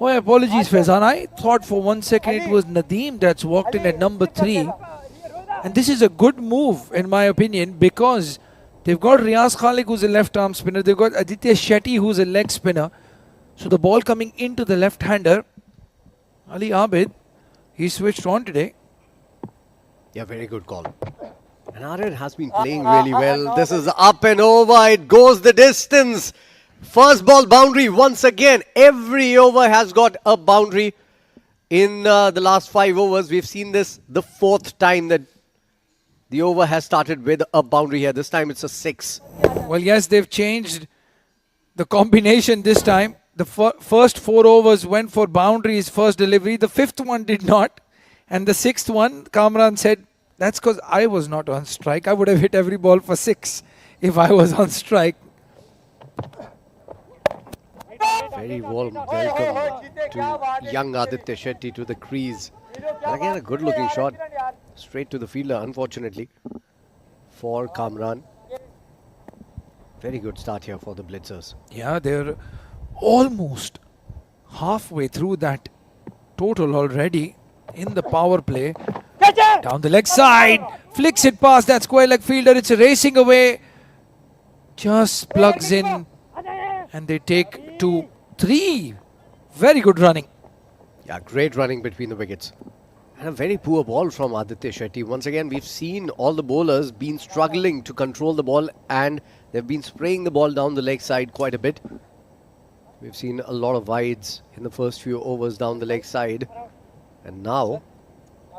Oh, apologies, Faizan. I thought for 1 second it was Nadeem that's walked in at number 3. And this is a good move, in my opinion, because they've got Riaz Khalik, who's a left-arm spinner. They've got Aditya Shetty, who's a leg spinner. So the ball coming into the left-hander. Ali Abid, he switched on today. Yeah, very good call. And Aryan has been playing really well. This is up and over. It goes the distance. First ball boundary once again. Every over has got a boundary. In the last 5 overs, we've seen this the 4th time that the over has started with a boundary here. This time it's a 6. Well, yes, they've changed the combination this time. The first 4 overs went for boundaries, first delivery. The 5th one did not. And the 6th one, Kamran said, that's because I was not on strike. I would have hit every ball for 6 if I was on strike. Very warm welcome to young Aditya Shetty to the crease. And again, a good looking shot. Straight to the fielder, unfortunately, for Kamran. Very good start here for the Blitzers. Yeah, they're almost halfway through that total already in the power play. Down the leg side, flicks it past that square leg fielder. It's racing away. Just plugs in, and they take 2-3. Very good running. Yeah, great running between the wickets. And a very poor ball from Aditya Shetty. Once again, we've seen all the bowlers been struggling to control the ball, and they've been spraying the ball down the leg side quite a bit. We've seen a lot of wides in the first few overs down the leg side. And now,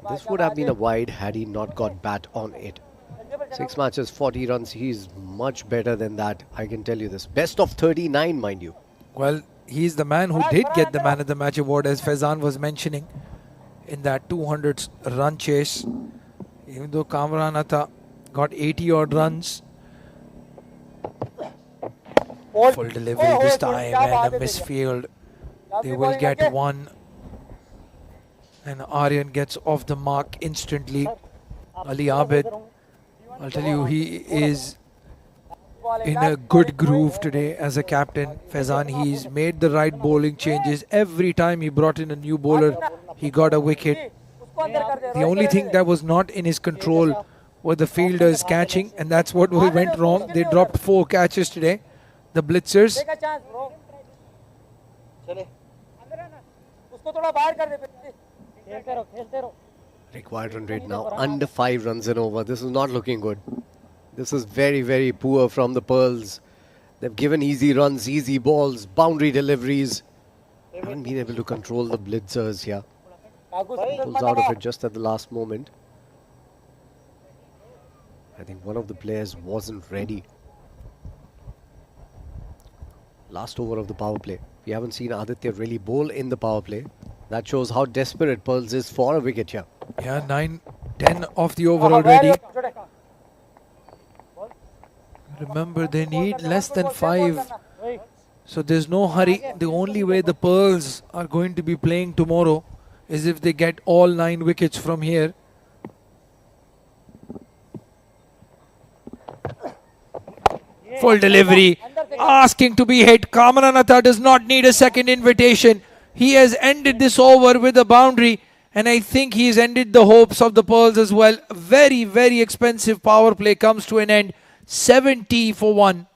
this would have been a wide had he not got bat on it. 6 matches, 40 runs. He's much better than that, I can tell you this. Best of 39, mind you. Well, he's the man who did get the Man of the Match award, as Faizan was mentioning, in that 200 run chase. Even though Kamranatha got 80 odd runs. Full delivery this time and a misfield. They will get 1. And Aryan gets off the mark instantly. Ali Abid, I'll tell you, he is in a good groove today as a captain. Faizan, he's made the right bowling changes. Every time he brought in a new bowler, he got a wicket. The only thing that was not in his control were the fielders catching, and that's what went wrong. They dropped 4 catches today, the Blitzers. Required run rate now under 5 runs and over. This is not looking good. This is very, very poor from the Pearls. They've given easy runs, easy balls, boundary deliveries. Haven't been able to control the Blitzers here. Pulls out of it just at the last moment. I think one of the players wasn't ready. Last over of the power play. We haven't seen Aditya really bowl in the power play. That shows how desperate Pearls is for a wicket here. Yeah, 9-10 off the over already. Remember, they need less than 5. So there's no hurry. The only way the Pearls are going to be playing tomorrow is if they get all 9 wickets from here. Full delivery, asking to be hit. Kamranatha does not need a second invitation. He has ended this over with a boundary, and I think he's ended the hopes of the Pearls as well. Very, very expensive power play comes to an end. 70 for 1.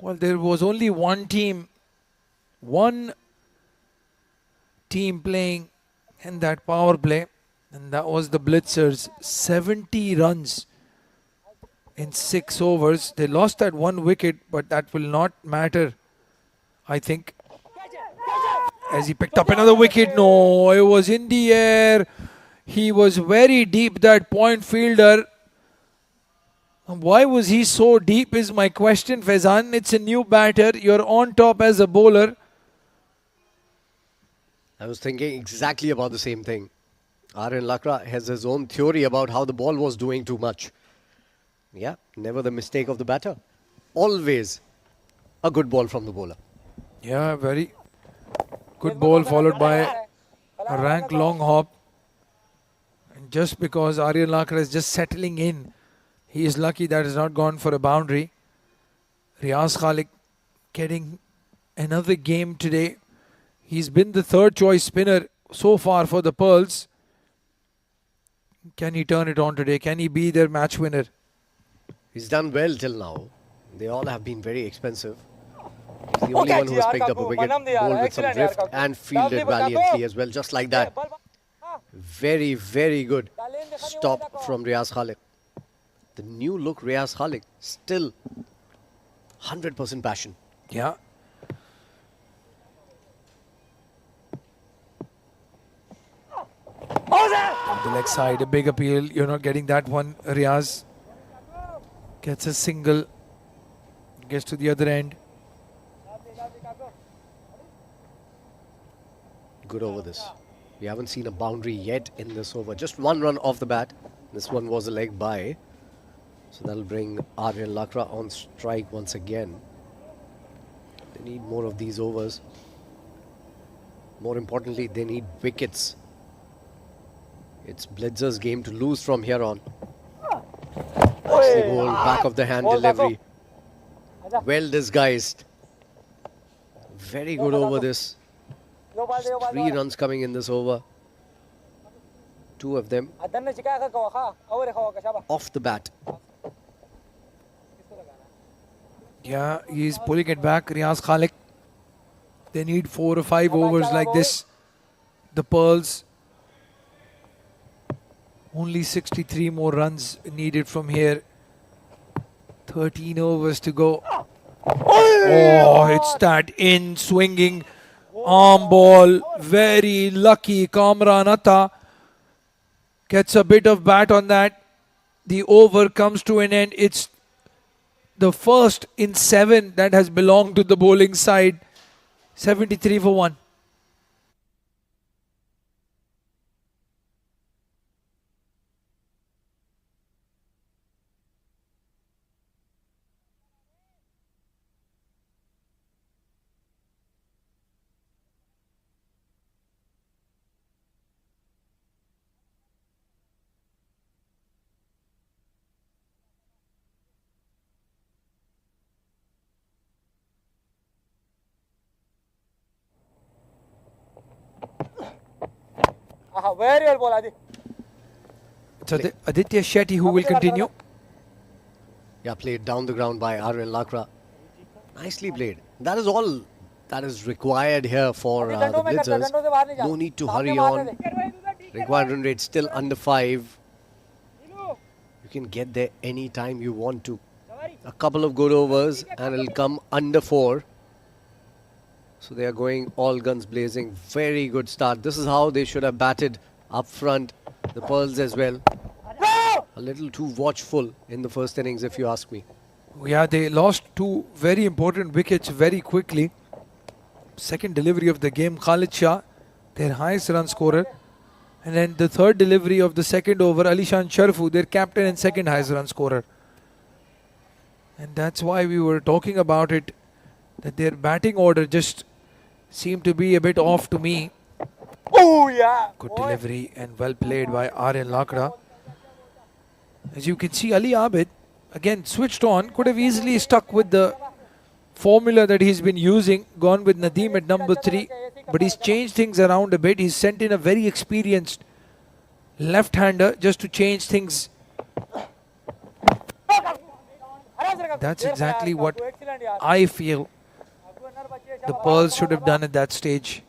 Well, there was only one team, one team playing in that power play, and that was the Blitzers. 70 runs in 6 overs. They lost that 1 wicket, but that will not matter, I think. As he picked up another wicket. No, it was in the air. He was very deep, that point fielder. Why was he so deep is my question, Faizan. It's a new batter. You're on top as a bowler. I was thinking exactly about the same thing. Aryan Lakra has his own theory about how the ball was doing too much. Yeah, never the mistake of the batter. Always a good ball from the bowler. Yeah, very good ball followed by a rank long hop. And just because Aryan Lakra is just settling in, he is lucky that has not gone for a boundary. Riaz Khalik getting another game today. He's been the third choice spinner so far for the Pearls. Can he turn it on today? Can he be their match winner? He's done well till now. They all have been very expensive. He's the only one who has picked up a wicket, bowled with some drift and fielded valiantly as well, just like that. Very, very good stop from Riaz Khalik. The new look Riaz Khalik, still 100% passion. Yeah. On the leg side, a big appeal. You're not getting that one. Riaz gets a single, gets to the other end. Good over this. We haven't seen a boundary yet in this over. Just one run off the bat. This one was a leg by. So that'll bring Aryan Lakra on strike once again. They need more of these overs. More importantly, they need wickets. It's Blitzer's game to lose from here on. Nicely bowled, back of the hand delivery. Well disguised. Very good over this. Just 3 runs coming in this over. 2 of them off the bat. Yeah, he's pulling it back. Riaz Khalik. They need 4 or 5 overs like this. The Pearls. Only 63 more runs needed from here. 13 overs to go. Oh, it's that in swinging arm ball. Very lucky. Kamran Atta gets a bit of bat on that. The over comes to an end. It's the first in 7 that has belonged to the bowling side. 73 for 1. Very well ball, Adi. It's Aditya Shetty who will continue. Yeah, played down the ground by Aryan Lakra. Nicely played. That is all that is required here for the Blitzers. No need to hurry on. Required run rate still under 5. You can get there any time you want to. A couple of good overs and it'll come under 4. So they are going all guns blazing. Very good start. This is how they should have batted up front. The Pearls as well. A little too watchful in the first innings, if you ask me. Yeah, they lost 2 very important wickets very quickly. Second delivery of the game, Khalid Shah, their highest run scorer. And then the third delivery of the second over, Alishan Sharfu, their captain and second highest run scorer. And that's why we were talking about it, that their batting order just seemed to be a bit off to me. Oh, yeah. Good delivery and well played by Aryan Lakra. As you can see, Ali Abid, again switched on, could have easily stuck with the formula that he's been using, gone with Nadeem at number 3, but he's changed things around a bit. He's sent in a very experienced left-hander just to change things. That's exactly what I feel the Pearls should have done at that stage.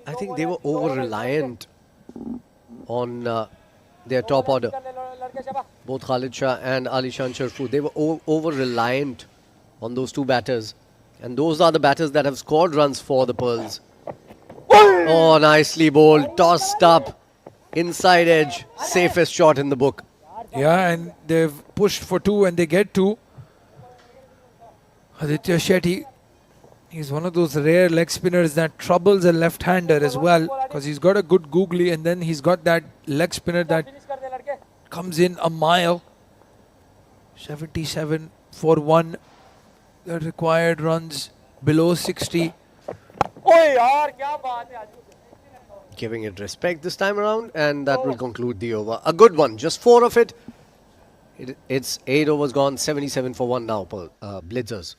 I think they were over-reliant on their top order. Both Khalid Shah and Alishan Sharfu, they were over-reliant on those two batters. And those are the batters that have scored runs for the Pearls. Oh, nicely bowled, tossed up, inside edge, safest shot in the book. Yeah, and they've pushed for 2 and they get 2. Aditya Shetty, he's one of those rare leg spinners that troubles a left-hander as well, because he's got a good googly and then he's got that leg spinner that comes in a mile. 77 for 1. The required runs below 60. Giving it respect this time around, and that will conclude the over. A good one, just 4 of it. It's 8 overs gone, 77 for 1 now, Blitzers.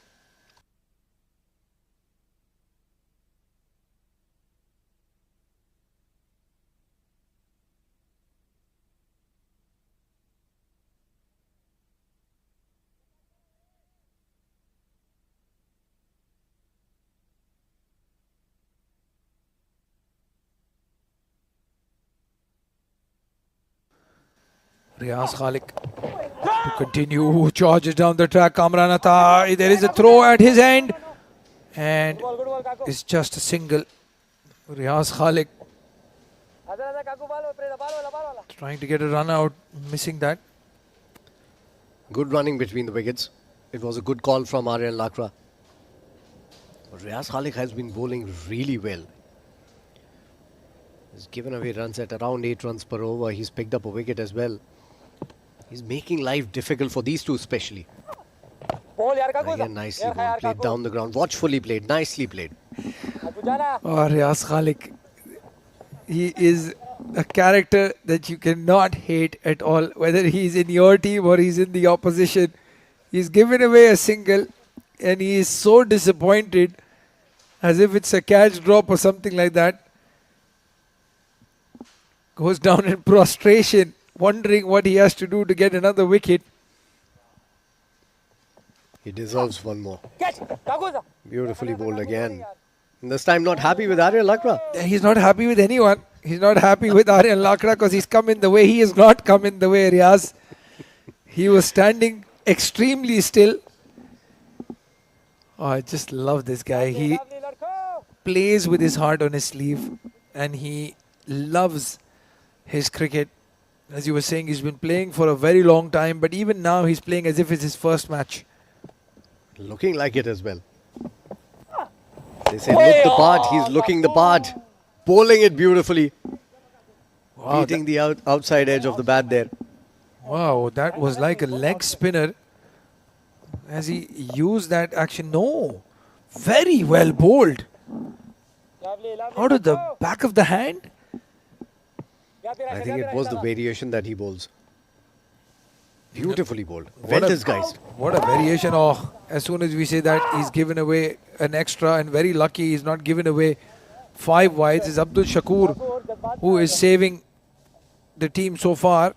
Riaz Khalik to continue, charges down the track. Kamran Atta, there is a throw at his end, and it's just a single. Riaz Khalik trying to get a run out, missing that. Good running between the wickets. It was a good call from Aryan Lakra. Riaz Khalik has been bowling really well. He's given away runs at around 8 runs per over. He's picked up a wicket as well. He's making life difficult for these two especially. Again, nicely bowled, played down the ground. Watchfully played, nicely played. Oh, Riaz Khalik, he is a character that you cannot hate at all, whether he's in your team or he's in the opposition. He's given away a single and he is so disappointed, as if it's a catch drop or something like that. Goes down in prostration, wondering what he has to do to get another wicket. He deserves one more. Beautifully bowled again. And this time not happy with Aryan Lakra. He's not happy with anyone. He's not happy with Aryan Lakra because he's come in the way. He has not come in the way, Riaz. He was standing extremely still. Oh, I just love this guy. He plays with his heart on his sleeve and he loves his cricket. As you were saying, he's been playing for a very long time, but even now he's playing as if it's his first match. Looking like it as well. They say look the part, he's looking the part. Bowling it beautifully. Wow, Beating the outside edge of the bat there. wow, that was like a leg spinner. As he used that action. No, very well bowled. Out of the back of the hand. I think it was the variation that he bowls. Beautifully bowled. What Went a- his guys. What a variation. Oh, as soon as we say that, he's given away an extra, and very lucky he's not given away 5 wides. It's Abdul Shakur who is saving the team so far.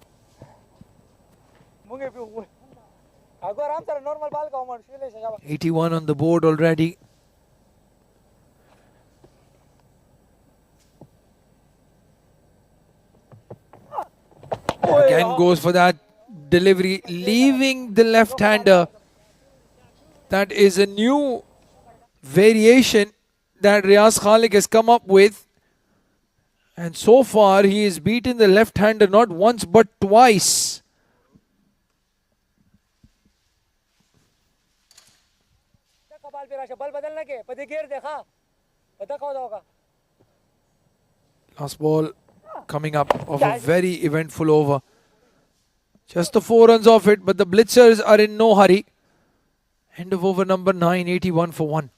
81 on the board already. Again goes for that delivery, leaving the left-hander. That is a new variation that Riaz Khalik has come up with. And so far he has beaten the left-hander not once but twice. Last ball coming up of a very eventful over. Just the 4 runs off it, but the Blitzers are in no hurry. End of over number 9, 81 for 1.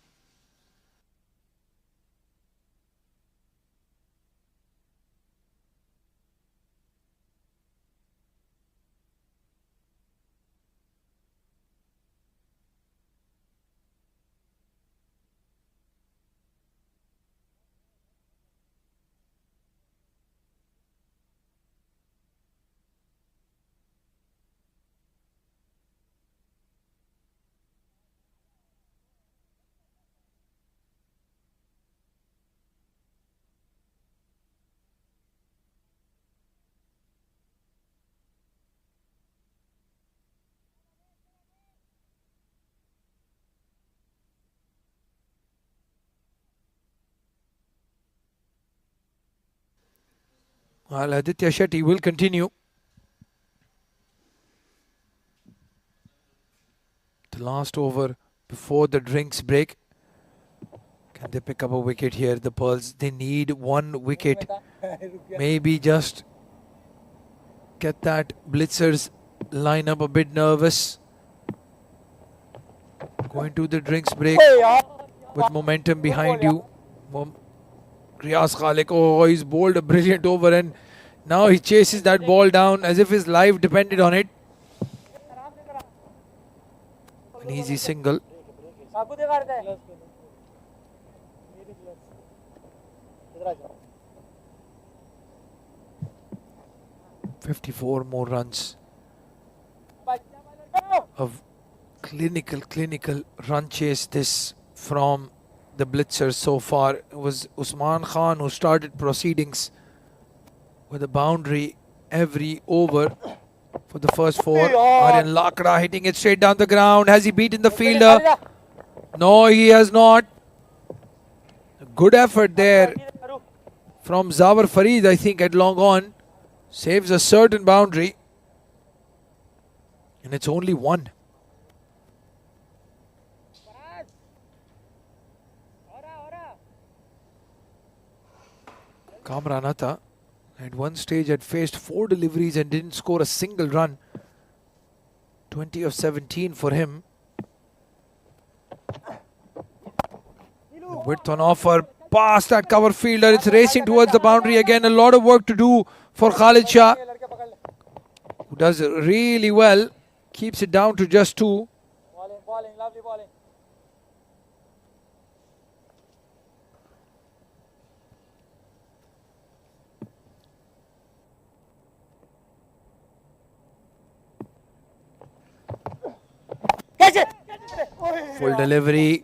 Well, Aditya Shetty will continue. The last over before the drinks break. Can they pick up a wicket here? The Pearls, they need one wicket. Maybe just get that Blitzers lineup a bit nervous. Going to the drinks break with momentum behind you. Riyaz Khalik, oh, he's bowled a brilliant over and now he chases that ball down as if his life depended on it. An easy single. 54 more runs. Of clinical run chase this from the Blitzers so far. It was Usman Khan who started proceedings with a boundary every over for the first four. Aryan Lakra hitting it straight down the ground. Has he beaten the fielder? No, he has not. A good effort there from Zawar Farid, I think, at long on. Saves a certain boundary. And it's only one. Kamran Atta at one stage had faced 4 deliveries and didn't score a single run. 20 of 17 for him. Width on offer, past that cover fielder. It's racing towards the boundary again. A lot of work to do for Khalid Shah, who does really well. Keeps it down to just 2. Bowling, lovely bowling. Full delivery.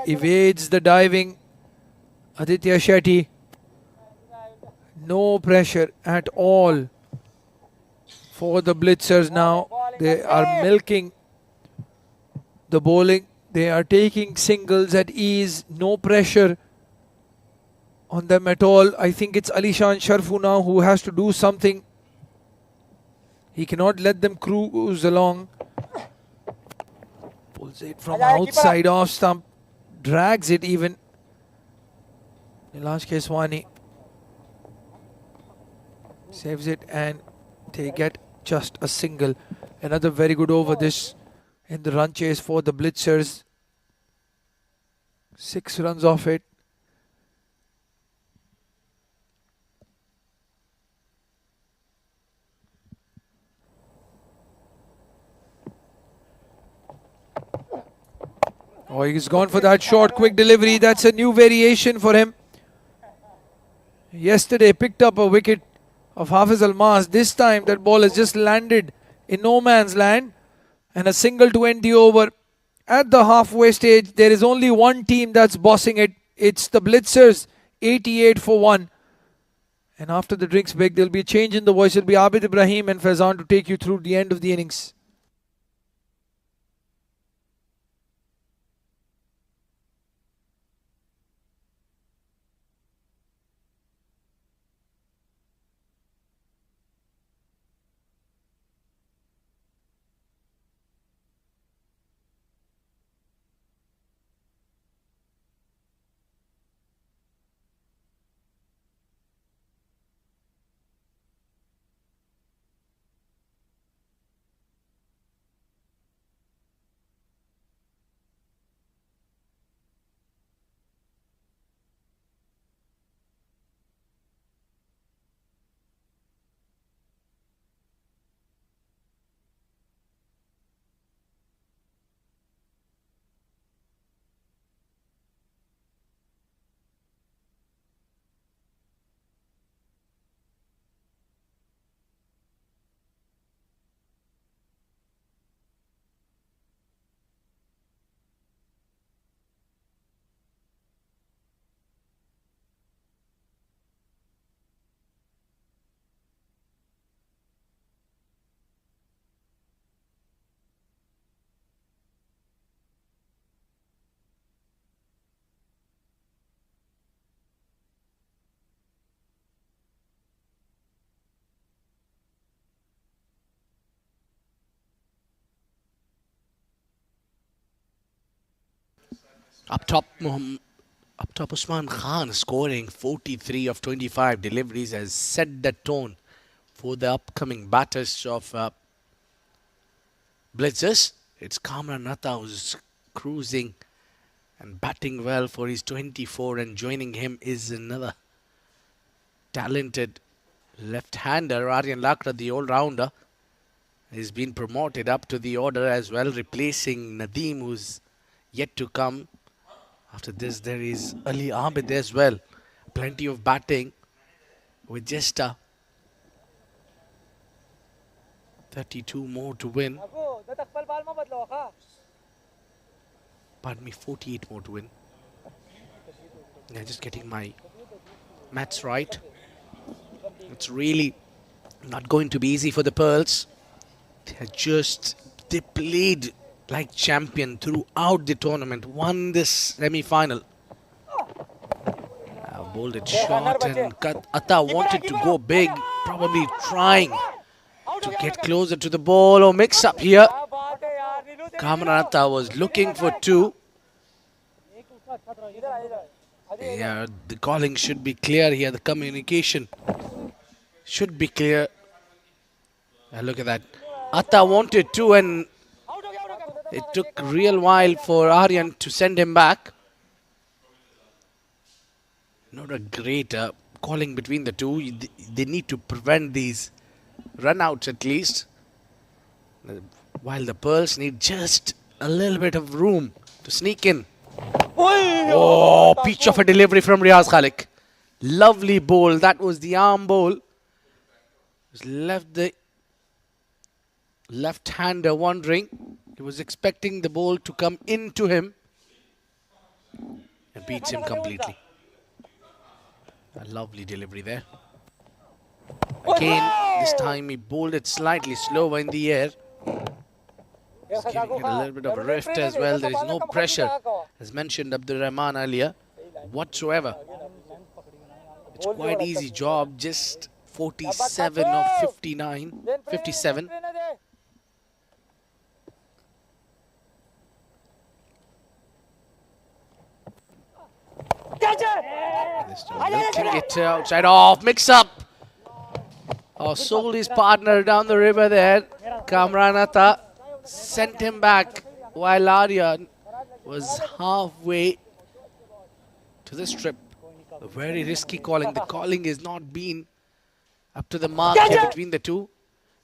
Evades the diving Aditya Shetty. No pressure at all for the Blitzers now. They are milking the bowling. They are taking singles at ease. No pressure on them at all. I think it's Alishan Sharfu now who has to do something. He cannot let them cruise along. Pulls it from outside off stump. Drags it even. Nilansh Keswani saves it and they get just a single. Another very good over this in the run chase for the Blitzers. 6 runs off it. Oh, he's gone for that short, quick delivery. That's a new variation for him. Yesterday picked up a wicket of Hafiz Almas. This time that ball has just landed in no man's land. And a single to end the over. At the halfway stage, there is only one team that's bossing it. It's the Blitzers, 88 for 1. And after the drinks break, there'll be a change in the voice. It'll be Abid Ibrahim and Faizan to take you through the end of the innings. Up top, Usman Khan scoring 43 of 25 deliveries has set the tone for the upcoming batters of Blitzers. It's Kamran Natta who's cruising and batting well for his 24, and joining him is another talented left-hander, Aryan Lakra, the all-rounder. He's been promoted up to the order as well, replacing Nadeem, who's yet to come. After this, there is Ali Abid as well. Plenty of batting with just 32 more to win. Pardon me, 48 more to win. Yeah, just getting my maths right. It's really not going to be easy for the Pearls. They played like champion throughout the tournament, won this semi-final. Bowled it short, and Atta wanted to go big, probably trying to get closer to the ball or mix up here. Kamran Atta was looking for two. Yeah, the calling should be clear here, the communication should be clear. Look at that. Atta wanted two, and it took a real while for Aryan to send him back. Not a great calling between the two. They need to prevent these run-outs at least. While the Pearls need just a little bit of room to sneak in. Oh, peach of a delivery from Riaz Khalik. Lovely bowl. That was the arm bowl. Left the left-hander wondering. He was expecting the ball to come into him and beats him completely. A lovely delivery there. Again, this time he bowled it slightly slower in the air. He's giving it a little bit of a rift as well. There is no pressure, as mentioned Abdul Rahman earlier, whatsoever. It's quite easy job, just 47 of 57. Looking it outside off, mix up. Sold his partner down the river there. Kamran Atta sent him back while Aryan was halfway to the strip. A very risky calling. The calling is not been up to the mark here between the two.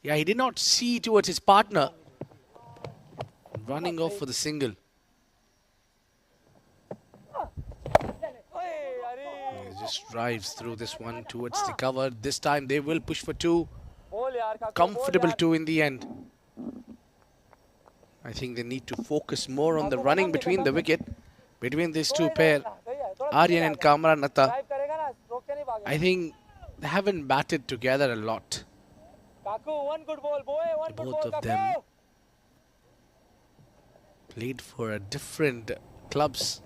Yeah, he did not see towards his partner. Running off for the single. He just drives through this one towards the cover. This time they will push for two. Comfortable two in the end. I think they need to focus more on the running between the wicket, between these two pair, Aryan and Kamran Atta. I think they haven't batted together a lot. Both of them played for different clubs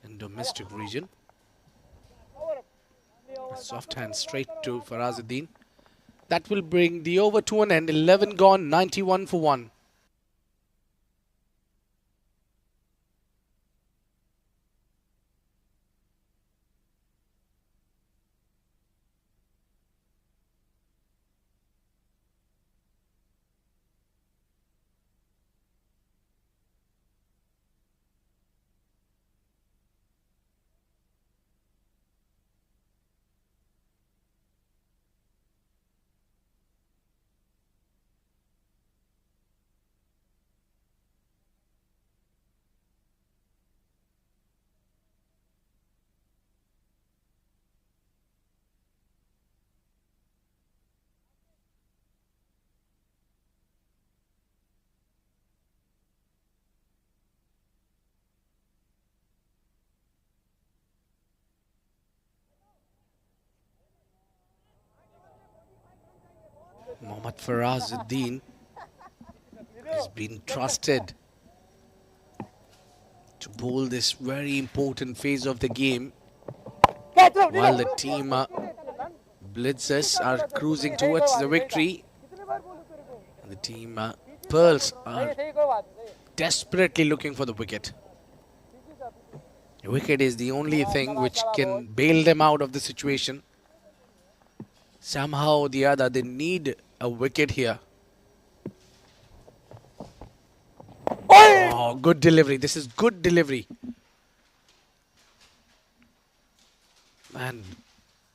in domestic region. A soft hand straight to Farazuddin. That will bring the over to an end. 11 gone, 91 for 1. Mohammad Farazuddin has been trusted to bowl this very important phase of the game, while the team Blitzers are cruising towards the victory. The team Pearls are desperately looking for the wicket. The wicket is the only thing which can bail them out of the situation. Somehow or the other, they need a wicket here. Oh, good delivery. This is good delivery. And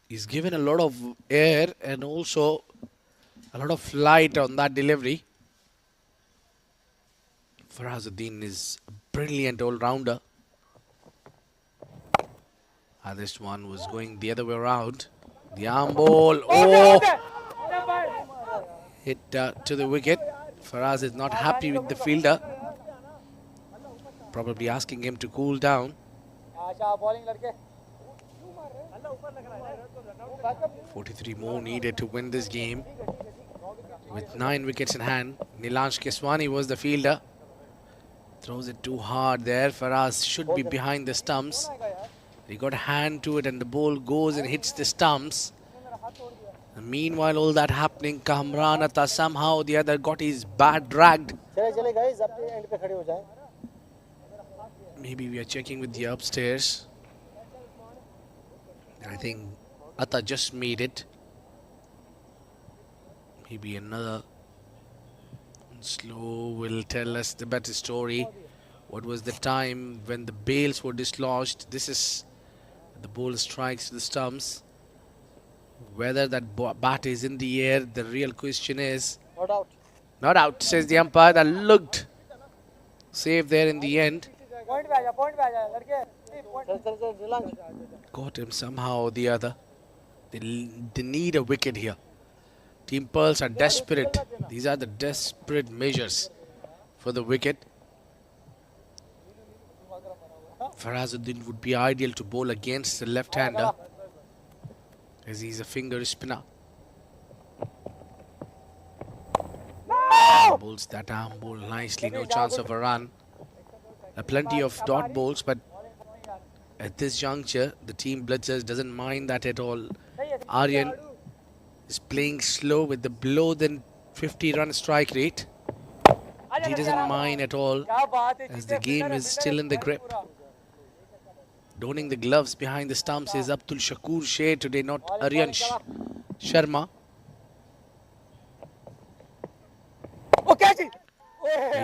he's given a lot of air and also a lot of flight on that delivery. Farazuddin is a brilliant all-rounder. And this one was going the other way around. The arm ball. Oh! Hit to the wicket. Faraz is not happy with the fielder. Probably asking him to cool down. 43 more needed to win this game. With 9 wickets in hand, Nilansh Keswani was the fielder. Throws it too hard there. Faraz should be behind the stumps. He got a hand to it and the ball goes and hits the stumps. And meanwhile, all that happening, Kamran Atta somehow or the other got his bat dragged. Maybe we are checking with the upstairs. I think Atta just made it. Maybe another slow will tell us the better story. What was the time when the bails were dislodged? This is the ball strikes the stumps. Whether that bat is in the air, the real question is. Not out. Not out, says the umpire. That looked safe there in the end. Point पे आजा लड़के. Got him somehow or the other. They need a wicket here. Team Pearls are desperate. These are the desperate measures for the wicket. Farazuddin would be ideal to bowl against the left-hander, as he's a finger spinner. Bowls that arm ball nicely, no chance of a run. Plenty of dot balls, but at this juncture, the team Blitzers doesn't mind that at all. Aryan is playing slow with the below than 50 run strike rate. He doesn't mind at all, as the game is still in the grip. Donning the gloves behind the stumps is Abdul Shakur Shea today, not Aryan Sharma.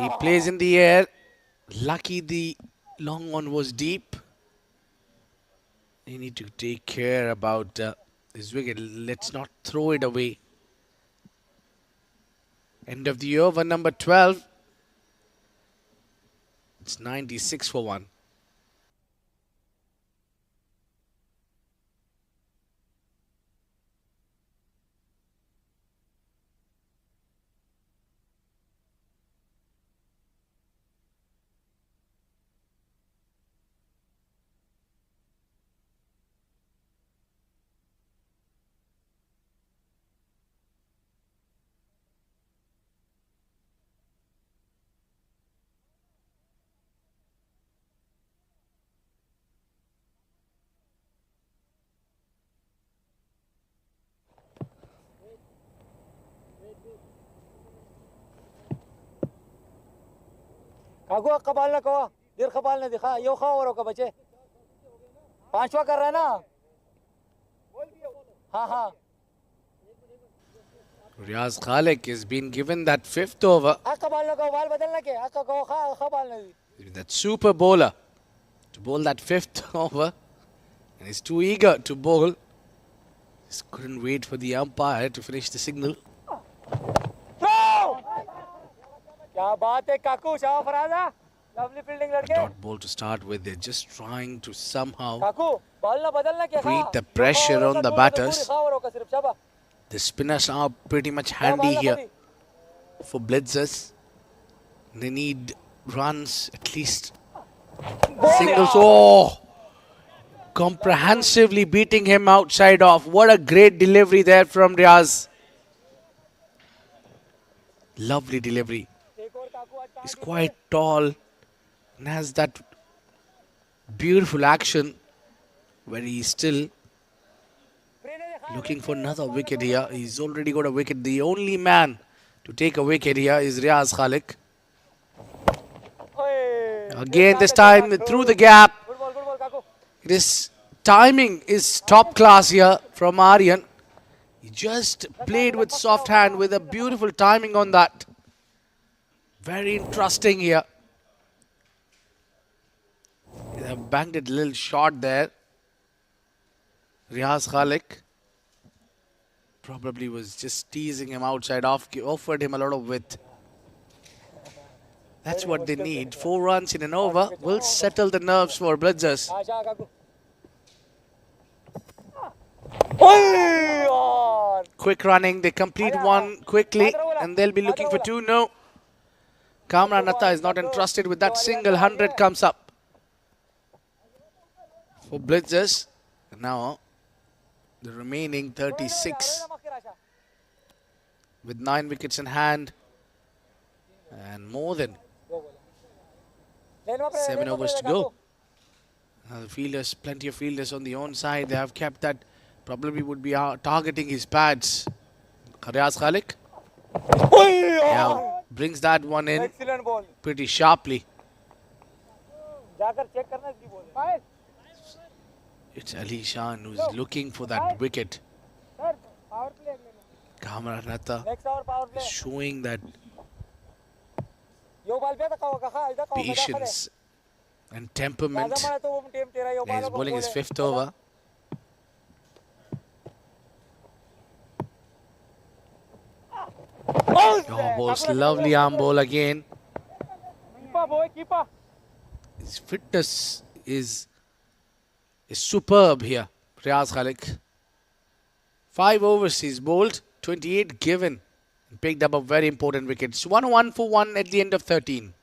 He plays in the air. Lucky the long one was deep. They need to take care about this wicket. Let's not throw it away. End of the over, number 12. It's 96 for 1. Kago कबाल ना कहो देर कबाल ना दिखा यो खाओ औरों का बच्चे पांचवा कर रहा है ना हाँ हाँ Riaz Khalik has been given that 5th over. कबाल ना कहो बाल बदलना के कहो खा कबाल ना That super bowler to bowl that 5th over. And he's too eager to bowl. Just couldn't wait for the umpire to finish the signal. क्या बात है काकू शाह फराजा लवली फील्डिंग लड़के Dot ball to start with. They're just trying to somehow Kaku ball ना बदलना क्या create the pressure on the batters. The spinners are pretty much handy here for blitzers. They need runs, at least singles. Oh! Comprehensively beating him outside off. What a great delivery there from Riaz. Lovely delivery. He's quite tall and has that beautiful action where he's still looking for another wicket here. He's already got a wicket. The only man to take a wicket here is Riaz Khalik. Again, this time through the gap. This timing is top class here from Aryan. He just played with soft hand with a beautiful timing on that. Very interesting here. They have banged it a little short there. Riaz Khalik probably was just teasing him outside off, offered him a lot of width. That's what they need. 4 runs in an over will settle the nerves for Blitzers. Quick running, they complete one quickly and they'll be looking for 2. No. Kamran Atta is not entrusted with that single. 100 comes up for Blitzers. Now the remaining 36 with 9 wickets in hand and more than 7 overs to go. Fielders, plenty of fielders on the own side. They have kept that. Probably would be targeting his pads. Riaz Khalik. Yeah, brings that one in pretty sharply. It's Ali Shan who's looking for that wicket. Kamran Atta is showing that patience and temperament. He's bowling his 5th over. Oh, balls, lovely arm ball again. His fitness is superb here, Riaz Khalik. 5 overs he's bowled, 28 given, and picked up a very important wicket. It's 1-1 for 1 at the end of 13.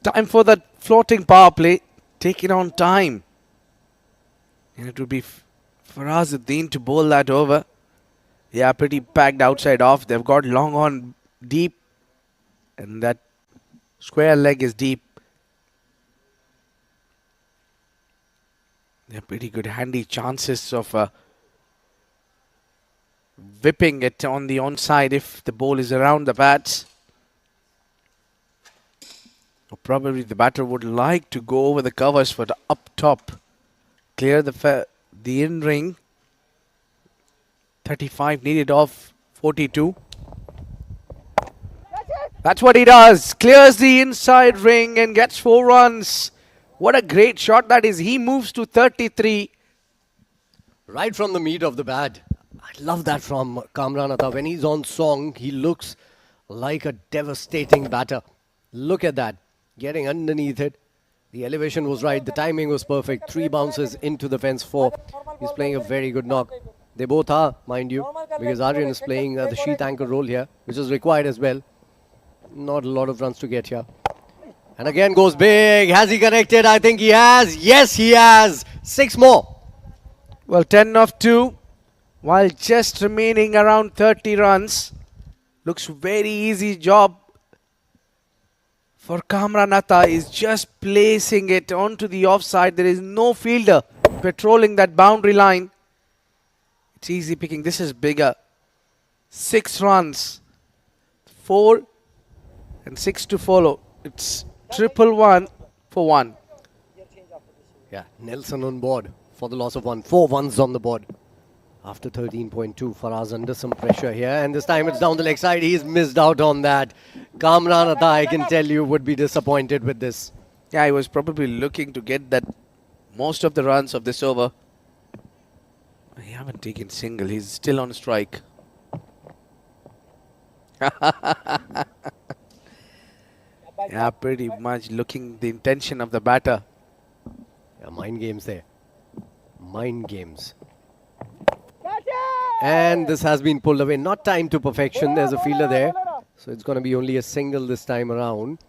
Time for that floating power play. Take it on time. And it would be Farazuddin to bowl that over. Yeah, pretty packed outside off. They've got long on deep. And that square leg is deep. They're pretty good handy chances of whipping it on the onside if the ball is around the bats. Or probably the batter would like to go over the covers for the up top. Clear the in ring. 35 needed off 42. That's what he does. Clears the inside ring and gets 4 runs. What a great shot that is. He moves to 33. Right from the meat of the bat. I love that from Kamran Atta. When he's on song, he looks like a devastating batter. Look at that. Getting underneath it. The elevation was right. The timing was perfect. 3 bounces into the fence 4. He's playing a very good knock. They both are, mind you, because Aryan is playing the sheath anchor role here, which is required as well. Not a lot of runs to get here. And again goes big. Has he connected? I think he has. Yes, he has. 6 more. Well, 10 off 2. While just remaining around 30 runs. Looks very easy job for Kamran Atta. Is just placing it onto the offside. There is no fielder patrolling that boundary line. It's easy picking. This is bigger. 6 runs. 4 and 6 to follow. It's 1-1 for 1. Yeah, Nelson on board for the loss of 1. 4 ones on the board. After 13.2, Faraz under some pressure here. And this time it's down the leg side. He's missed out on that. Kamran Atta, I can tell you, would be disappointed with this. Yeah, he was probably looking to get that most of the runs of this over. He haven't taken single. He's still on strike. Yeah, pretty much looking the intention of the batter. Yeah, mind games there. Mind games. And this has been pulled away. Not timed to perfection. There's a fielder there. So it's going to be only a single this time around.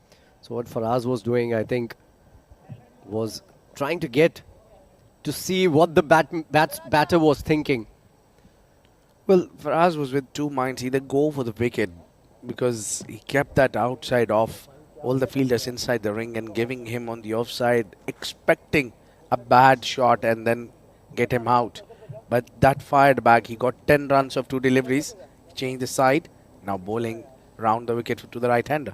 So what Faraz was doing, I think, was trying to get to see what the batter was thinking. Well, Faraz was with two minds. Either go for the wicket because he kept that outside off, all the fielders inside the ring and giving him on the offside, expecting a bad shot and then get him out. But that fired back. He got 10 runs of 2 deliveries, changed the side, now bowling round the wicket to the right-hander.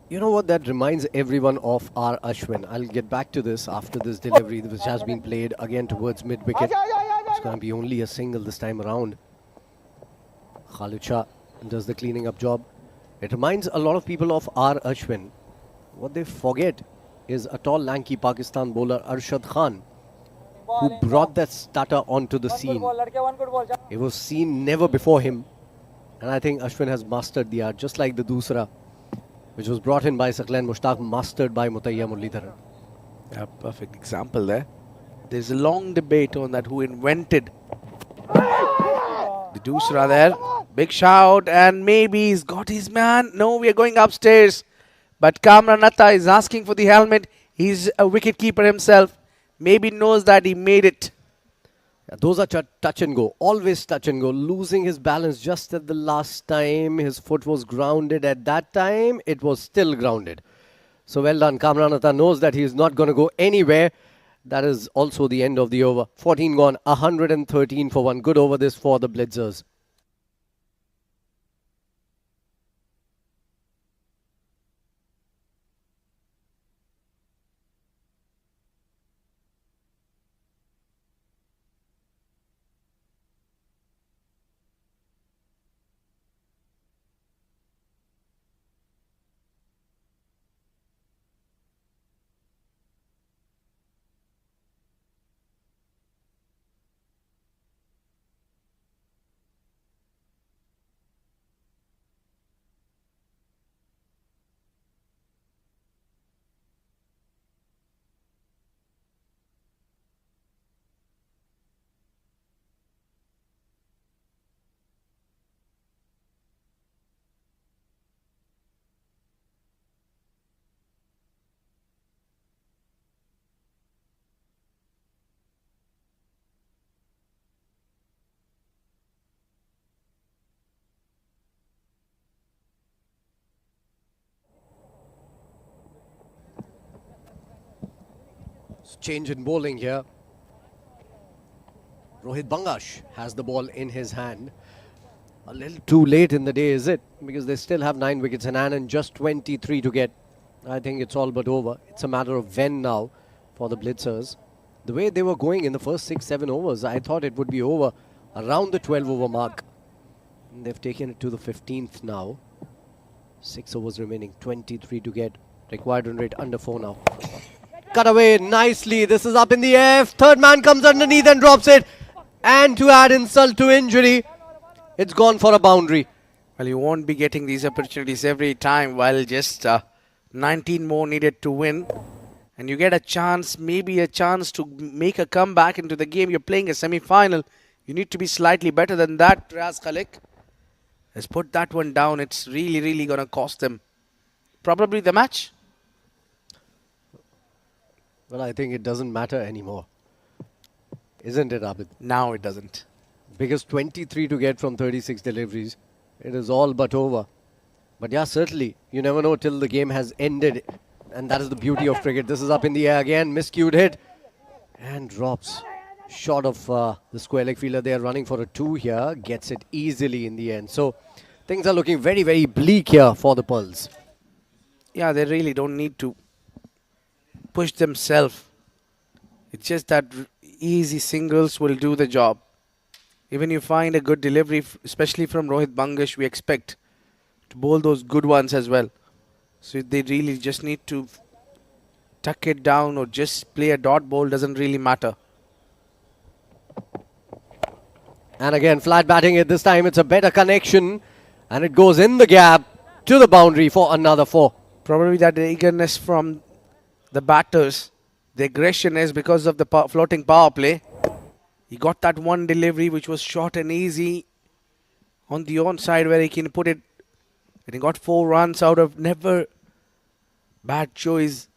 You know what, that reminds everyone of R. Ashwin. I'll get back to this after this delivery, which has been played again towards mid-wicket. It's going to be only a single this time around. Khalid Shah does the cleaning up job. It reminds a lot of people of R. Ashwin. What they forget is a tall, lanky Pakistan bowler, Arshad Khan, who brought that stutter onto the scene. It was seen never before him. And I think Ashwin has mastered the art, just like the Dusra, which was brought in by Saqlain Mushtaq, mastered by Mutaiya Muralidharan. A perfect example there. There's a long debate on that, who invented the Dusra there. Big shout, and maybe he's got his man. No, we are going upstairs. But Kamran Atta is asking for the helmet. He's a wicketkeeper himself. Maybe knows that he made it. Yeah, those are touch and go, always touch and go. Losing his balance just at the last time. His foot was grounded at that time. It was still grounded. So well done. Kamran Atta knows that he is not going to go anywhere. That is also the end of the over. 14 gone, 113 for 1. Good over this for the Blitzers. Change in bowling here. Rohit Bangash has the ball in his hand. A little too late in the day, is it? Because they still have 9 wickets in hand and just 23 to get. I think it's all but over. It's a matter of when now for the Blitzers. The way they were going in the first 6-7 overs, I thought it would be over around the 12 over mark. And they've taken it to the 15th now. 6 overs remaining, 23 to get. Required run rate under 4 now. Cut away nicely. This is up in the air. Third man comes underneath and drops it. And to add insult to injury, it's gone for a boundary. Well, you won't be getting these opportunities every time, while just 19 more needed to win. And you get a chance, maybe a chance to make a comeback into the game. You're playing a semi-final. You need to be slightly better than that. Riaz Khalik has put that one down. It's really, really going to cost them probably the match. Well, I think it doesn't matter anymore. Isn't it, Abid? Now it doesn't. Because 23 to get from 36 deliveries. It is all but over. But yeah, certainly, you never know till the game has ended. And that is the beauty of cricket. This is up in the air again. Miscued hit. And drops. Short of the square leg fielder. They are running for a 2 here. Gets it easily in the end. So things are looking very, very bleak here for the Pearls. Yeah, they really don't need to push themselves. It's just that easy singles will do the job. Even you find a good delivery, especially from Rohit Bangash, we expect to bowl those good ones as well. So they really just need to tuck it down or just play a dot bowl, doesn't really matter. And again, flat batting it. This time it's a better connection. And it goes in the gap to the boundary for another 4. Probably that eagerness from the batters, the aggression is because of the floating power play. He got that one delivery which was short and easy on the onside where he can put it. And he got 4 runs out of never bad choice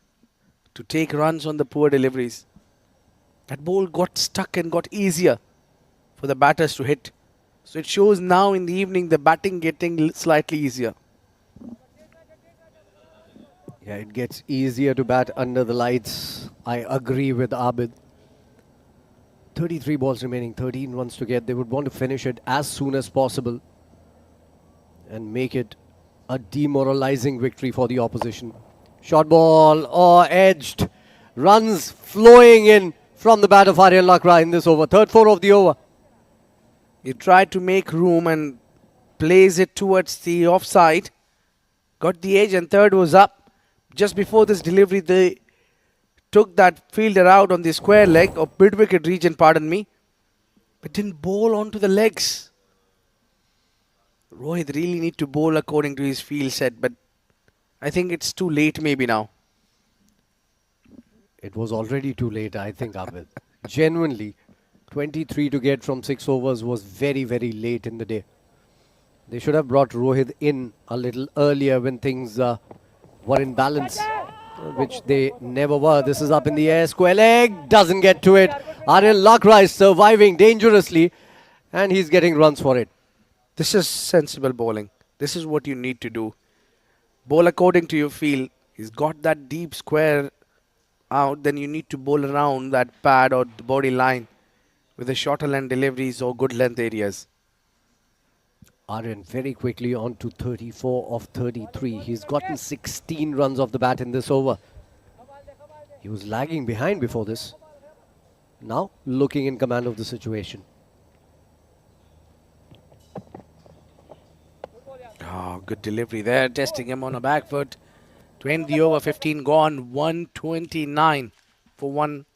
to take runs on the poor deliveries. That ball got stuck and got easier for the batters to hit. So it shows now in the evening the batting getting slightly easier. Yeah, it gets easier to bat under the lights. I agree with Abid. 33 balls remaining, 13 runs to get. They would want to finish it as soon as possible and make it a demoralizing victory for the opposition. Short ball, edged. Runs flowing in from the bat of Aryan Lakra in this over. Third 4 of the over. He tried to make room and plays it towards the offside. Got the edge and third was up. Just before this delivery, they took that fielder out on the square leg or mid-wicket region, pardon me. But didn't bowl onto the legs. Rohit really need to bowl according to his field set, but I think it's too late maybe now. It was already too late, I think, Abid. Genuinely, 23 to get from 6 overs was very, very late in the day. They should have brought Rohit in a little earlier when things were in balance, which they never were. This is up in the air. Square leg doesn't get to it. Aryan Lakra is surviving dangerously and he's getting runs for it. This is sensible bowling. This is what you need to do. Bowl according to your feel. He's got that deep square out. Then you need to bowl around that pad or the body line with the shorter length deliveries or good length areas. Aryan very quickly on to 34 of 33. He's gotten 16 runs off the bat in this over. He was lagging behind before this. Now looking in command of the situation. Oh, good delivery there. Testing him on a back foot. 20 over, 15 gone. 129 for 1.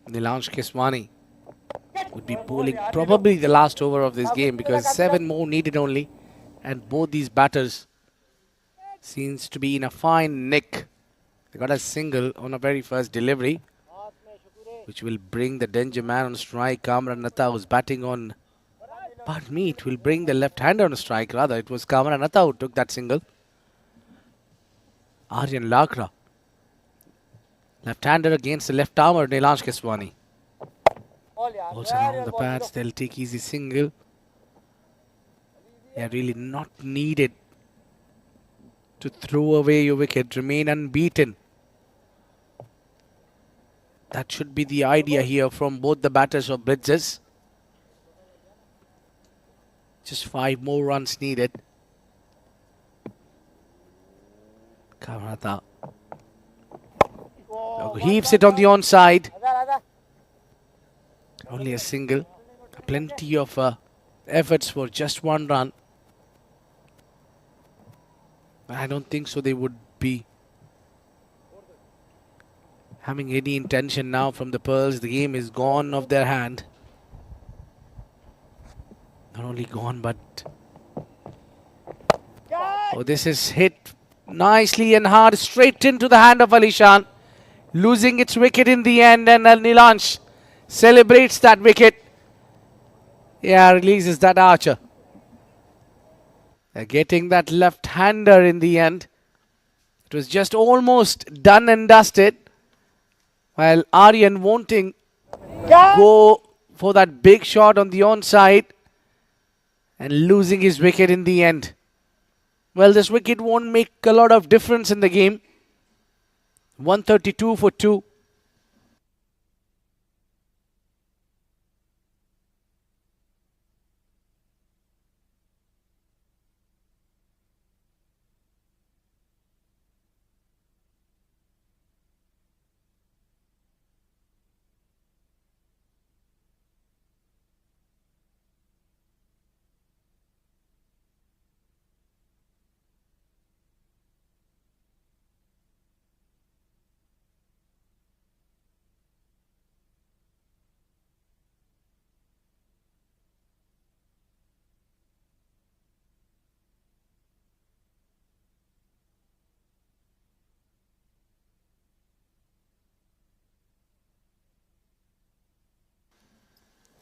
Nilansh Keswani would be bowling probably the last over of this game because 7 more needed only. And both these batters seems to be in a fine nick. They got a single on a very first delivery, which will bring the danger man on strike. Kamran Natta who's batting on. Pardon me, it will bring the left-hander on strike. Rather, it was Kamran Natta who took that single. Aryan Lakra. Left-hander against the left-armer, Nilansh Keswani. Also around the pads, they'll take easy single. They are really not needed to throw away your wicket, remain unbeaten. That should be the idea here from both the batters of Blitzers. Just 5 more runs needed. Kavrata heaves it on the onside. Only a single. Plenty of efforts for just 1 run. I don't think so they would be having any intention now from the Pearls. The game is gone off their hand. Not only gone, but... Oh, this is hit nicely and hard straight into the hand of Alishan. Losing its wicket in the end, and Nilansh celebrates that wicket. Yeah, releases that archer. Getting that left-hander in the end. It was just almost done and dusted. While Aryan wanting go for that big shot on the onside and losing his wicket in the end. Well, this wicket won't make a lot of difference in the game. 132 for 2.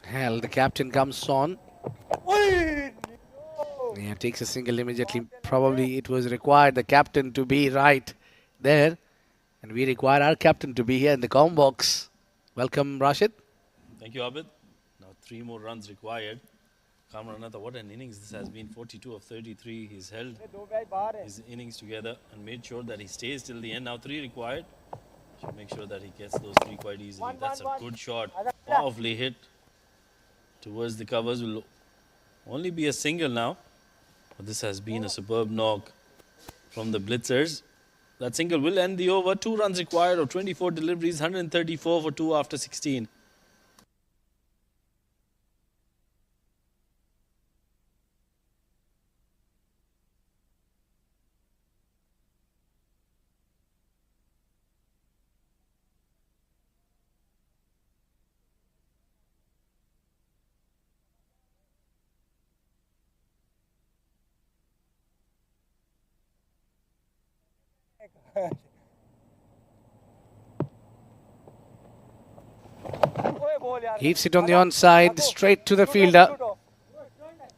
Hell, the captain comes on. Yeah, takes a single immediately. Probably it was required the captain to be right there. And we require our captain to be here in the com box. Welcome, Rashid. Thank you, Abid. Now 3 more runs required. Kamran Atta, what an innings this has been. 42 of 33. He's held his innings together and made sure that he stays till the end. Now 3 required. Should make sure that he gets those 3 quite easily. That's a good shot. Powerfully hit towards the covers. Will only be a single now. But this has been a superb knock from the Blitzers. That single will end the over. 2 runs required of 24 deliveries. 134 for 2 after 16. Heaves it on the onside, straight to the fielder.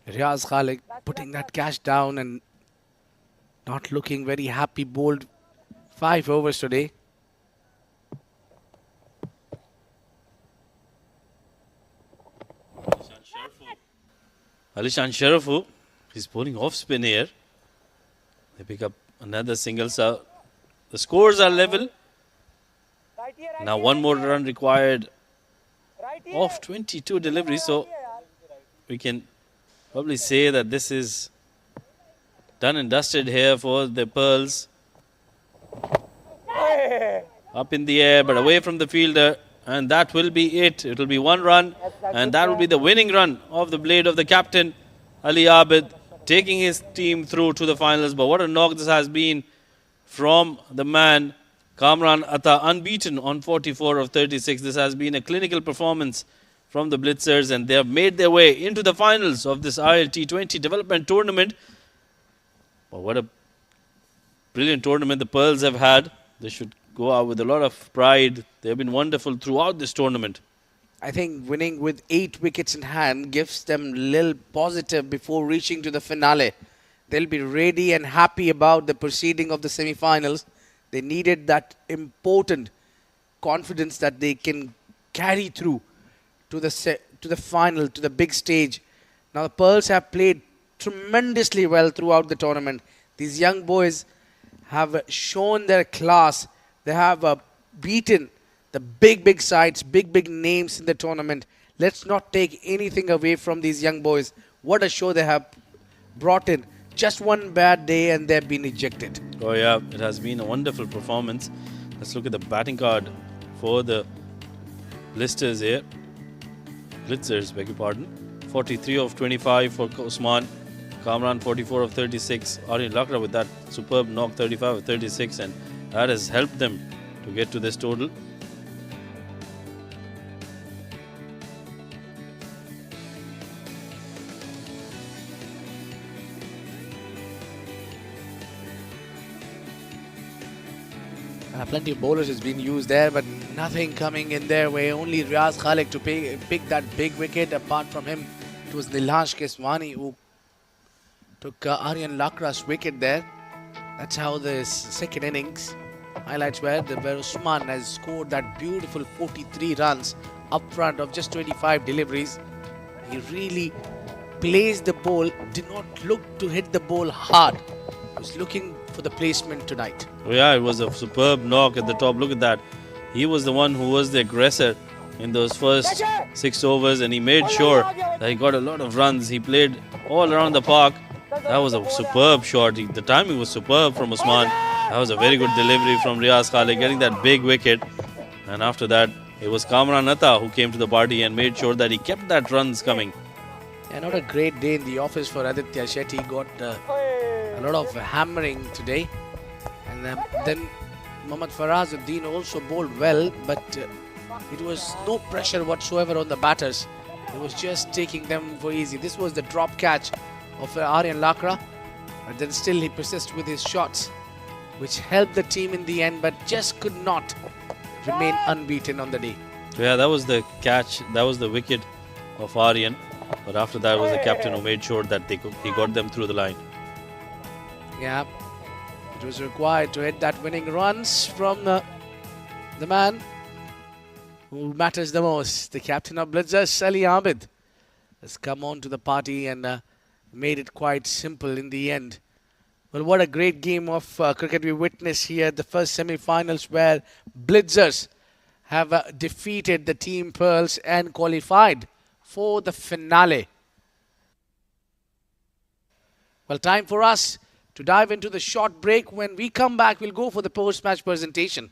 Riaz Khalik putting that cash down and not looking very happy. Bowled 5 overs today. Alishan Sharafu, he's bowling off spin here. They pick up another single. So the scores are level. Now 1 more run required of 22 deliveries. So we can probably say that this is done and dusted here for the Pearls. Up in the air but away from the fielder. And that will be it. It will be 1 run. And that will be the winning run of the blade of the captain, Ali Abid, taking his team through to the finals. But what a knock this has been from the man, Kamran Atta, unbeaten on 44 of 36. This has been a clinical performance from the Blitzers. And they have made their way into the finals of this ILT20 development tournament. But what a brilliant tournament the Pearls have had. They should go out with a lot of pride. They have been wonderful throughout this tournament. I think winning with 8 wickets in hand gives them a little positive before reaching to the finale. They'll be ready and happy about the proceeding of the semi-finals. They needed that important confidence that they can carry through to the final, to the big stage. Now the Pearls have played tremendously well throughout the tournament. These young boys have shown their class. They have beaten the big sides, big names in the tournament. Let's not take anything away from these young boys. What a show they have brought in. Just one bad day and they've been ejected. Oh yeah, it has been a wonderful performance. Let's look at the batting card for the Blitzers here. Blitzers, beg your pardon. 43 of 25 for Osman. Kamran 44 of 36. Aryan Lakra with that superb knock 35 of 36, and that has helped them to get to this total. Plenty of bowlers has been used there, but nothing coming in their way. Only Riaz Khalik to pick that big wicket. Apart from him, it was Nilhash Keswani who Took Aryan Lakra's wicket there. That's how this second innings highlights where Usman has scored that beautiful 43 runs up front of just 25 deliveries. He really placed the ball, did not look to hit the ball hard. He was looking for the placement tonight. Oh yeah, it was a superb knock at the top. Look at that. He was the one who was the aggressor in those first 6 overs, and he made sure that he got a lot of runs. He played all around the park. That was a superb shot. The timing was superb from Usman. That was a very good delivery from Riaz Khalid, getting that big wicket. And after that, it was Kamran Atta who came to the party and made sure that he kept that runs coming. Yeah, not a great day in the office for Aditya Shetty. Got a lot of hammering today. And then Mohammad Farazuddin also bowled well, but it was no pressure whatsoever on the batters. It was just taking them for easy. This was the drop catch of Aryan Lakra, but then still he persisted with his shots, which helped the team in the end, but just could not remain unbeaten on the day. Yeah, that was the catch. That was the wicket of Aryan. But after that was the captain who made sure that he got them through the line. Yeah, it was required to hit that winning runs from the man who matters the most. The captain of Blitzer, Ali Abid, has come on to the party and made it quite simple in the end. Well, what a great game of cricket we witnessed here at the first semi-finals, where Blitzers have defeated the Team Pearls and qualified for the finale. Well, time for us to dive into the short break. When we come back, we'll go for the post-match presentation.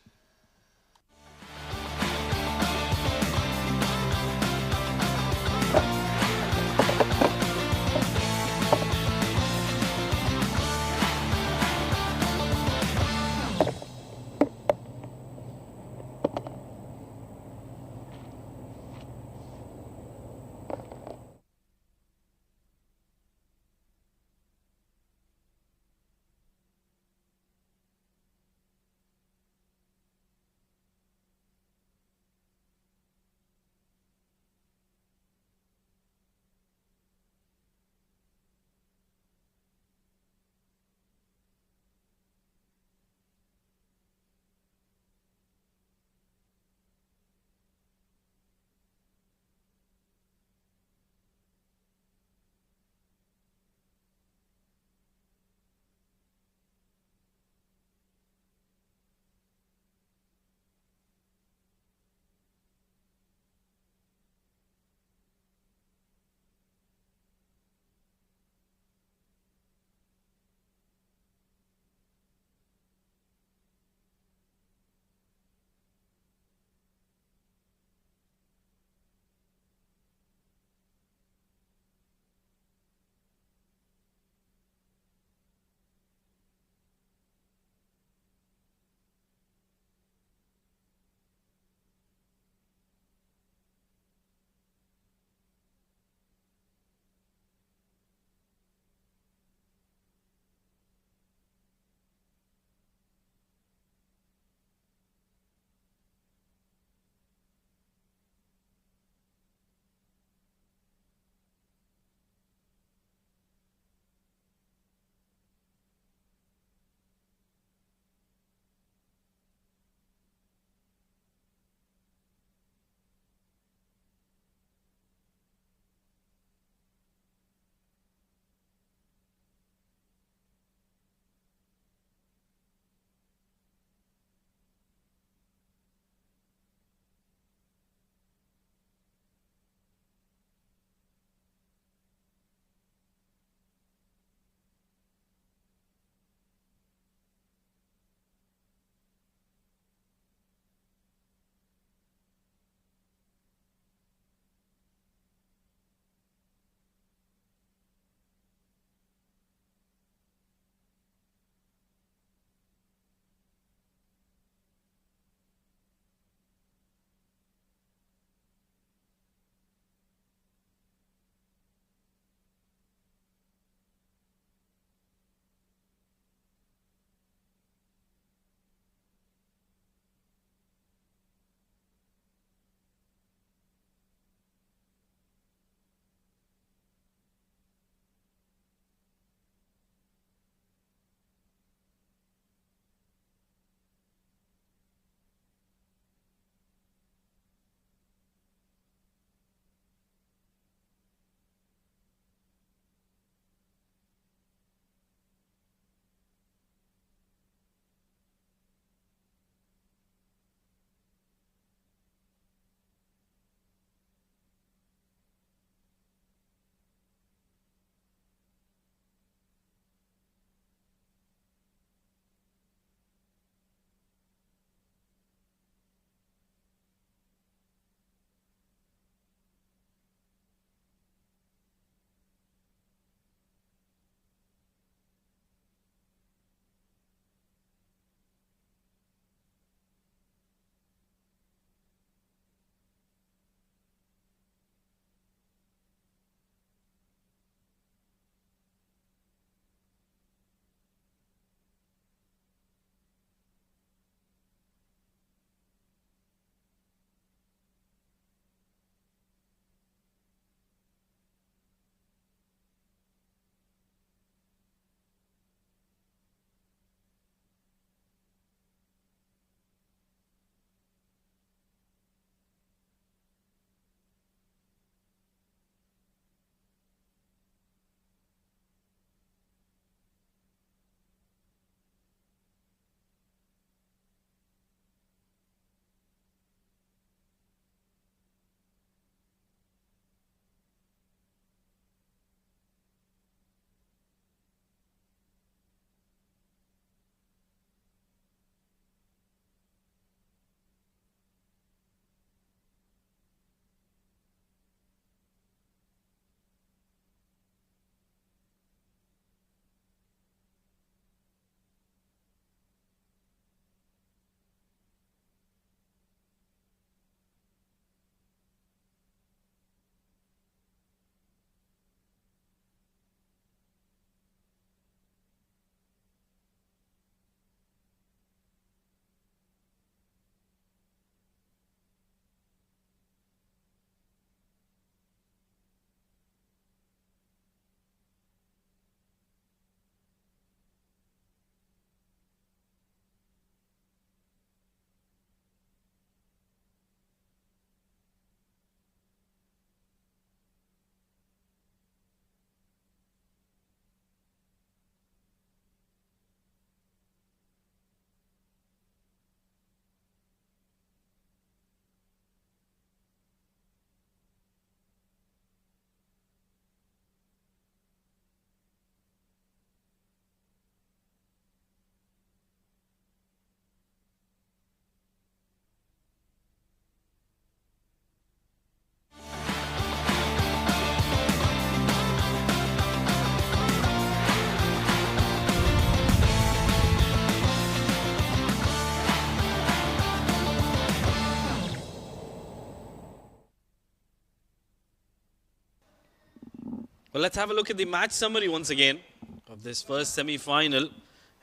Well, let's have a look at the match summary once again of this first semi-final.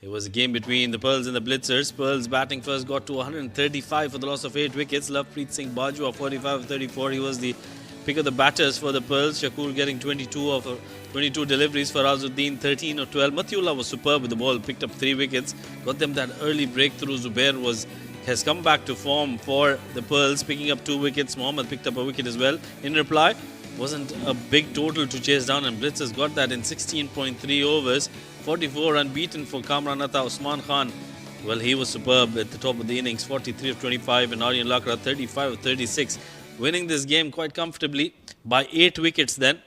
It was a game between the Pearls and the Blitzers. Pearls batting first got to 135 for the loss of 8 wickets. Lovepreet Singh Bajwa 45 of 34. He was the pick of the batters for the Pearls. Shakur getting 22 deliveries. Farazuddin 13 of 12. Matiullah was superb with the ball. Picked up 3 wickets. Got them that early breakthrough. Zubair has come back to form for the Pearls, picking up 2 wickets. Mohammad picked up a wicket as well. In reply, wasn't a big total to chase down, and Blitzers got that in 16.3 overs. 44 unbeaten for Kamran Atta. Usman Khan, well, he was superb at the top of the innings. 43 of 25, and Aryan Lakra 35 of 36. Winning this game quite comfortably by 8 wickets then.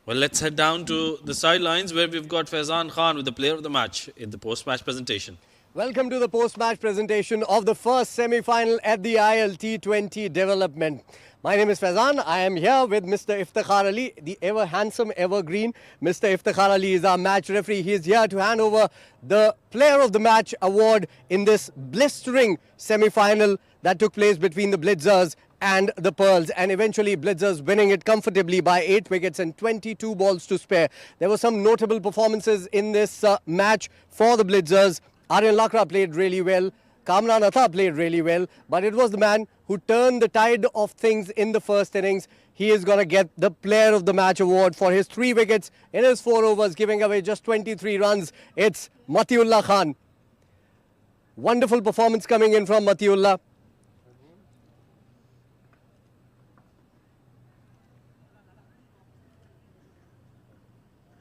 Well, let's head down to the sidelines where we've got Faizan Khan with the player of the match in the post-match presentation. Welcome to the post-match presentation of the first semi-final at the ILT20 development. My name is Faizan. I am here with Mr. Iftikhar Ali, the ever handsome, evergreen. Mr. Iftikhar Ali is our match referee. He is here to hand over the Player of the Match award in this blistering semi-final that took place between the Blitzers and the Pearls, and eventually Blitzers winning it comfortably by 8 wickets and 22 balls to spare. There were some notable performances in this match for the Blitzers. Aryan Lakra played really well. Kamran Atta played really well. But it was the man who turned the tide of things in the first innings. He is going to get the Player of the Match award for his 3 wickets in his 4 overs, giving away just 23 runs. It's Matiullah Khan. Wonderful performance coming in from Matiullah.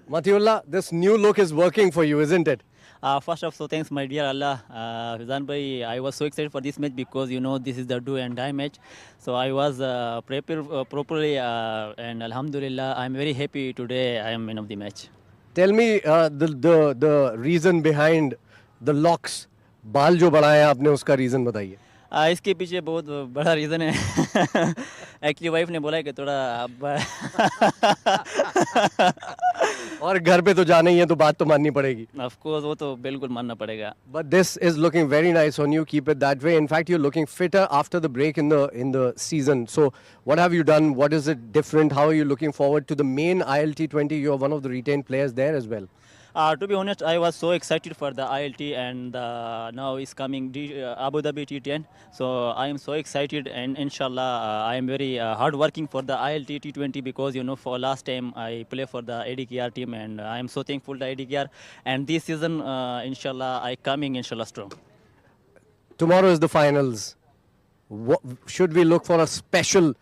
Matiullah, this new look is working for you, isn't it? First of all, thanks, my dear Allah. Fizan bhai, I was so excited for this match because you know this is the do and die match. So I was prepared properly, and Alhamdulillah, I'm very happy today. I am man of the match. Tell me the reason behind the locks. बाल जो बढ़ाए आपने उसका reason बताइए. इसके पीछे बहुत बड़ा रीज़न है. एक्चुअली वाइफ ने बोला कि थोड़ा और घर पे तो जाना ही है तो बात तो माननी पड़ेगी. ऑफ कोर्स वो तो बिल्कुल मानना पड़ेगा. But this is looking very nice on you. Keep it that way. In fact, you're looking fitter after the break in the season. So what have you done? What is it different? How are you looking forward to the main ILT20? You're one of the retained players there as well. To be honest, I was so excited for the ILT, and now is coming Abu Dhabi T10. So I am so excited, and inshallah, I am very hard working for the ILT T20 because you know for last time I play for the ADKR team, and I am so thankful to ADKR. And this season, inshallah, I coming inshallah strong. Tomorrow is the finals. Should we look for a special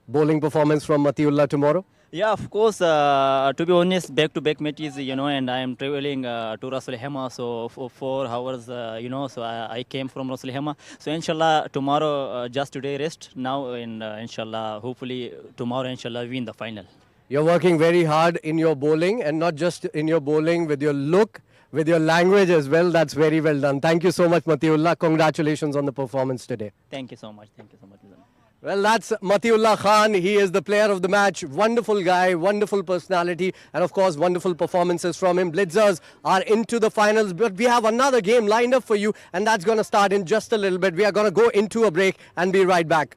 bowling performance from Matiullah tomorrow? Yeah, of course. To be honest, back-to-back matches, you know, and I am traveling to Ras Al Khaimah, so for 4 hours, you know, so I came from Ras Al Khaimah. So inshallah, tomorrow, just today rest now, and inshallah, hopefully tomorrow, inshallah, win the final. You're working very hard in your bowling, and not just in your bowling, with your look, with your language as well. That's very well done. Thank you so much, Matiullah. Congratulations on the performance today. Thank you so much. Thank you so much. Well, that's Matiullah Khan. He is the player of the match. Wonderful guy, wonderful personality, and of course, wonderful performances from him. Blitzers are into the finals, but we have another game lined up for you, and that's going to start in just a little bit. We are going to go into a break and be right back.